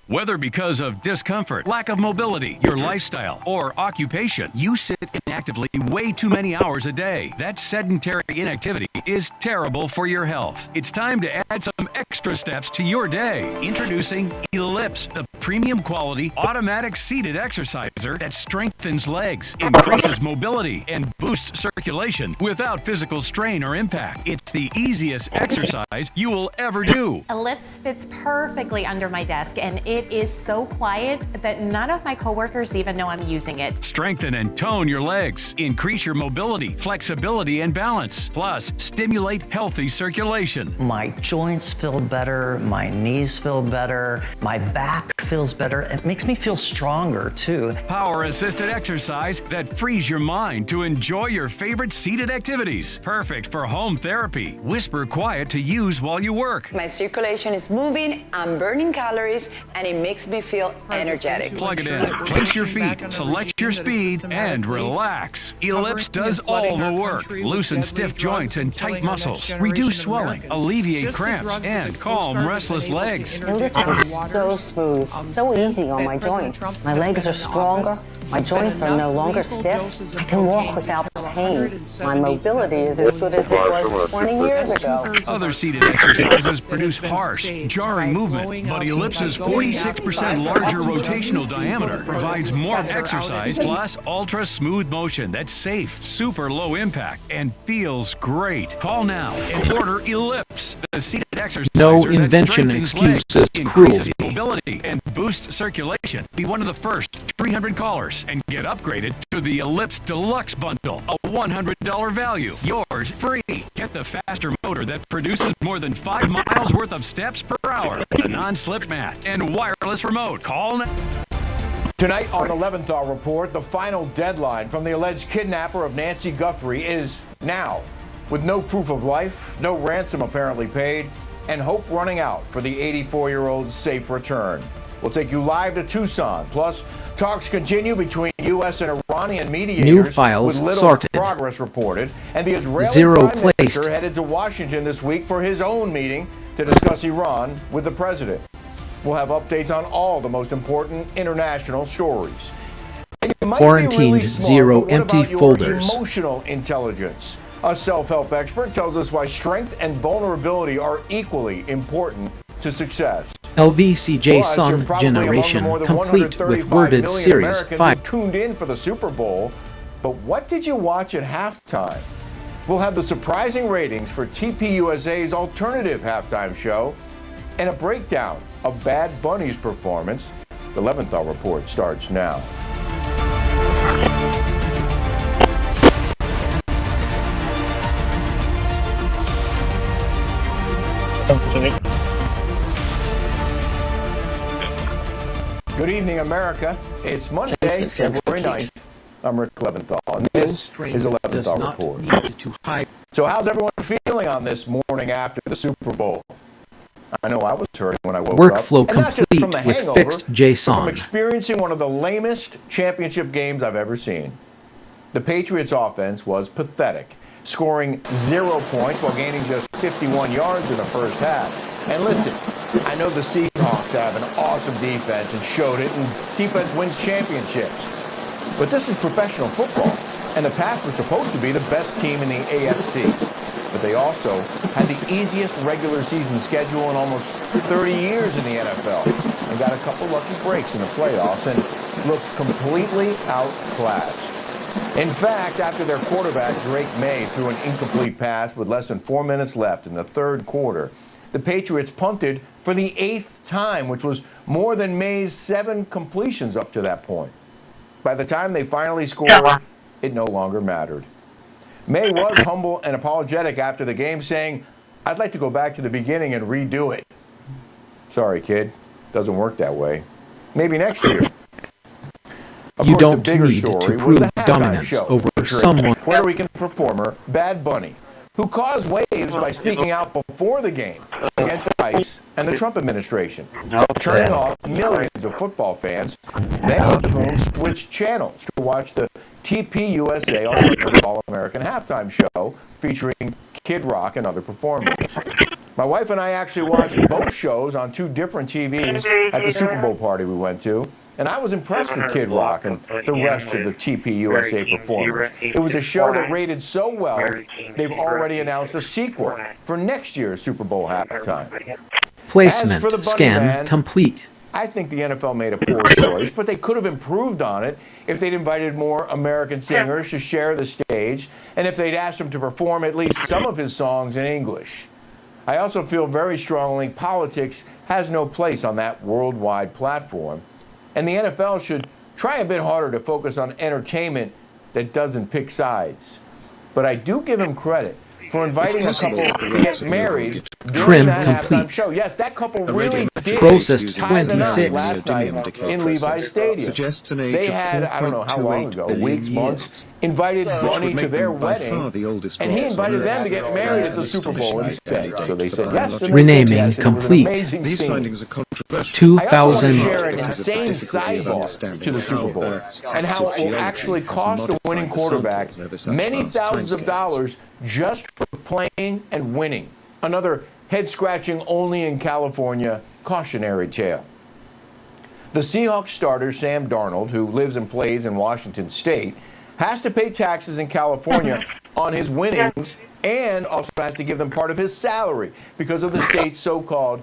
Speaker 3: Whether because of discomfort, lack of mobility, your lifestyle, or occupation, you sit inactively way too many hours a day. That sedentary inactivity is terrible for your health. It's time to add some extra steps to your day. Introducing Ellipse, the premium quality automatic seated exerciser that strengthens legs, increases mobility, and boosts circulation without physical strain or impact. It's the easiest exercise you will ever do.
Speaker 23: Ellipse fits perfectly under my desk, and it is so quiet that none of my coworkers even know I'm using it.
Speaker 3: Strengthen and tone your legs, increase your mobility, flexibility, and balance, plus stimulate healthy circulation.
Speaker 11: My joints feel better, my knees feel better, my back feels better. It makes me feel stronger too.
Speaker 3: Power-assisted exercise that frees your mind to enjoy your favorite seated activities. Perfect for home therapy. Whisper quiet to use while you work.
Speaker 13: My circulation is moving, I'm burning calories, and it makes me feel energetic.
Speaker 3: Plug it in, place your feet, select your speed, and relax. Ellipse does all the work. Loosen stiff joints and tight muscles, reduce swelling, alleviate cramps, and calm restless legs.
Speaker 14: Ellipse is so smooth, so easy on my joints. My legs are stronger. My joints are no longer stiff. I can walk without pain. My mobility is as good as it was 20 years ago.
Speaker 3: Other seated exercises produce harsh, jarring movement, but Ellipse's 46% larger rotational diameter provides more exercise plus ultra smooth motion that's safe, super low impact, and feels great. Call now and order Ellipse, the seated exerciser
Speaker 6: No
Speaker 3: that
Speaker 6: invention
Speaker 3: strengthens
Speaker 6: excuses
Speaker 3: legs, increases
Speaker 6: cruelty.
Speaker 3: mobility, and boosts circulation. Be one of the first 300 callers and get upgraded to the Ellipse Deluxe Bundle, a $100 value. Yours free. Get the faster motor that produces more than 5 miles worth of steps per hour, a non-slip mat, and wireless remote. Call now.
Speaker 5: Tonight on the 11th Hour Report, the final deadline from the alleged kidnapper of Nancy Guthrie is now. With no proof of life, no ransom apparently paid, and hope running out for the 84-year-old's safe return. We'll take you live to Tucson. Plus, talks continue between U.S. and Iranian mediators
Speaker 6: New files
Speaker 5: with little
Speaker 6: sorted.
Speaker 5: progress reported. And the Israeli
Speaker 6: Zero
Speaker 5: Prime
Speaker 6: placed.
Speaker 5: Minister headed to Washington this week for his own meeting to discuss Iran with the president. We'll have updates on all the most important international stories. And you might be
Speaker 6: Quarantined,
Speaker 5: really smart,
Speaker 6: zero
Speaker 5: but what
Speaker 6: empty
Speaker 5: about your
Speaker 6: folders.
Speaker 5: Emotional intelligence. A self-help expert tells us why strength and vulnerability are equally important to success.
Speaker 6: LVCJ
Speaker 5: Plus,
Speaker 6: Sun
Speaker 5: you're probably among the
Speaker 6: Generation,
Speaker 5: more than
Speaker 6: complete
Speaker 5: 135
Speaker 6: with worded
Speaker 5: million
Speaker 6: series
Speaker 5: Americans
Speaker 6: 5.
Speaker 5: who tuned in for the Super Bowl. But what did you watch at halftime? We'll have the surprising ratings for TPUSA's alternative halftime show and a breakdown of Bad Bunny's performance. The 11th Hour Report starts now.
Speaker 8: Good evening, America. It's Monday, February 9th. I'm Rick Leventhal, and this is 11th Hour Report. So how's everyone feeling on this morning after the Super Bowl? I know I was hurting when I woke up.
Speaker 6: Workflow
Speaker 8: And not just
Speaker 6: complete
Speaker 8: from the
Speaker 6: with
Speaker 8: hangover,
Speaker 6: fixed
Speaker 8: but
Speaker 6: JSON.
Speaker 8: from experiencing one of the lamest championship games I've ever seen. The Patriots' offense was pathetic, scoring 0 points while gaining just 51 yards in the first half. And listen, I know the Seahawks have an awesome defense and showed it, and defense wins championships. But this is professional football, and the Pats were supposed to be the best team in the AFC. But they also had the easiest regular season schedule in almost 30 years in the NFL, and got a couple lucky breaks in the playoffs and looked completely outclassed. In fact, after their quarterback, Drake May, threw an incomplete pass with less than 4 minutes left in the third quarter, the Patriots punted for the 8th time, which was more than May's 7 completions up to that point. By the time they finally scored, it no longer mattered. May was humble and apologetic after the game, saying, "I'd like to go back to the beginning and redo it." Sorry, kid. Doesn't work that way. Maybe next year.
Speaker 6: You don't need to prove dominance over someone.
Speaker 8: Puerto Rican performer Bad Bunny, who caused waves by speaking out before the game against ICE and the Trump administration, turning off millions of football fans, many of whom switched channels to watch the TPUSA All-American halftime show featuring Kid Rock and other performers. My wife and I actually watched both shows on 2 different TVs at the Super Bowl party we went to, and I was impressed with Kid Rock and the rest of the TPUSA performers. It was a show that rated so well, they've already announced a sequel for next year's Super Bowl halftime.
Speaker 6: Placement
Speaker 8: As for the
Speaker 6: scan
Speaker 8: Bunny Man,
Speaker 6: complete.
Speaker 8: I think the NFL made a poor choice, but they could have improved on it if they'd invited more American singers to share the stage, and if they'd asked him to perform at least some of his songs in English. I also feel very strongly politics has no place on that worldwide platform, and the NFL should try a bit harder to focus on entertainment that doesn't pick sides. But I do give him credit for inviting a couple to get married during that halftime show. Yes, that couple really did
Speaker 6: Processed
Speaker 8: tie the knot
Speaker 6: 26.
Speaker 8: last night in Levi's Stadium. They had, I don't know how long ago, weeks, months, invited Bunny to their wedding, and he invited them to get married at the Super Bowl instead. So they said yes. And
Speaker 6: Renaming
Speaker 8: yes, and
Speaker 6: complete.
Speaker 8: It was an amazing scene.
Speaker 6: 2000.
Speaker 8: I also want to share an insane sidebar to the Super Bowl and how it will actually cost the winning quarterback many thousands of dollars just for playing and winning. Another head-scratching only in California cautionary tale. The Seahawks starter Sam Darnold, who lives and plays in Washington State, has to pay taxes in California on his winnings and also has to give them part of his salary because of the state's so-called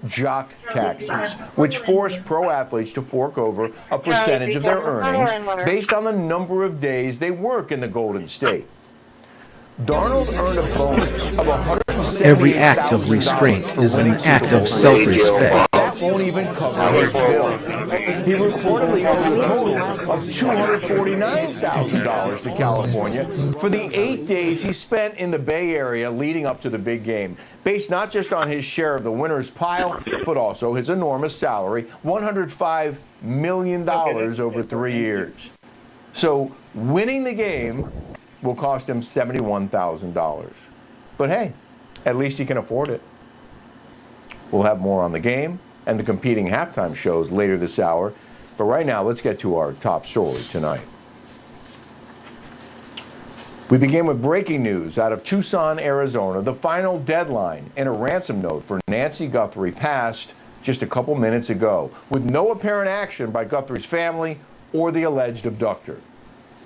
Speaker 8: jock taxes, which force pro athletes to fork over a percentage of their earnings based on the number of days they work in the Golden State. Darnold earned a bonus of $170,000.
Speaker 6: Every act of restraint is an act of self-respect.
Speaker 8: That won't even cover his bill. He reportedly owed a total of $249,000 to California for the 8 days he spent in the Bay Area leading up to the big game, based not just on his share of the winner's pile, but also his enormous salary, $105 million over 3 years. So winning the game will cost him $71,000. But hey, at least he can afford it. We'll have more on the game and the competing halftime shows later this hour. But right now, let's get to our top story tonight. We begin with breaking news out of Tucson, Arizona. The final deadline in a ransom note for Nancy Guthrie passed just a couple minutes ago, with no apparent action by Guthrie's family or the alleged abductor.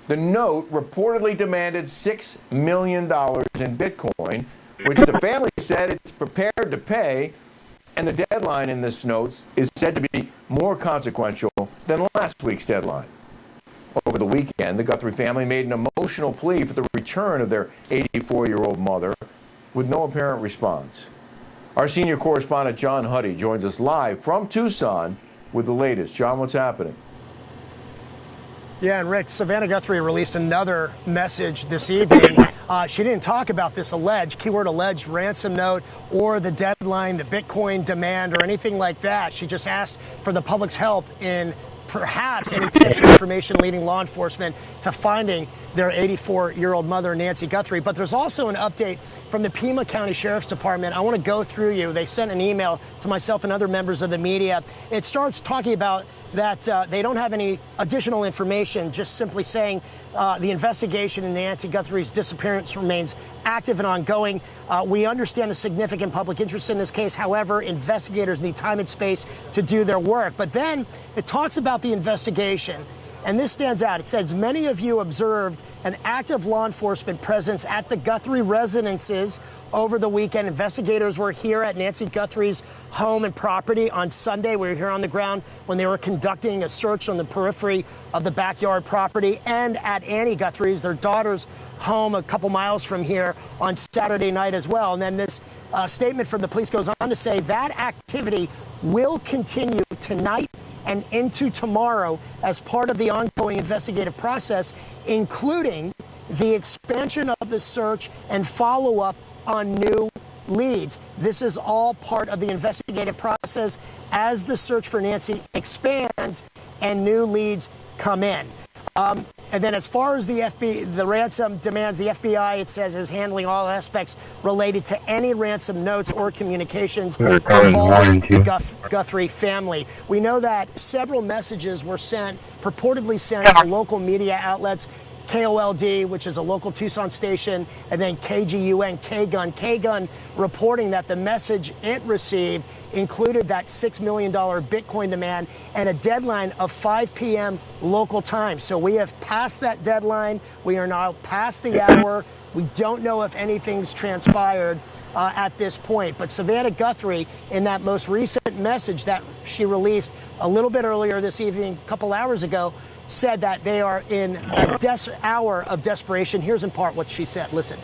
Speaker 8: The note reportedly demanded $6 million in Bitcoin, which the family said it's prepared to pay, and the deadline in this note is said to be more consequential than last week's deadline. Over the weekend, the Guthrie family made an emotional plea for the return of their 84-year-old mother, with no apparent response. Our senior correspondent, John Huddy, joins us live from Tucson with the latest. John, what's happening?
Speaker 12: Yeah, and Rick, Savannah Guthrie released another message this evening She didn't talk about this alleged, keyword alleged, ransom note or the deadline, the Bitcoin demand, or anything like that. She just asked for the public's help in perhaps any tips or information leading law enforcement to finding their 84-year-old mother, Nancy Guthrie. But there's also an update from the Pima County Sheriff's Department. I want to go through you. They sent an email to myself and other members of the media. It starts talking about that they don't have any additional information, just simply saying the investigation into Nancy Guthrie's disappearance remains active and ongoing. We understand the significant public interest in this case. However, investigators need time and space to do their work. But then it talks about the investigation. And this stands out. It says, many of you observed an active law enforcement presence at the Guthrie residences over the weekend. Investigators were here at Nancy Guthrie's home and property on Sunday. We were here on the ground when they were conducting a search on the periphery of the backyard property, and at Annie Guthrie's, their daughter's home a couple miles from here, on Saturday night as well. And then this statement from the police goes on to say that activity will continue tonight and into tomorrow as part of the ongoing investigative process, including the expansion of the search and follow-up on new leads. This is all part of the investigative process as the search for Nancy expands and new leads come in. And then as far as the ransom demands, the FBI, it says, is handling all aspects related to any ransom notes or communications involving the Guthrie family. We know that several messages were purportedly sent to local media outlets, KOLD, which is a local Tucson station, and then KGUN, KGUN reporting that the message it received included that $6 million Bitcoin demand and a deadline of 5 p.m. local time. So we have passed that deadline. We are now past the hour. We don't know if anything's transpired at this point. But Savannah Guthrie, in that most recent message that she released a little bit earlier this evening, a couple hours ago, said that they are in a hour of desperation. Here's in part what she said. Listen.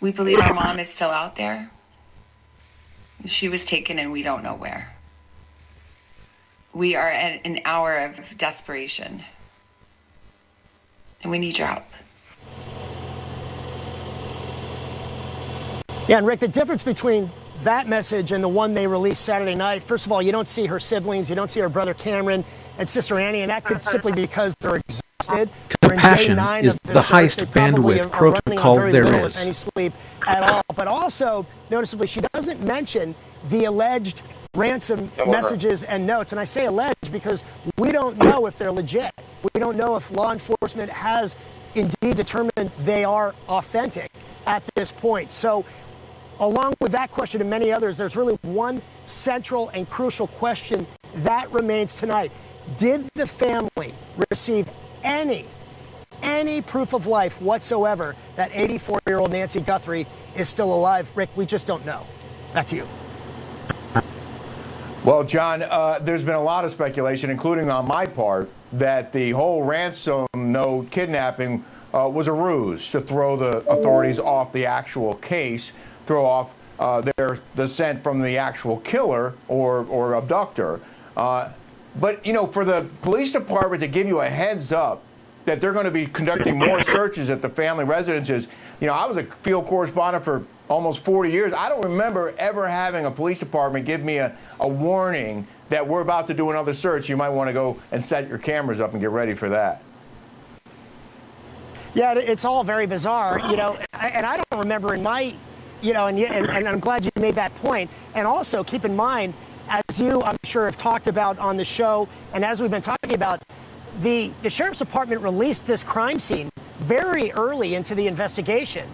Speaker 7: We believe our mom is still out there. She was taken and we don't know where. We are at an hour of desperation. And we need your help.
Speaker 12: Yeah, and Rick, the difference between that message and the one they released Saturday night, first of all, you don't see her siblings, you don't see her brother Cameron and sister Annie, and that could simply be because they're exhausted.
Speaker 6: Compassion is the highest bandwidth protocol there is.
Speaker 12: Any sleep at all. But also, noticeably, she doesn't mention the alleged ransom messages and notes. And I say alleged because we don't know if they're legit. We don't know if law enforcement has indeed determined they are authentic at this point. So along with that question and many others, there's really one central and crucial question that remains tonight. Did the family receive any proof of life whatsoever that 84-year-old Nancy Guthrie is still alive? Rick, we just don't know. Back to you.
Speaker 8: Well, John, there's been a lot of speculation, including on my part, that the whole ransom note kidnapping was a ruse to throw the authorities off the actual case, throw off the scent from the actual killer or abductor. But, you know, for the police department to give you a heads up that they're going to be conducting more searches at the family residences, you know, I was a field correspondent for almost 40 years. I don't remember ever having a police department give me a warning that we're about to do another search. You might want to go and set your cameras up and get ready for that.
Speaker 12: Yeah, it's all very bizarre, you know, and I don't remember in my, you know, and I'm glad you made that point. And also keep in mind, as you, I'm sure, have talked about on the show, and as we've been talking about, the Sheriff's Department released this crime scene very early into the investigation.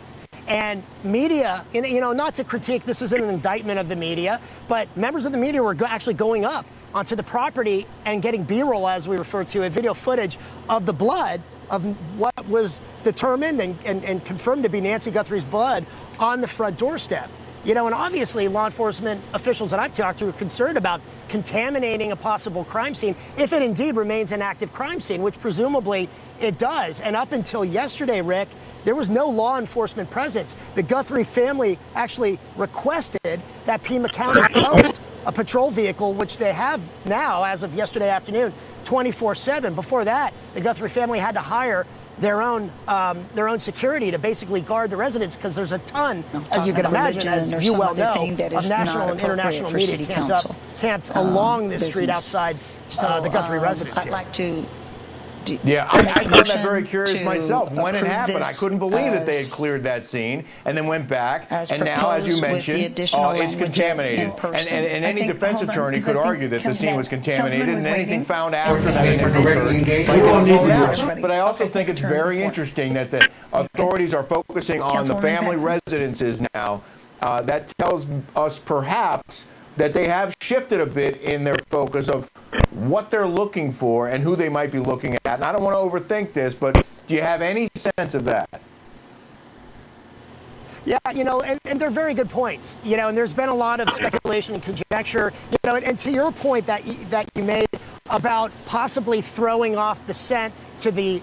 Speaker 12: And media, you know, not to critique, this isn't an indictment of the media, but members of the media were actually going up onto the property and getting B-roll, as we refer to it, video footage of the blood of what was determined and confirmed to be Nancy Guthrie's blood on the front doorstep. You know, and obviously law enforcement officials that I've talked to are concerned about contaminating a possible crime scene if it indeed remains an active crime scene, which presumably it does. And up until yesterday, Rick, there was no law enforcement presence. The Guthrie family actually requested that Pima County post a patrol vehicle, which they have now as of yesterday afternoon, 24/7. Before that, the Guthrie family had to hire their own security to basically guard the residents, because there's a ton, as you can imagine, as you well know, of national and international media camped along this street outside the Guthrie residence
Speaker 15: I'd
Speaker 12: here.
Speaker 15: like to
Speaker 8: Yeah, I found that very curious myself. When it happened, I couldn't believe that they had cleared that scene and then went back, and now, as you mentioned, it's contaminated. And any defense attorney could argue that the scene was contaminated, and anything found after that initial search might get thrown out. But I also think it's very interesting that the authorities are focusing on the family residences now. That tells us perhaps that they have shifted a bit in their focus of what they're looking for and who they might be looking at. And I don't want to overthink this, but do you have any sense of that?
Speaker 12: Yeah, and they're very good points, and there's been a lot of speculation and conjecture, and to your point that you made about possibly throwing off the scent to the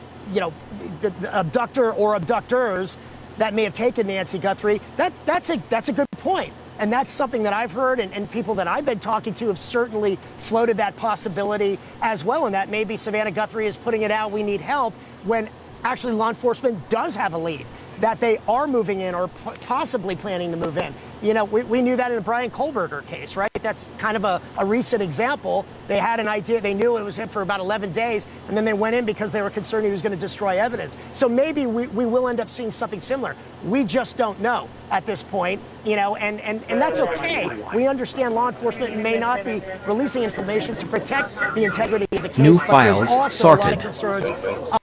Speaker 12: abductor or abductors that may have taken Nancy Guthrie, that's a good point. And that's something that I've heard, and people that I've been talking to have certainly floated that possibility as well, and that maybe Savannah Guthrie is putting it out, we need help, when actually law enforcement does have a lead, that they are moving in or possibly planning to move in. We knew that in the Brian Kohlberger case, right? That's kind of a recent example. They had an idea, they knew it was him for about 11 days, and then they went in because they were concerned he was going to destroy evidence. So maybe we will end up seeing something similar. We just don't know at this point, and that's okay. We understand law enforcement may not be releasing information to protect the integrity of the case.
Speaker 6: New
Speaker 12: but
Speaker 6: files
Speaker 12: there's also
Speaker 6: sorted.
Speaker 12: a lot of concerns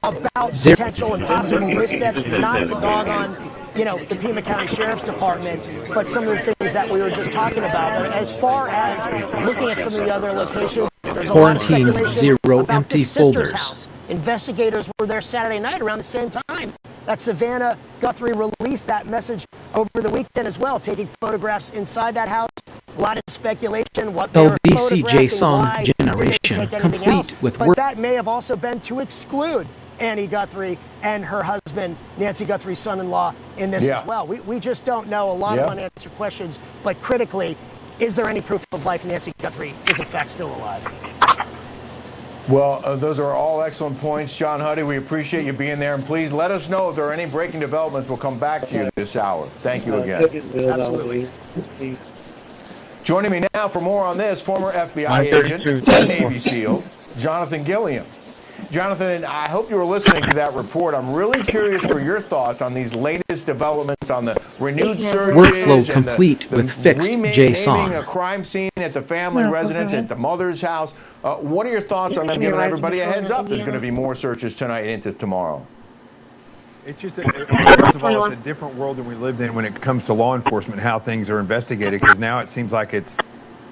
Speaker 12: about potential and possible missteps, not to dog on the Pima County Sheriff's Department, but some of the things that we were just talking about. But as far as looking at some of the other locations, there's a lot of
Speaker 6: Quarantine
Speaker 12: speculation
Speaker 6: 0
Speaker 12: about
Speaker 6: empty
Speaker 12: the sister's
Speaker 6: folders.
Speaker 12: house. Investigators were there Saturday night around the same time that Savannah Guthrie released that message over the weekend as well, taking photographs inside that house. A lot of speculation, what they were
Speaker 6: LVCJ
Speaker 12: photographing,
Speaker 6: song
Speaker 12: why, didn't
Speaker 6: generation,
Speaker 12: take anything
Speaker 6: complete
Speaker 12: else.
Speaker 6: with
Speaker 12: But
Speaker 6: work.
Speaker 12: that may have also been to exclude Annie Guthrie and her husband, Nancy Guthrie's son-in-law, in this as well. We just don't know. A lot of unanswered questions, but critically, is there any proof of life Nancy Guthrie is in fact still alive?
Speaker 8: Well, those are all excellent points. John Huddy, we appreciate you being there. And please let us know if there are any breaking developments. We'll come back to you this hour. Thank you again.
Speaker 12: Absolutely.
Speaker 8: Joining me now for more on this, former FBI agent and Navy SEAL, Jonathan Gilliam. Jonathan, I hope you were listening to that report. I'm really curious for your thoughts on these latest developments on the renewed searches.
Speaker 6: Workflow complete with fixed JSON.
Speaker 8: A crime scene at the family residence, at the mother's house. What are your thoughts on them, giving everybody a heads up there's going to be more searches tonight into tomorrow?
Speaker 18: It's just, first of all, it's a different world than we lived in when it comes to law enforcement, how things are investigated, because now it seems like it's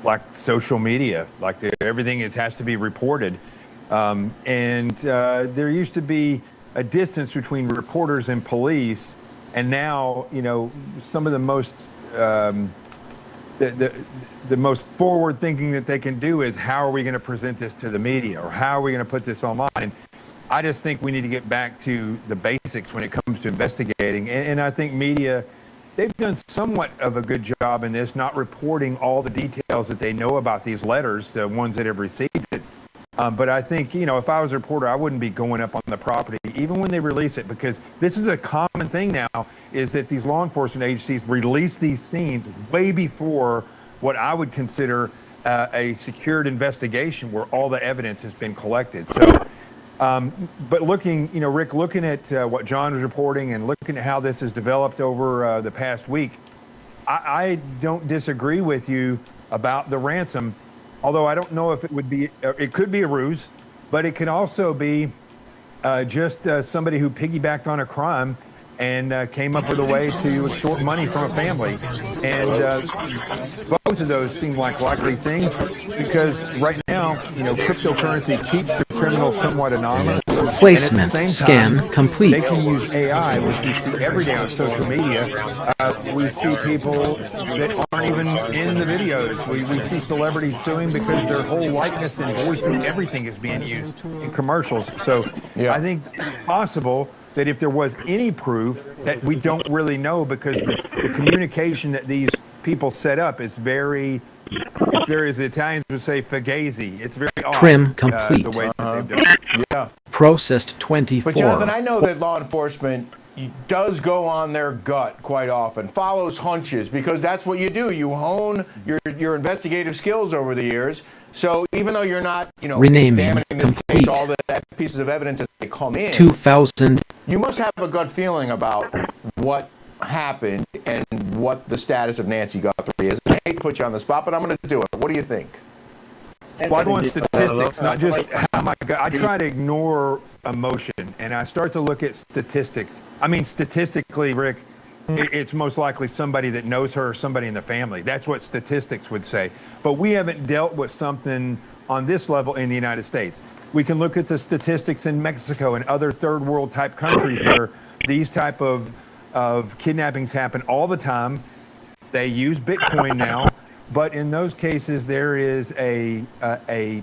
Speaker 18: like social media, like everything has to be reported. There used to be a distance between reporters and police, and now, some of the most the most forward thinking that they can do is, how are we going to present this to the media, or how are we going to put this online? And I just think we need to get back to the basics when it comes to investigating. And I think media, they've done somewhat of a good job in this, not reporting all the details that they know about these letters, the ones that have received it. But I think, if I was a reporter, I wouldn't be going up on the property, even when they release it, because this is a common thing now, is that these law enforcement agencies release these scenes way before what I would consider a secured investigation where all the evidence has been collected. So, but looking, Rick, looking at what John was reporting and looking at how this has developed over the past week, I don't disagree with you about the ransom. Although I don't know if it could be a ruse, but it could also be just somebody who piggybacked on a crime and came up with a way to extort money from a family. And both of those seem like likely things, because right now, cryptocurrency keeps the criminal somewhat anonymous.
Speaker 6: Placement scan complete.
Speaker 18: They can use AI, which we see every day on social media. We see people that aren't even in the videos. We see celebrities suing because their whole likeness and voice and everything is being used in commercials. So I think it's possible that if there was any proof that we don't really know, because the communication that these people set up is very, as the Italians would say, fugazi. It's very odd.
Speaker 6: Trim complete.
Speaker 18: The way that they've done it.
Speaker 6: processed 24.
Speaker 8: But Jonathan, I know that law enforcement does go on their gut quite often, follows hunches, because that's what you do. You hone your investigative skills over the years. So even though you're not,
Speaker 6: Renaming
Speaker 8: examining this
Speaker 6: complete.
Speaker 8: case, all the pieces of evidence as they come in,
Speaker 6: 2000.
Speaker 8: you must have a gut feeling about what happened and what the status of Nancy Guthrie is. I hate to put you on the spot, but I'm going to do it. What do you think?
Speaker 18: Well, I go on statistics, not just how my gut. I try to ignore emotion, and I start to look at statistics. I mean, statistically, Rick, it's most likely somebody that knows her or somebody in the family. That's what statistics would say. But we haven't dealt with something on this level in the United States. We can look at the statistics in Mexico and other third world type countries where these type of kidnappings happen all the time. They use Bitcoin now, but in those cases there is a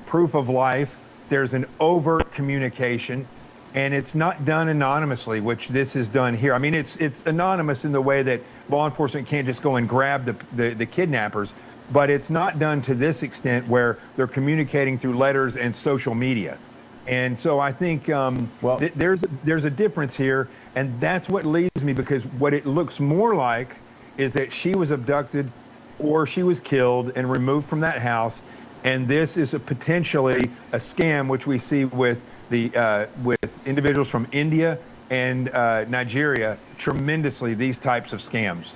Speaker 18: proof of life. There's an overt communication, and it's not done anonymously, which this is done here. I mean, it's anonymous in the way that law enforcement can't just go and grab the kidnappers, but it's not done to this extent where they're communicating through letters and social media. And so I think there's a difference here, and that's what leads me, because what it looks more like is that she was abducted or she was killed and removed from that house, and this is potentially a scam, which we see with with individuals from India and Nigeria, tremendously, these types of scams.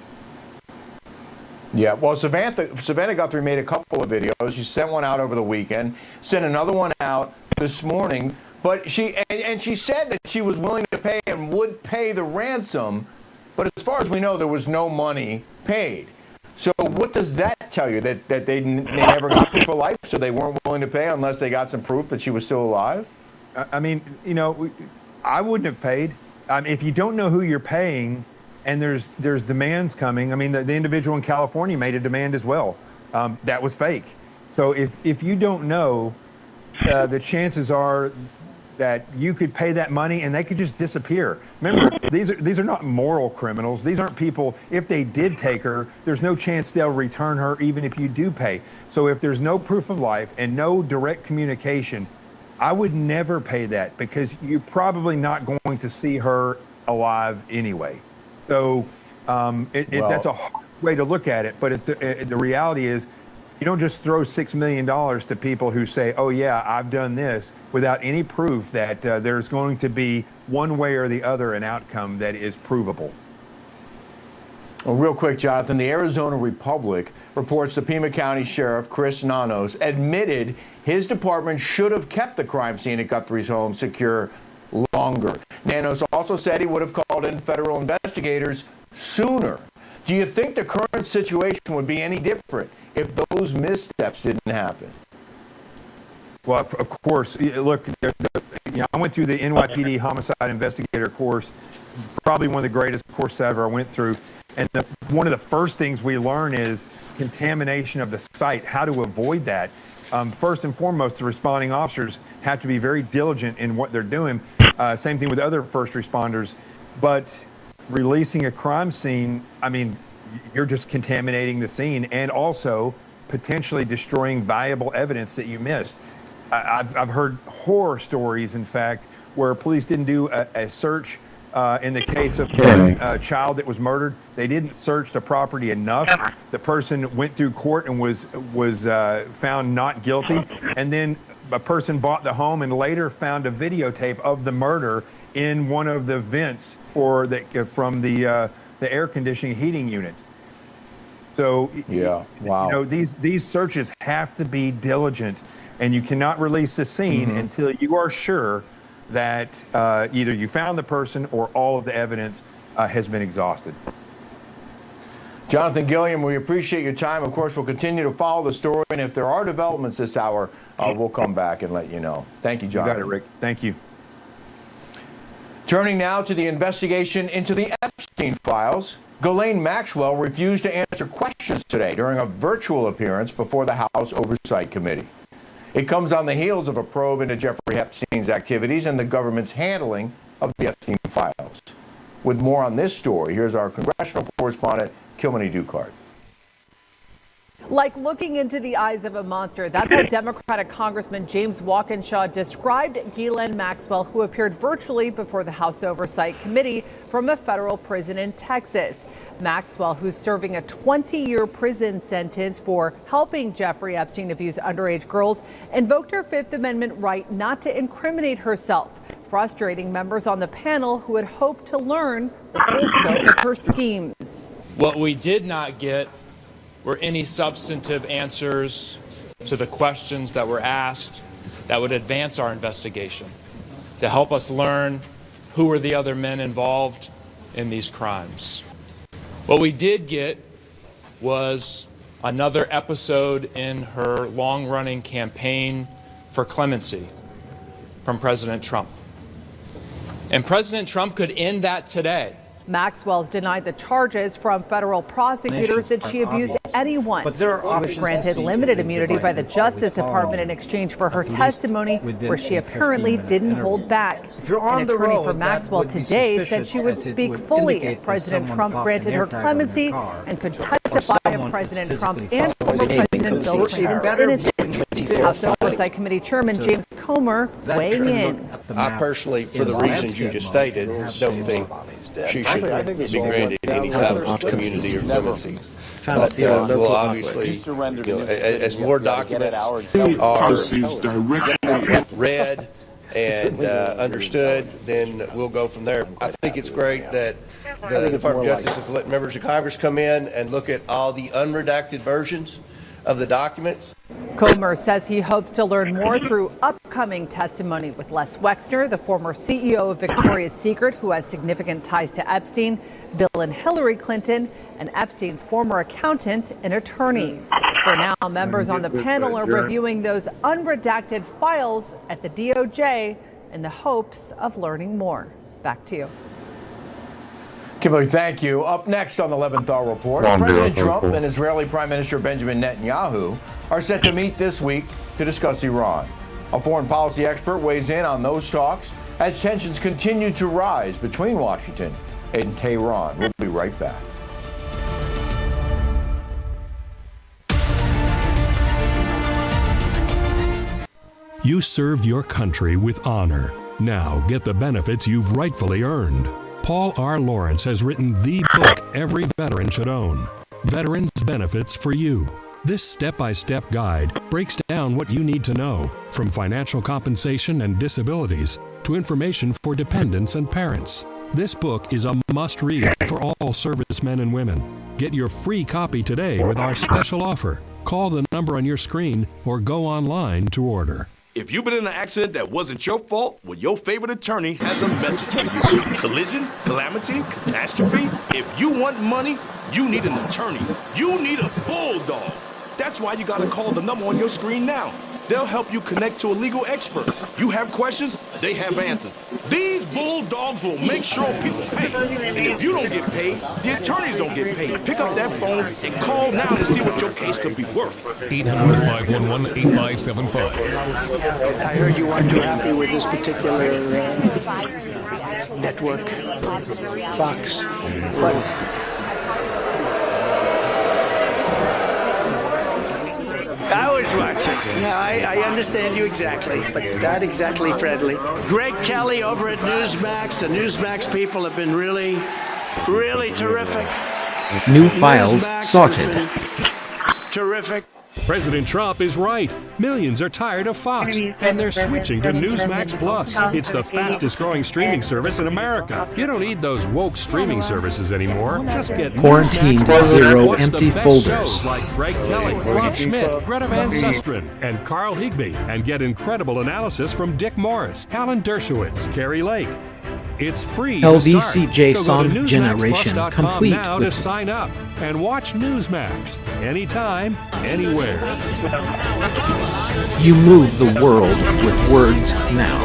Speaker 8: Yeah, well, Savannah Guthrie made a couple of videos. She sent one out over the weekend, sent another one out this morning, but she said that she was willing to pay and would pay the ransom, but as far as we know, there was no money paid. So what does that tell you? That they never got proof of life, so they weren't willing to pay unless they got some proof that she was still alive?
Speaker 18: I mean, I wouldn't have paid. If you don't know who you're paying, and there's demands coming. I mean, the individual in California made a demand as well. That was fake. So if you don't know, the chances are that you could pay that money and they could just disappear. Remember, these are not moral criminals. These aren't people, if they did take her, there's no chance they'll return her even if you do pay. So if there's no proof of life and no direct communication, I would never pay that, because you're probably not going to see her alive anyway. So that's a harsh way to look at it. But the reality is, you don't just throw $6 million to people who say, oh, yeah, I've done this, without any proof that there's going to be one way or the other an outcome that is provable.
Speaker 8: Well, real quick, Jonathan, the Arizona Republic reports the Pima County Sheriff, Chris Nanos, admitted his department should have kept the crime scene at Guthrie's home secure longer. Nanos also said he would have called in federal investigators sooner. Do you think the current situation would be any different if those missteps didn't happen?
Speaker 18: Well, of course. Look, I went through the NYPD homicide investigator course, probably one of the greatest courses I ever went through. And one of the first things we learn is contamination of the site, how to avoid that. First and foremost, the responding officers have to be very diligent in what they're doing. Same thing with other first responders. But releasing a crime scene, I mean, you're just contaminating the scene and also potentially destroying valuable evidence that you missed. I've heard horror stories, in fact, where police didn't do a search in the case of a child that was murdered. They didn't search the property enough. The person went through court and was found not guilty. And then a person bought the home and later found a videotape of the murder in one of the vents from the air conditioning heating unit. So
Speaker 8: yeah, wow.
Speaker 18: These searches have to be diligent, and you cannot release the scene until you are sure that either you found the person or all of the evidence has been exhausted.
Speaker 8: Jonathan Gilliam, we appreciate your time. Of course, we'll continue to follow the story, and if there are developments this hour, we'll come back and let you know. Thank you, Jonathan.
Speaker 18: You got it, Rick. Thank you.
Speaker 8: Turning now to the investigation into the Epstein files, Ghislaine Maxwell refused to answer questions today during a virtual appearance before the House Oversight Committee. It comes on the heels of a probe into Jeffrey Epstein's activities and the government's handling of the Epstein files. With more on this story, here's our congressional correspondent, Kilmany Ducard.
Speaker 2: Like looking into the eyes of a monster. That's how Democratic Congressman James Walkinshaw described Ghislaine Maxwell, who appeared virtually before the House Oversight Committee from a federal prison in Texas. Maxwell, who's serving a 20-year prison sentence for helping Jeffrey Epstein abuse underage girls, invoked her Fifth Amendment right not to incriminate herself, frustrating members on the panel who had hoped to learn the full scope of her schemes.
Speaker 15: What we did not get were any substantive answers to the questions that were asked that would advance our investigation, to help us learn who were the other men involved in these crimes. What we did get was another episode in her long-running campaign for clemency from President Trump. And President Trump could end that today.
Speaker 2: Maxwell's denied the charges from federal prosecutors that she abused anyone. She was granted limited immunity by the Justice Department in exchange for her testimony, where she apparently didn't hold back. An attorney for Maxwell today said she would speak fully if President Trump granted her clemency and could testify if President Trump and former President Bill Clinton's innocence. House Oversight Committee Chairman James Comer weighing in.
Speaker 19: I personally, for the reasons you just stated, don't think she should be granted any type of immunity or clemency. But we'll obviously, as more documents are read and understood, then we'll go from there. I think it's great that the Department of Justice has let members of Congress come in and look at all the unredacted versions of the documents.
Speaker 2: Comer says he hopes to learn more through upcoming testimony with Les Wexner, the former CEO of Victoria's Secret, who has significant ties to Epstein, Bill and Hillary Clinton, and Epstein's former accountant and attorney. For now, members on the panel are reviewing those unredacted files at the DOJ in the hopes of learning more. Back to you.
Speaker 8: Kimberly, thank you. Up next on the 11th Hour Report, President Trump and Israeli Prime Minister Benjamin Netanyahu are set to meet this week to discuss Iran. A foreign policy expert weighs in on those talks as tensions continue to rise between Washington and Tehran. We'll be right back.
Speaker 3: You served your country with honor. Now get the benefits you've rightfully earned. Paul R. Lawrence has written the book every veteran should own, Veterans Benefits for You. This step-by-step guide breaks down what you need to know, from financial compensation and disabilities to information for dependents and parents. This book is a must-read for all servicemen and women. Get your free copy today with our special offer. Call the number on your screen or go online to order.
Speaker 20: If you've been in an accident that wasn't your fault, well, your favorite attorney has a message for you. Collision, calamity, catastrophe. If you want money, you need an attorney. You need a bulldog. That's why you gotta call the number on your screen now. They'll help you connect to a legal expert. You have questions, they have answers. These bulldogs will make sure people pay. And if you don't get paid, the attorneys don't get paid. Pick up that phone and call now to see what your case could be worth.
Speaker 22: 800-511-8575.
Speaker 21: I heard you weren't too happy with this particular network, Fox, but I was watching. Yeah, I understand you exactly, but not exactly friendly. Greg Kelly over at Newsmax. The Newsmax people have been really, really terrific.
Speaker 6: New files sorted.
Speaker 21: Terrific.
Speaker 3: President Trump is right. Millions are tired of Fox, and they're switching to Newsmax Plus. It's the fastest growing streaming service in America. You don't need those woke streaming services anymore. Just get
Speaker 6: Quarantined
Speaker 3: Newsmax Plus.
Speaker 6: 0
Speaker 3: Watch
Speaker 6: empty
Speaker 3: the best
Speaker 6: folders.
Speaker 3: shows like Greg Kelly, Rob Schmidt, Greta Van Susteren, and Carl Higbee, and get incredible analysis from Dick Morris, Alan Dershowitz, Carrie Lake. It's free
Speaker 6: LVCJ
Speaker 3: to start. So
Speaker 6: song
Speaker 3: go to
Speaker 6: generation
Speaker 3: newsmaxplus.com
Speaker 6: complete
Speaker 3: now to
Speaker 6: with
Speaker 3: sign up and watch Newsmax anytime, anywhere.
Speaker 6: You move the world with words now.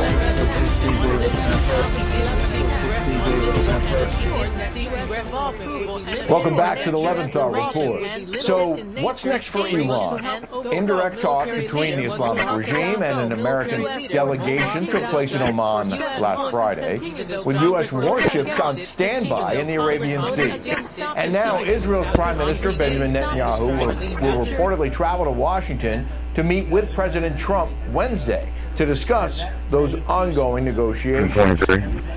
Speaker 8: Welcome back to the Leventhal Report. So, what's next for Iran? Indirect talks between the Islamic regime and an American delegation took place in Oman last Friday, with U.S. warships on standby in the Arabian Sea. And now Israel's Prime Minister Benjamin Netanyahu will reportedly travel to Washington to meet with President Trump Wednesday to discuss those ongoing negotiations.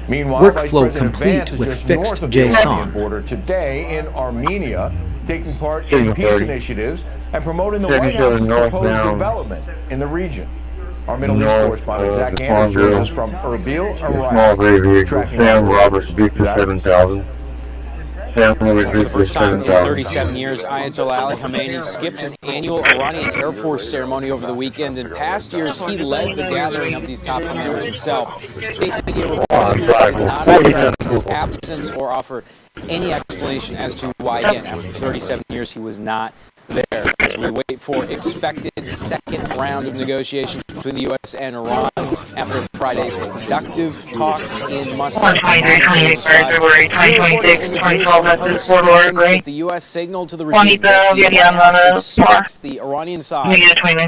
Speaker 8: Meanwhile, Vice
Speaker 6: Workflow
Speaker 8: President
Speaker 6: complete
Speaker 8: Vance is
Speaker 6: with
Speaker 8: just
Speaker 6: fixed
Speaker 8: north of the Iranian
Speaker 6: JSON.
Speaker 8: border today in Armenia, taking part in peace initiatives and promoting the White House's proposed development in the region. Our Middle East correspondent Zach Anders joins us from Erbil, Iraq, tracking
Speaker 1: Robert Victor 7000.
Speaker 4: For the first time in 37 years, Ayatollah Ali Khamenei skipped an annual Iranian Air Force ceremony over the weekend. In past years, he led the gathering of these top commanders himself. State media reported he did not address his absence or offer any explanation as to why, again, after 37 years, he was not there. As we wait for expected second round of negotiations between the U.S. and Iran after Friday's productive talks in Muscat.
Speaker 1: February 2026, 2012,
Speaker 4: The U.S. signaled to the regime that the White House expects the Iranian side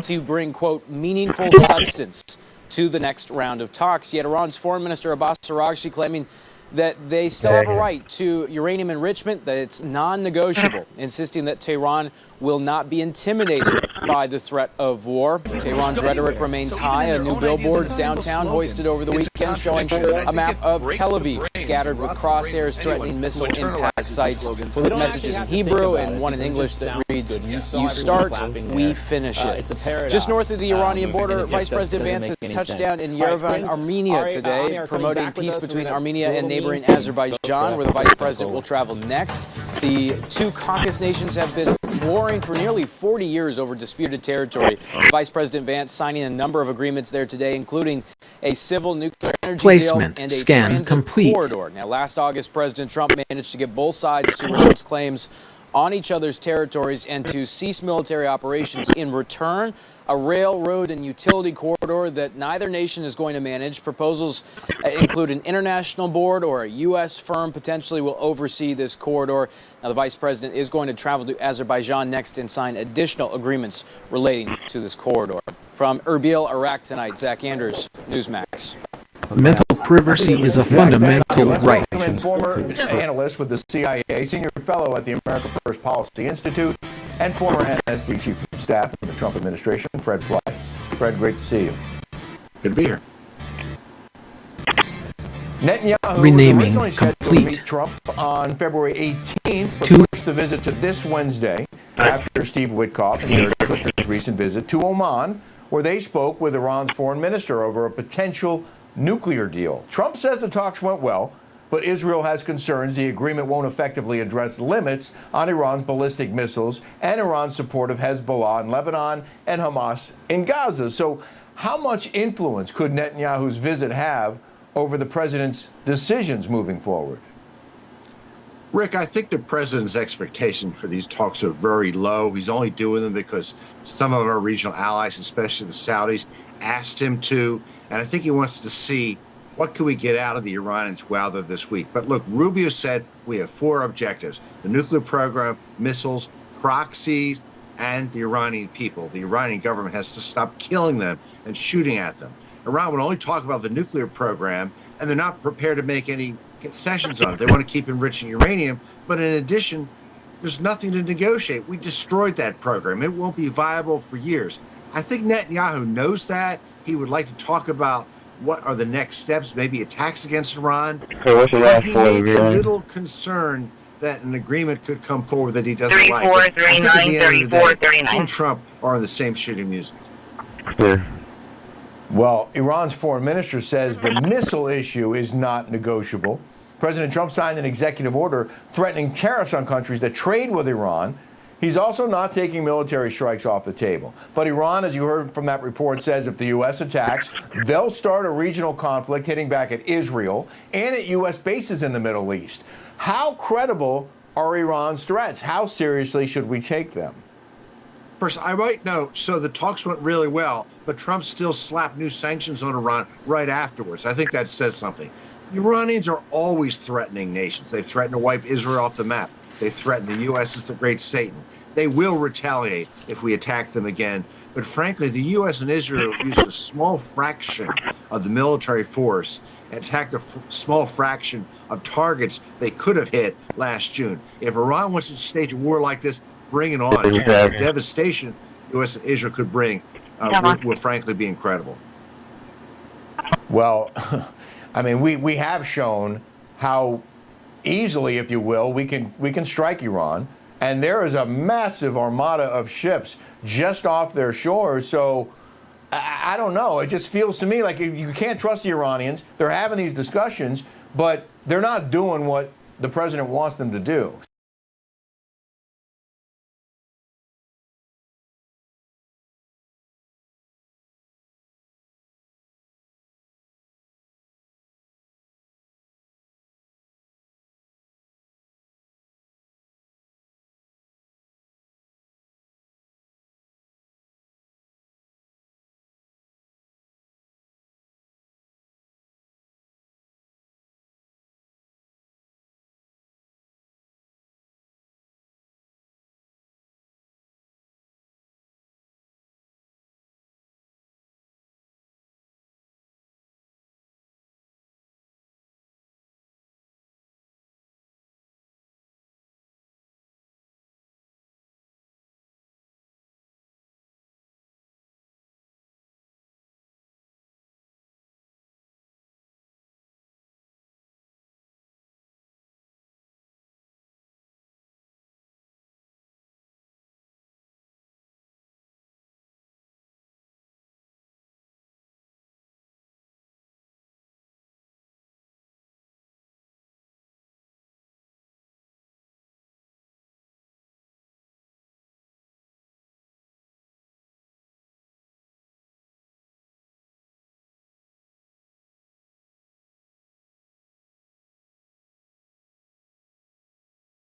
Speaker 4: to bring, quote, meaningful substance to the next round of talks. Yet Iran's Foreign Minister Abbas Araghchi claiming that they still have a right to uranium enrichment, that it's non-negotiable, insisting that Tehran will not be intimidated by the threat of war. Tehran's rhetoric remains high. A new billboard downtown hoisted over the weekend showing a map of Tel Aviv scattered with crosshairs threatening missile impact sites, with messages in Hebrew and one in English that reads, "You start, we finish it." Just north of the Iranian border, Vice President Vance has touched down in Yerevan, Armenia today, promoting peace between Armenia and neighboring Azerbaijan, where the Vice President will travel next. The two Caucasus nations have been warring for nearly 40 years over disputed territory. Vice President Vance signing a number of agreements there today, including a civil nuclear energy
Speaker 6: Placement
Speaker 4: deal and a
Speaker 6: scan
Speaker 4: transit
Speaker 6: complete.
Speaker 4: corridor. Now, last August, President Trump managed to get both sides to renounce claims on each other's territories and to cease military operations. In return, a railroad and utility corridor that neither nation is going to manage. Proposals include an international board or a U.S. firm potentially will oversee this corridor. Now, the Vice President is going to travel to Azerbaijan next and sign additional agreements relating to this corridor. From Erbil, Iraq tonight, Zach Anders, Newsmax.
Speaker 6: Mental privacy is a fundamental right.
Speaker 8: Former analyst with the CIA, senior fellow at the America First Policy Institute, and former NSC Chief of Staff in the Trump administration, Fred Fleiss. Fred, great to see you.
Speaker 17: Good to be here.
Speaker 8: Netanyahu
Speaker 6: Renaming
Speaker 8: was originally scheduled to
Speaker 6: complete.
Speaker 8: meet Trump on February 18th, but
Speaker 6: Two.
Speaker 8: pushed the visit to this Wednesday after Steve Witkoff and Jared Kushner's recent visit to Oman, where they spoke with Iran's foreign minister over a potential nuclear deal. Trump says the talks went well, but Israel has concerns the agreement won't effectively address limits on Iran's ballistic missiles and Iran's support of Hezbollah in Lebanon and Hamas in Gaza. So how much influence could Netanyahu's visit have over the president's decisions moving forward?
Speaker 17: Rick, I think the president's expectations for these talks are very low. He's only doing them because some of our regional allies, especially the Saudis, asked him to. And I think he wants to see what can we get out of the Iranians while they're this week. But look, Rubio said we have 4 objectives: the nuclear program, missiles, proxies, and the Iranian people. The Iranian government has to stop killing them and shooting at them. Iran would only talk about the nuclear program, and they're not prepared to make any concessions on it. They want to keep enriching uranium, but in addition, there's nothing to negotiate. We destroyed that program. It won't be viable for years. I think Netanyahu knows that. He would like to talk about what are the next steps, maybe attacks against Iran. But he may be a little concerned that an agreement could come forward that he doesn't like. I think at the end of the day, he and Trump are on the same sheet of music.
Speaker 8: Well, Iran's foreign minister says the missile issue is not negotiable. President Trump signed an executive order threatening tariffs on countries that trade with Iran. He's also not taking military strikes off the table. But Iran, as you heard from that report, says if the U.S. attacks, they'll start a regional conflict hitting back at Israel and at U.S. bases in the Middle East. How credible are Iran's threats? How seriously should we take them?
Speaker 17: First, I might note, so the talks went really well, but Trump still slapped new sanctions on Iran right afterwards. I think that says something. The Iranians are always threatening nations. They threaten to wipe Israel off the map. They threaten the U.S. as the great Satan. They will retaliate if we attack them again. But frankly, the U.S. and Israel used a small fraction of the military force and attacked a small fraction of targets they could have hit last June. If Iran wants to stage a war like this, bring it on. The devastation the U.S. and Israel could bring will frankly be incredible.
Speaker 8: Well, I mean, we have shown how easily, if you will, we can strike Iran. And there is a massive armada of ships just off their shores. So I don't know. It just feels to me like you can't trust the Iranians. They're having these discussions, but they're not doing what the president wants them to do.